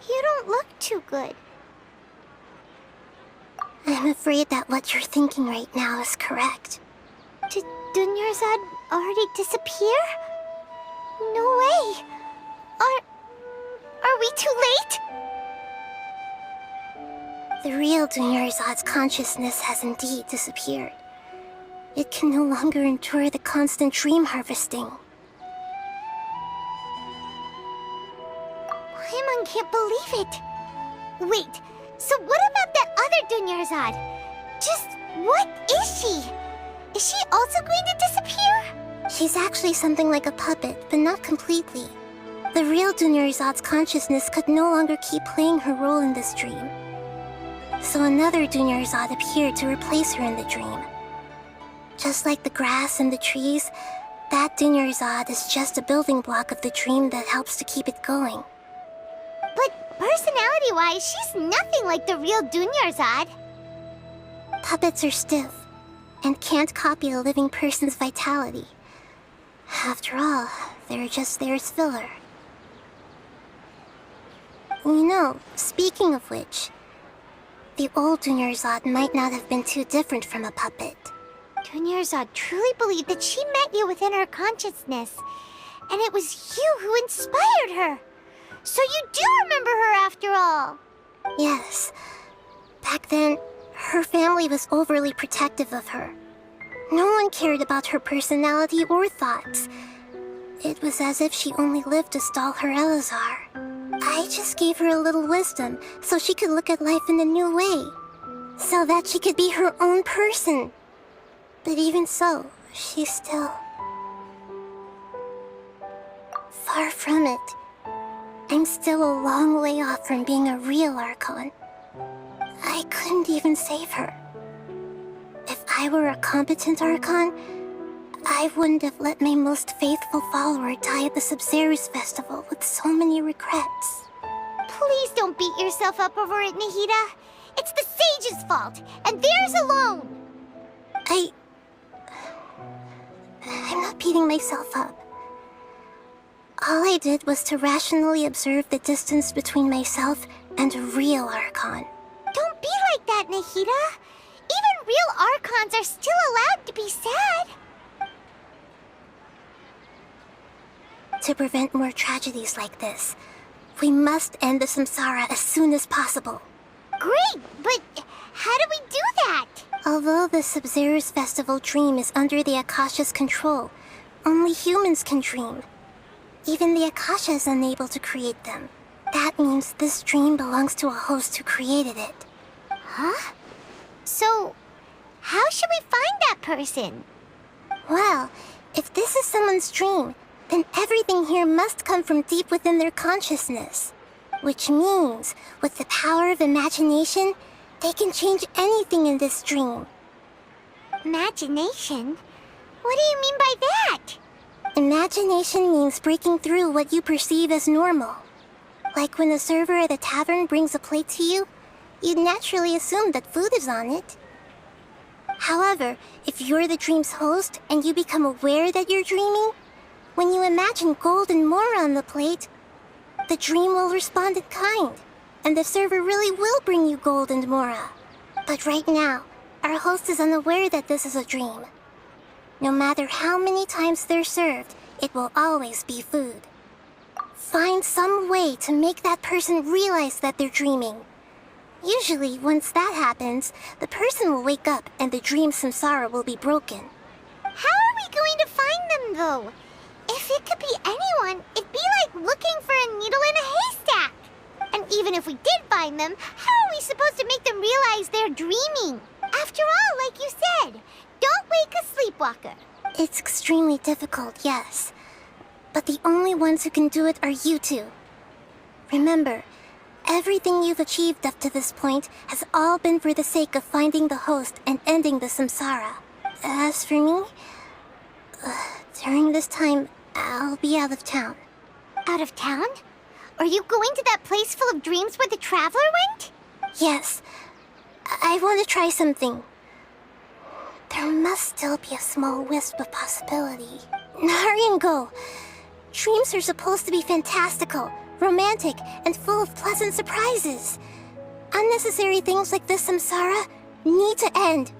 You don't look too good. I'm afraid that what you're thinking right now is correct. Did Dunyarzad already disappear? No way! Are we too late? The real Dunyarzad's consciousness has indeed disappeared. It can no longer endure the constant dream harvesting. Paimon can't believe it. Wait, so what about that other Dunyarzad? Just what is she? Is she also going to disappear? She's actually something like a puppet, but not completely. The real Dunyarzad's consciousness could no longer keep playing her role in this dream. So another Dunyarzad appeared to replace her in the dream. Just like the grass and the trees, that Dunyarzad is just a building block of the dream that helps to keep it going. But personality-wise, she's nothing like the real Dunyarzad. Puppets are stiff and can't copy a living person's vitality. After all, they're just there as filler. You know, speaking of which, the old Dunyarzad might not have been too different from a puppet. Dunyarzad truly believed that she met you within her consciousness, and it was you who inspired her. So you do remember her after all. Yes. Back then, her family was overly protective of her. No one cared about her personality or thoughts. It was as if she only lived to stall her Elazar. I just gave her a little wisdom so she could look at life in a new way. So that she could be her own person. But even so, she's still... far from it. I'm still a long way off from being a real archon. I couldn't even save her. If I were a competent archon, I wouldn't have let my most faithful follower die at the Sabzeruz festival with so many regrets. Please don't beat yourself up over it, Nahida. It's the sage's fault, and theirs alone. I'm not beating myself up. All I did was to rationally observe the distance between myself and a real archon. Don't be like that, Nahida. Even real archons are still allowed to be sad. To prevent more tragedies like this, we must end the samsara as soon as possible. Great, but how do we do that? Although the Sabzeruz festival dream is under the Akasha's control, only humans can dream. Even the Akasha is unable to create them. That means this dream belongs to a host who created it. Huh? So, how should we find that person? Well, if this is someone's dream, then everything here must come from deep within their consciousness. Which means, with the power of imagination, they can change anything in this dream. Imagination? What do you mean by that? Imagination means breaking through what you perceive as normal. Like when the server at a tavern brings a plate to you, you'd naturally assume that food is on it. However, if you're the dream's host and you become aware that you're dreaming, when you imagine gold and more on the plate, the dream will respond in kind, and the server really will bring you gold and mora. But right now, our host is unaware that this is a dream. No matter how many times they're served, it will always be food. Find some way to make that person realize that they're dreaming. Usually, once that happens, the person will wake up and the dream samsara will be broken. How are we going to find them, though? If it could be anyone, it'd be like looking for a needle in a haystack. And even if we did find them, how are we supposed to make them realize they're dreaming? After all, like you said, don't wake a sleepwalker. It's extremely difficult, yes. But the only ones who can do it are you two. Remember, everything you've achieved up to this point has all been for the sake of finding the host and ending the samsara. As for me, during this time, I'll be out of town. Out of town? Are you going to that place full of dreams where the traveler went? Yes. I want to try something. There must still be a small wisp of possibility. Hurry and go. Dreams are supposed to be fantastical, romantic, and full of pleasant surprises. Unnecessary things like this samsara need to end.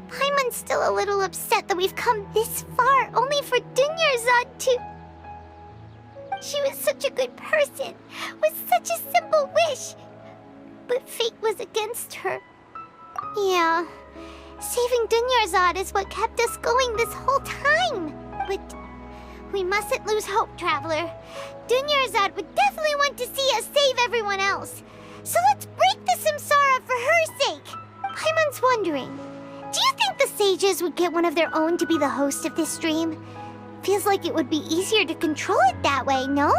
Paimon's still a little upset that we've come this far only for Dunyarzad to... She was such a good person, with such a simple wish. But fate was against her. Yeah, saving Dunyarzad is what kept us going this whole time. But we mustn't lose hope, Traveler. Dunyarzad would definitely want to see us save everyone else. So let's break the samsara for her sake. Paimon's wondering, do you think the sages would get one of their own to be the host of this dream? Feels like it would be easier to control it that way, no?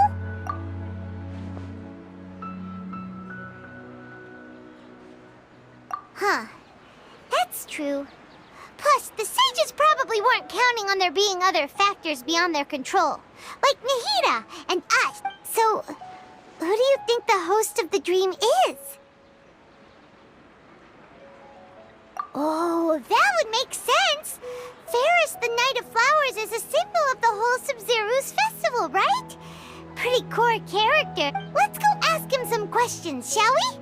Huh. That's true. Plus, the sages probably weren't counting on there being other factors beyond their control, like Nahida and us. So, who do you think the host of the dream is? Oh, that would make sense. Ferris, the Knight of Flowers, is a symbol of the whole Sabzeruz festival, right? Pretty core character. Let's go ask him some questions, shall we?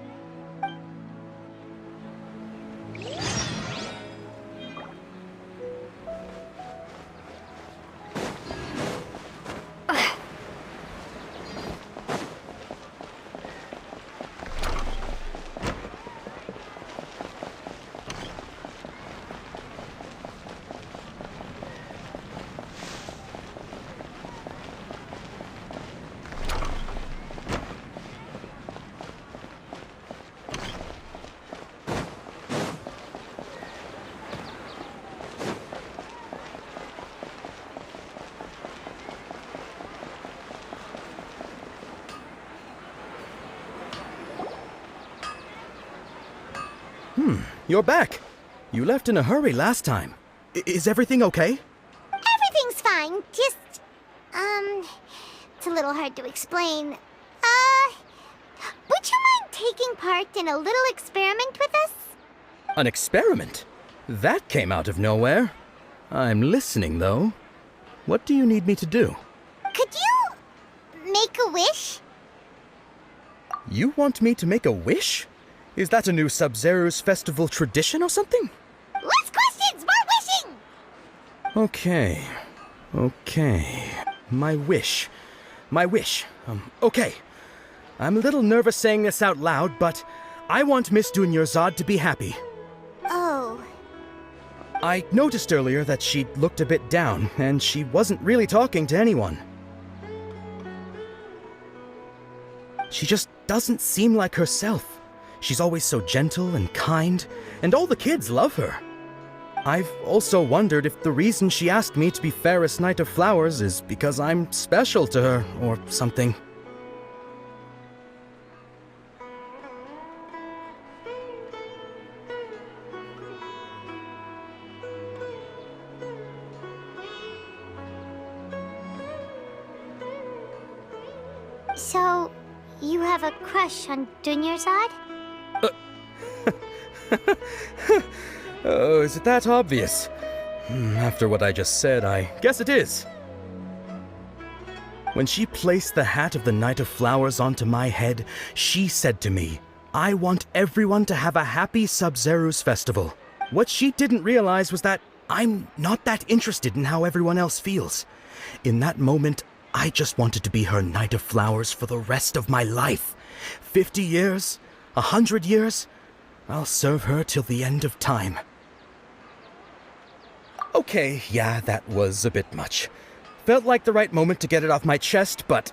you're back. You left in a hurry last time. Is everything okay? Everything's fine, just, it's a little hard to explain. Would you mind taking part in a little experiment with us? An experiment? That came out of nowhere. I'm listening, though. What do you need me to do? Could you make a wish? You want me to make a wish? Is that a new Sabzeruz festival tradition or something? Less questions, more wishing! Okay. My wish. Okay. I'm a little nervous saying this out loud, but I want Miss Dunyarzad to be happy. Oh. I noticed earlier that she looked a bit down, and she wasn't really talking to anyone. She just doesn't seem like herself. She's always so gentle and kind, and all the kids love her. I've also wondered if the reason she asked me to be Fairest Knight of Flowers is because I'm special to her, or something. So, you have a crush on Dunyarzad? Oh, is it that obvious? After what I just said, I guess it is. When she placed the hat of the Knight of Flowers onto my head, she said to me, I want everyone to have a happy Sabzeruz festival. What she didn't realize was that I'm not that interested in how everyone else feels. In that moment, I just wanted to be her Knight of Flowers for the rest of my life. 50 years? 100 years? I'll serve her till the end of time. Okay, yeah, that was a bit much. Felt like the right moment to get it off my chest, but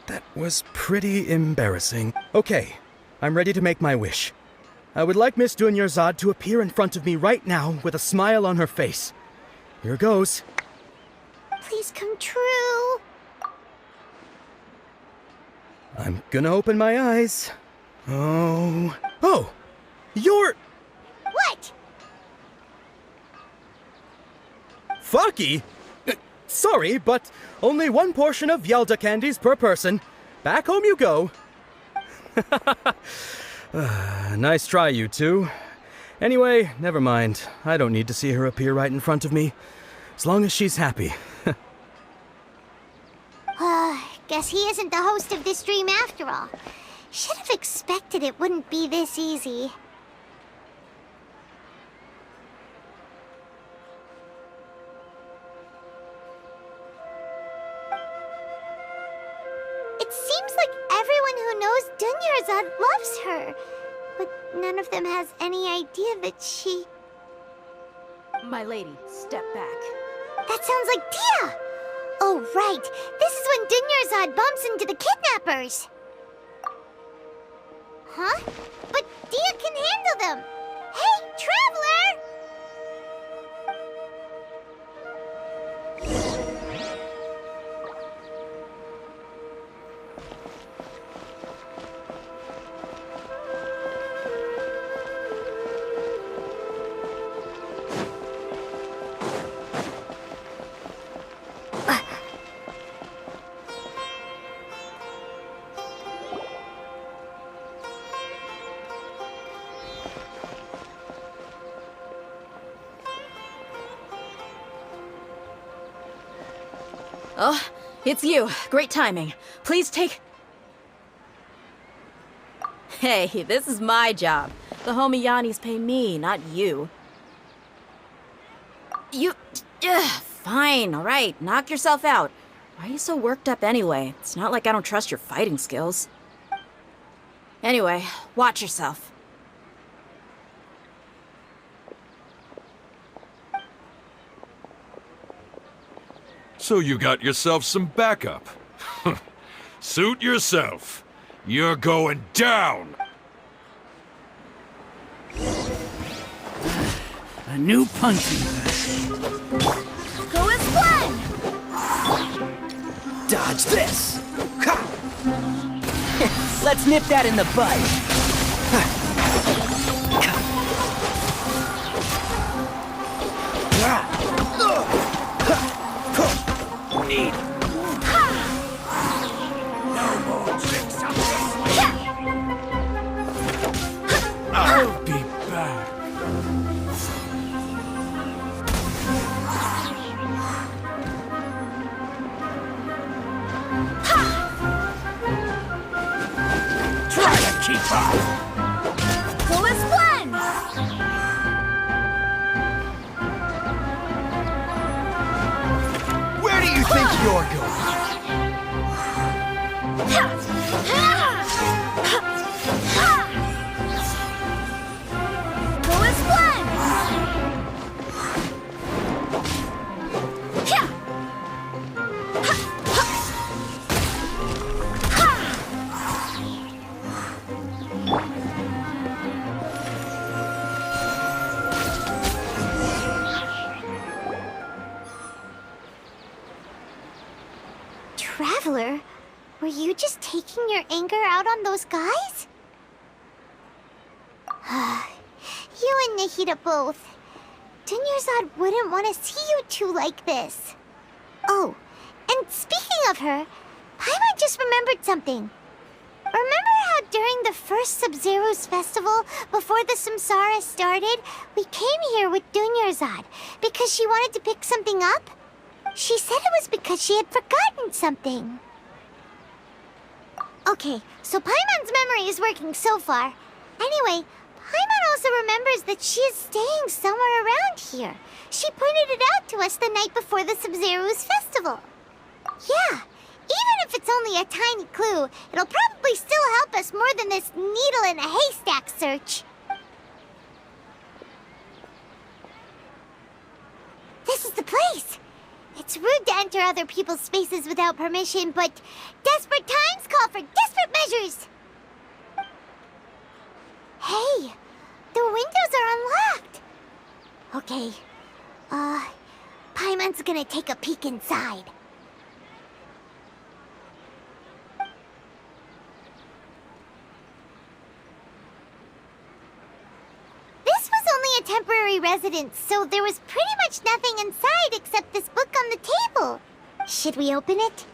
that was pretty embarrassing. Okay, I'm ready to make my wish. I would like Miss Dunyarzad to appear in front of me right now with a smile on her face. Here goes. Please come true. I'm gonna open my eyes. Oh, you're... What? Faki? Sorry, but only one portion of Yelda candies per person. Back home you go. Nice try, you two. Anyway, never mind. I don't need to see her appear right in front of me. As long as she's happy. Guess he isn't the host of this dream after all. Should have expected it wouldn't be this easy. It seems like everyone who knows Dunyarzad loves her, but none of them has any idea that she... My lady, step back. That sounds like Dia! Oh, right. This is when Dunyarzad bumps into the kidnappers. Huh? But Dia can handle them. Hey, Traveler! Oh, it's you. Great timing. Please take... Hey, this is my job. The Homiyanis pay me, not you. Fine, all right. Knock yourself out. Why are you so worked up anyway? It's not like I don't trust your fighting skills. Anyway, watch yourself. So you got yourself some backup. Suit yourself. You're going down! A new punching bag. Go as one! Dodge this! Let's nip that in the bud. Fullest blend! Where do you think you're going? Fullest blend! Traveler, were you just taking your anger out on those guys? You and Nahida both. Dunyarzad wouldn't want to see you two like this. Oh, and speaking of her, Paimon just remembered something. Remember how during the first Sabzeruz festival, before the Samsara started, we came here with Dunyarzad because she wanted to pick something up? She said it was because she had forgotten something. Okay, so Paimon's memory is working so far. Anyway, Paimon also remembers that she is staying somewhere around here. She pointed it out to us the night before the Sabzeruz festival. Yeah, even if it's only a tiny clue, it'll probably still help us more than this needle in a haystack search. This is the place. It's rude to enter other people's spaces without permission, but desperate times call for desperate measures. Hey, the windows are unlocked. Okay, Paimon's gonna take a peek inside. This was only a temporary residence, so there was pretty much nothing inside except this book on the table. Should we open it?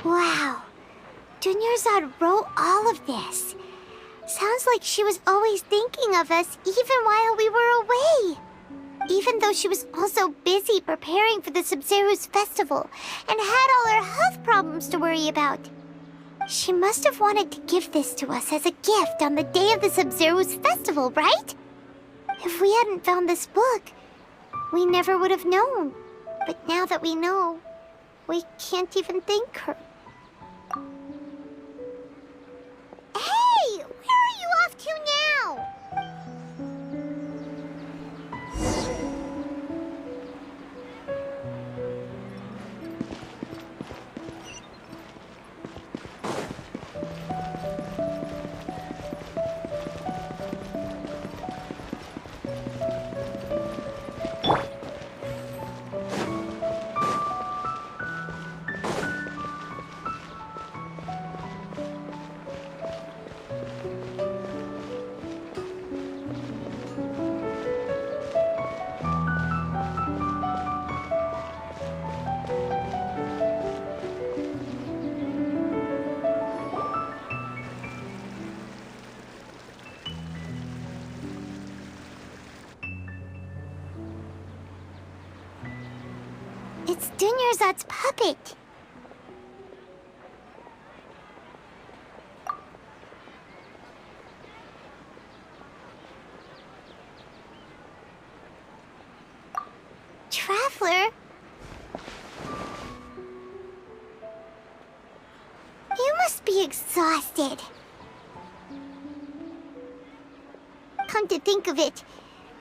Wow, Dunyarzad wrote all of this. Sounds like she was always thinking of us even while we were away. Even though she was also busy preparing for the Sabzeruz festival and had all her health problems to worry about. She must have wanted to give this to us as a gift on the day of the Sabzeruz festival, right? If we hadn't found this book, we never would have known. But now that we know, we can't even thank her. Hey! Where are you off to now? It's Dunyarzad's puppet. Traveler? You must be exhausted. Come to think of it,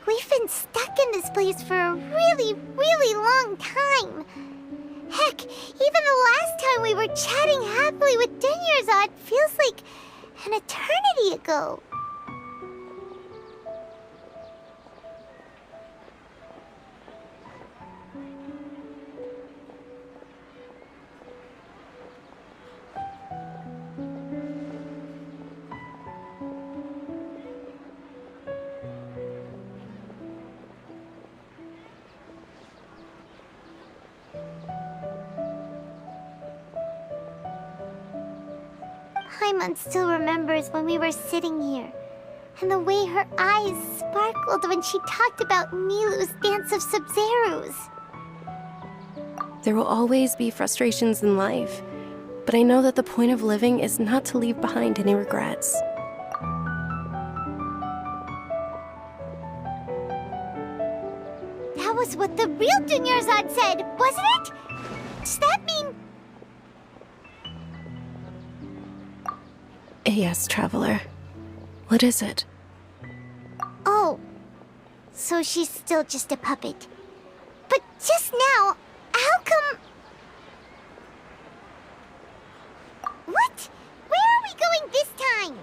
we've been stuck in this place for a really, really long time. Heck, even the last time we were chatting happily with Dunyarzad feels like an eternity ago. Paimon still remembers when we were sitting here, and the way her eyes sparkled when she talked about Nilu's dance of Sabzeruz. There will always be frustrations in life, but I know that the point of living is not to leave behind any regrets. That was what the real Dunyarzad said, wasn't it? Does that mean... Yes, Traveler. What is it? Oh, so she's still just a puppet. But just now, how come... What? Where are we going this time?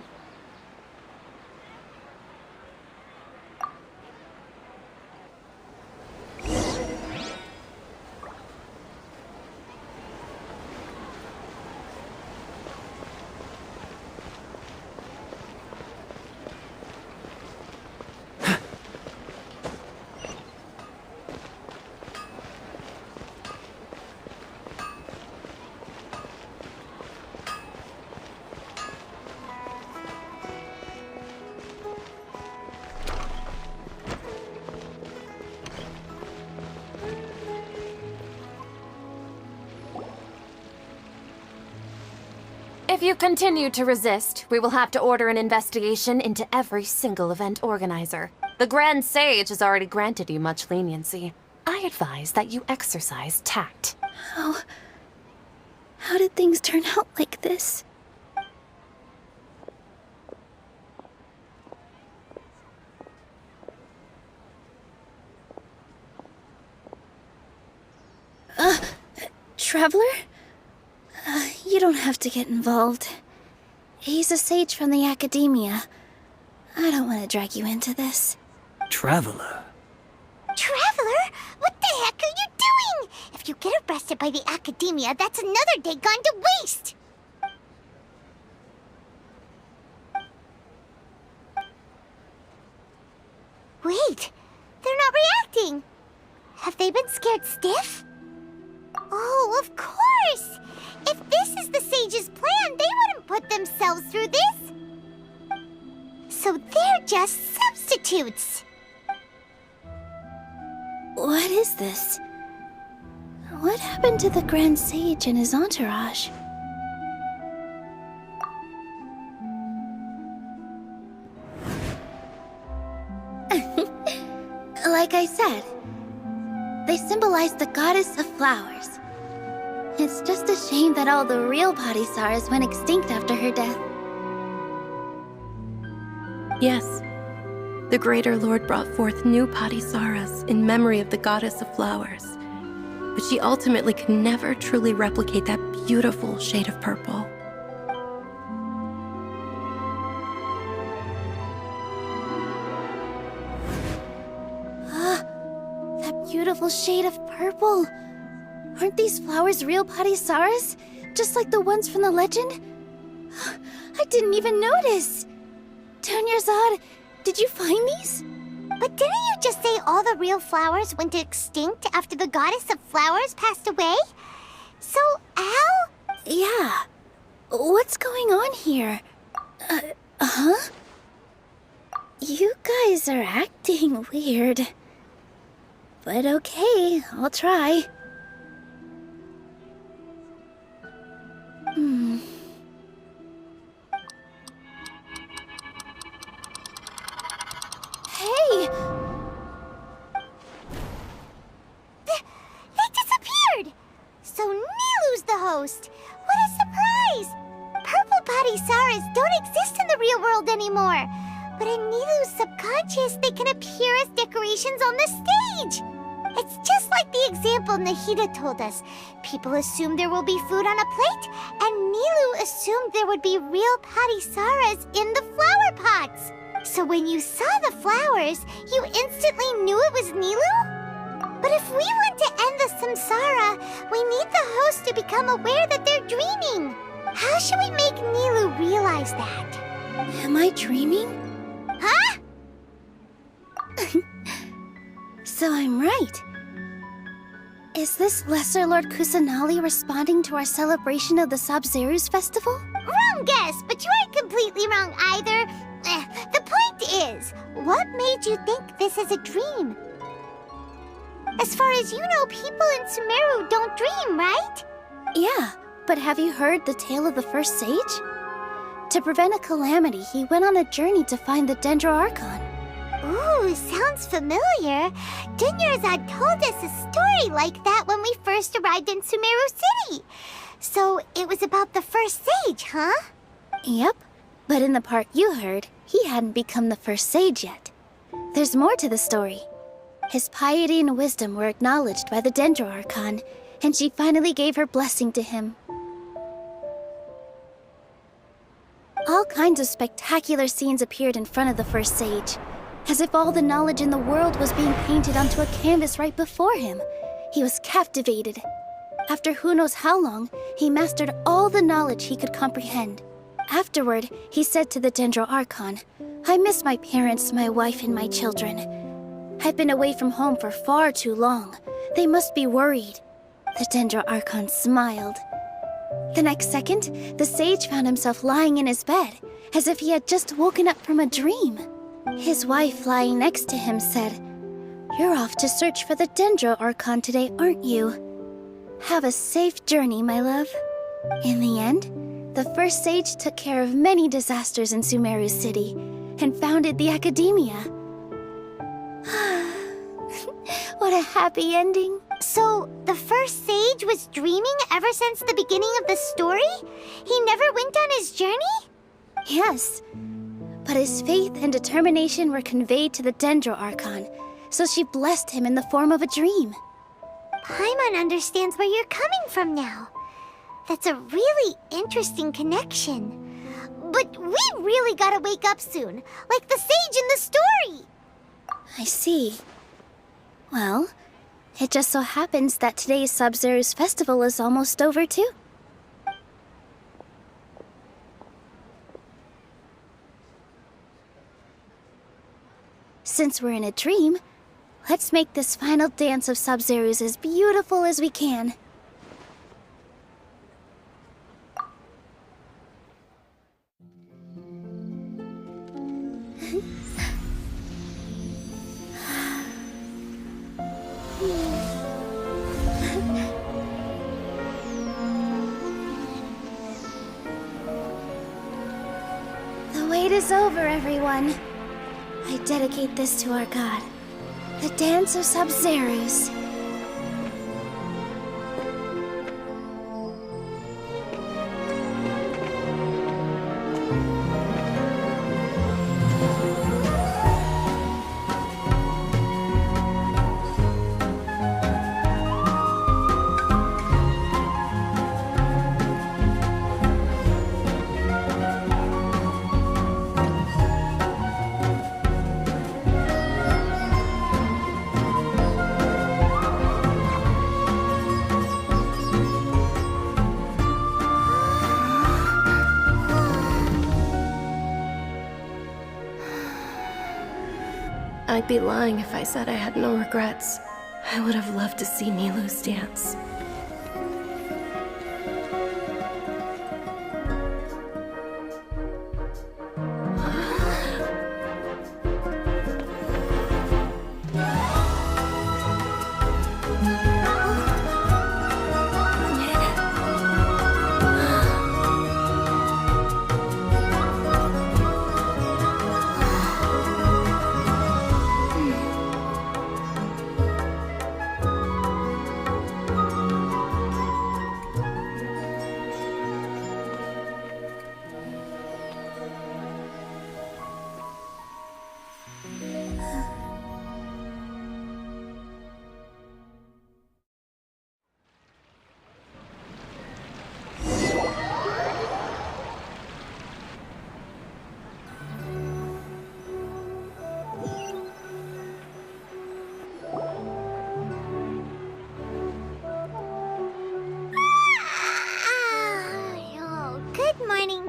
If you continue to resist, we will have to order an investigation into every single event organizer. The Grand Sage has already granted you much leniency. I advise that you exercise tact. How did things turn out like this? Traveler? You don't have to get involved. He's a sage from the Academia. I don't want to drag you into this. Traveler? Traveler? What the heck are you doing? If you get arrested by the Academia, that's another day gone to waste! Wait, they're not reacting. Have they been scared stiff? Oh, of course! If this is the Sage's plan, they wouldn't put themselves through this! So they're just substitutes! What is this? What happened to the Grand Sage and his entourage? Like I said, they symbolize the goddess of flowers. It's just a shame that all the real Padisaras went extinct after her death. Yes. The Greater Lord brought forth new Padisaras in memory of the goddess of flowers. But she ultimately could never truly replicate that beautiful shade of purple. That beautiful shade of purple. Aren't these flowers real Padisaras? Just like the ones from the legend? I didn't even notice! Dunyarzad, did you find these? But didn't you just say all the real flowers went extinct after the goddess of flowers passed away? So, how? Yeah. What's going on here? Huh? You guys are acting weird. But okay, I'll try. Hey! They disappeared! So Nilu's the host! What a surprise! Purple Padisaras don't exist in the real world anymore! But in Nilu's subconscious, they can appear as decorations on the stage! It's just like the example Nahida told us. People assumed there will be food on a plate, and Nilu assumed there would be real Padisaras in the flower pots. So when you saw the flowers, you instantly knew it was Nilu? But if we want to end the samsara, we need the host to become aware that they're dreaming. How should we make Nilu realize that? Am I dreaming? Huh? So I'm right. Is this Lesser Lord Kusanali responding to our celebration of the Sabzeruz festival? Right! Dumb guess, but you aren't completely wrong either. The point is, what made you think this is a dream? As far as you know, people in Sumeru don't dream, right? Yeah, but have you heard the tale of the first sage? To prevent a calamity, he went on a journey to find the Dendro Archon. Ooh, sounds familiar. Dunyarzad told us a story like that when we first arrived in Sumeru City. So it was about the first sage, huh? Yep, but in the part you heard, he hadn't become the first sage yet. There's more to the story. His piety and wisdom were acknowledged by the Dendro Archon, and she finally gave her blessing to him. All kinds of spectacular scenes appeared in front of the first sage, as if all the knowledge in the world was being painted onto a canvas right before him. He was captivated. After who knows how long, he mastered all the knowledge he could comprehend. Afterward, he said to the Dendro Archon, "I miss my parents, my wife, and my children. I've been away from home for far too long. They must be worried." The Dendro Archon smiled. The next second, the sage found himself lying in his bed, as if he had just woken up from a dream. His wife, lying next to him, said, "You're off to search for the Dendro Archon today, aren't you? Have a safe journey, my love." In the end, the first sage took care of many disasters in Sumeru City and founded the Academia. What a happy ending. So, the first sage was dreaming ever since the beginning of the story? He never went on his journey? Yes, but his faith and determination were conveyed to the Dendro Archon, so she blessed him in the form of a dream. Paimon understands where you're coming from now. That's a really interesting connection. But we really gotta wake up soon, like the sage in the story. I see. Well, it just so happens that today's Sabzeruz festival is almost over too. Since we're in a dream, let's make this final dance of Sabzeruz as beautiful as we can. The wait is over, everyone. I dedicate this to our god, the dance of Sabzeruz. I'd be lying if I said I had no regrets. I would have loved to see Nilou's dance.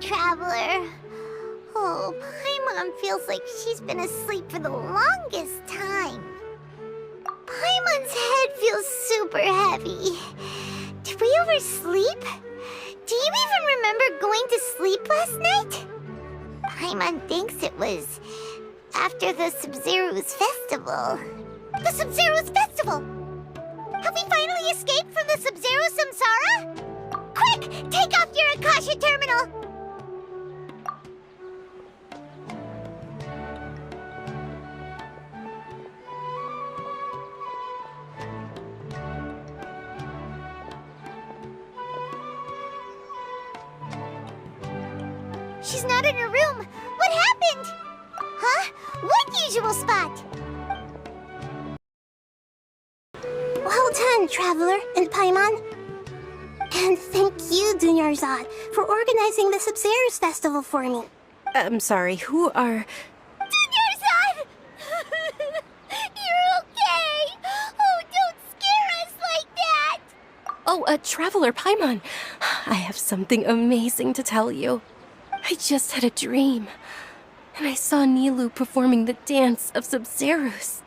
Traveler. Oh, Paimon feels like she's been asleep for the longest time. Paimon's head feels super heavy. Did we oversleep? Do you even remember going to sleep last night? Paimon thinks it was after the Sabzeruz festival. The Sabzeruz festival! Have we finally escaped from the Sabzeruz samsara? Quick! Take off your Akasha terminal! She's not in her room. What happened? Huh? What usual spot? Well done, Traveler and Paimon. And thank you, Dunyarzad, for organizing the Sabzeruz festival for me. I'm sorry, who are... Dunyarzad! You're okay! Oh, don't scare us like that! Oh, Traveler Paimon. I have something amazing to tell you. I just had a dream, and I saw Nilou performing the dance of Sabzeruz.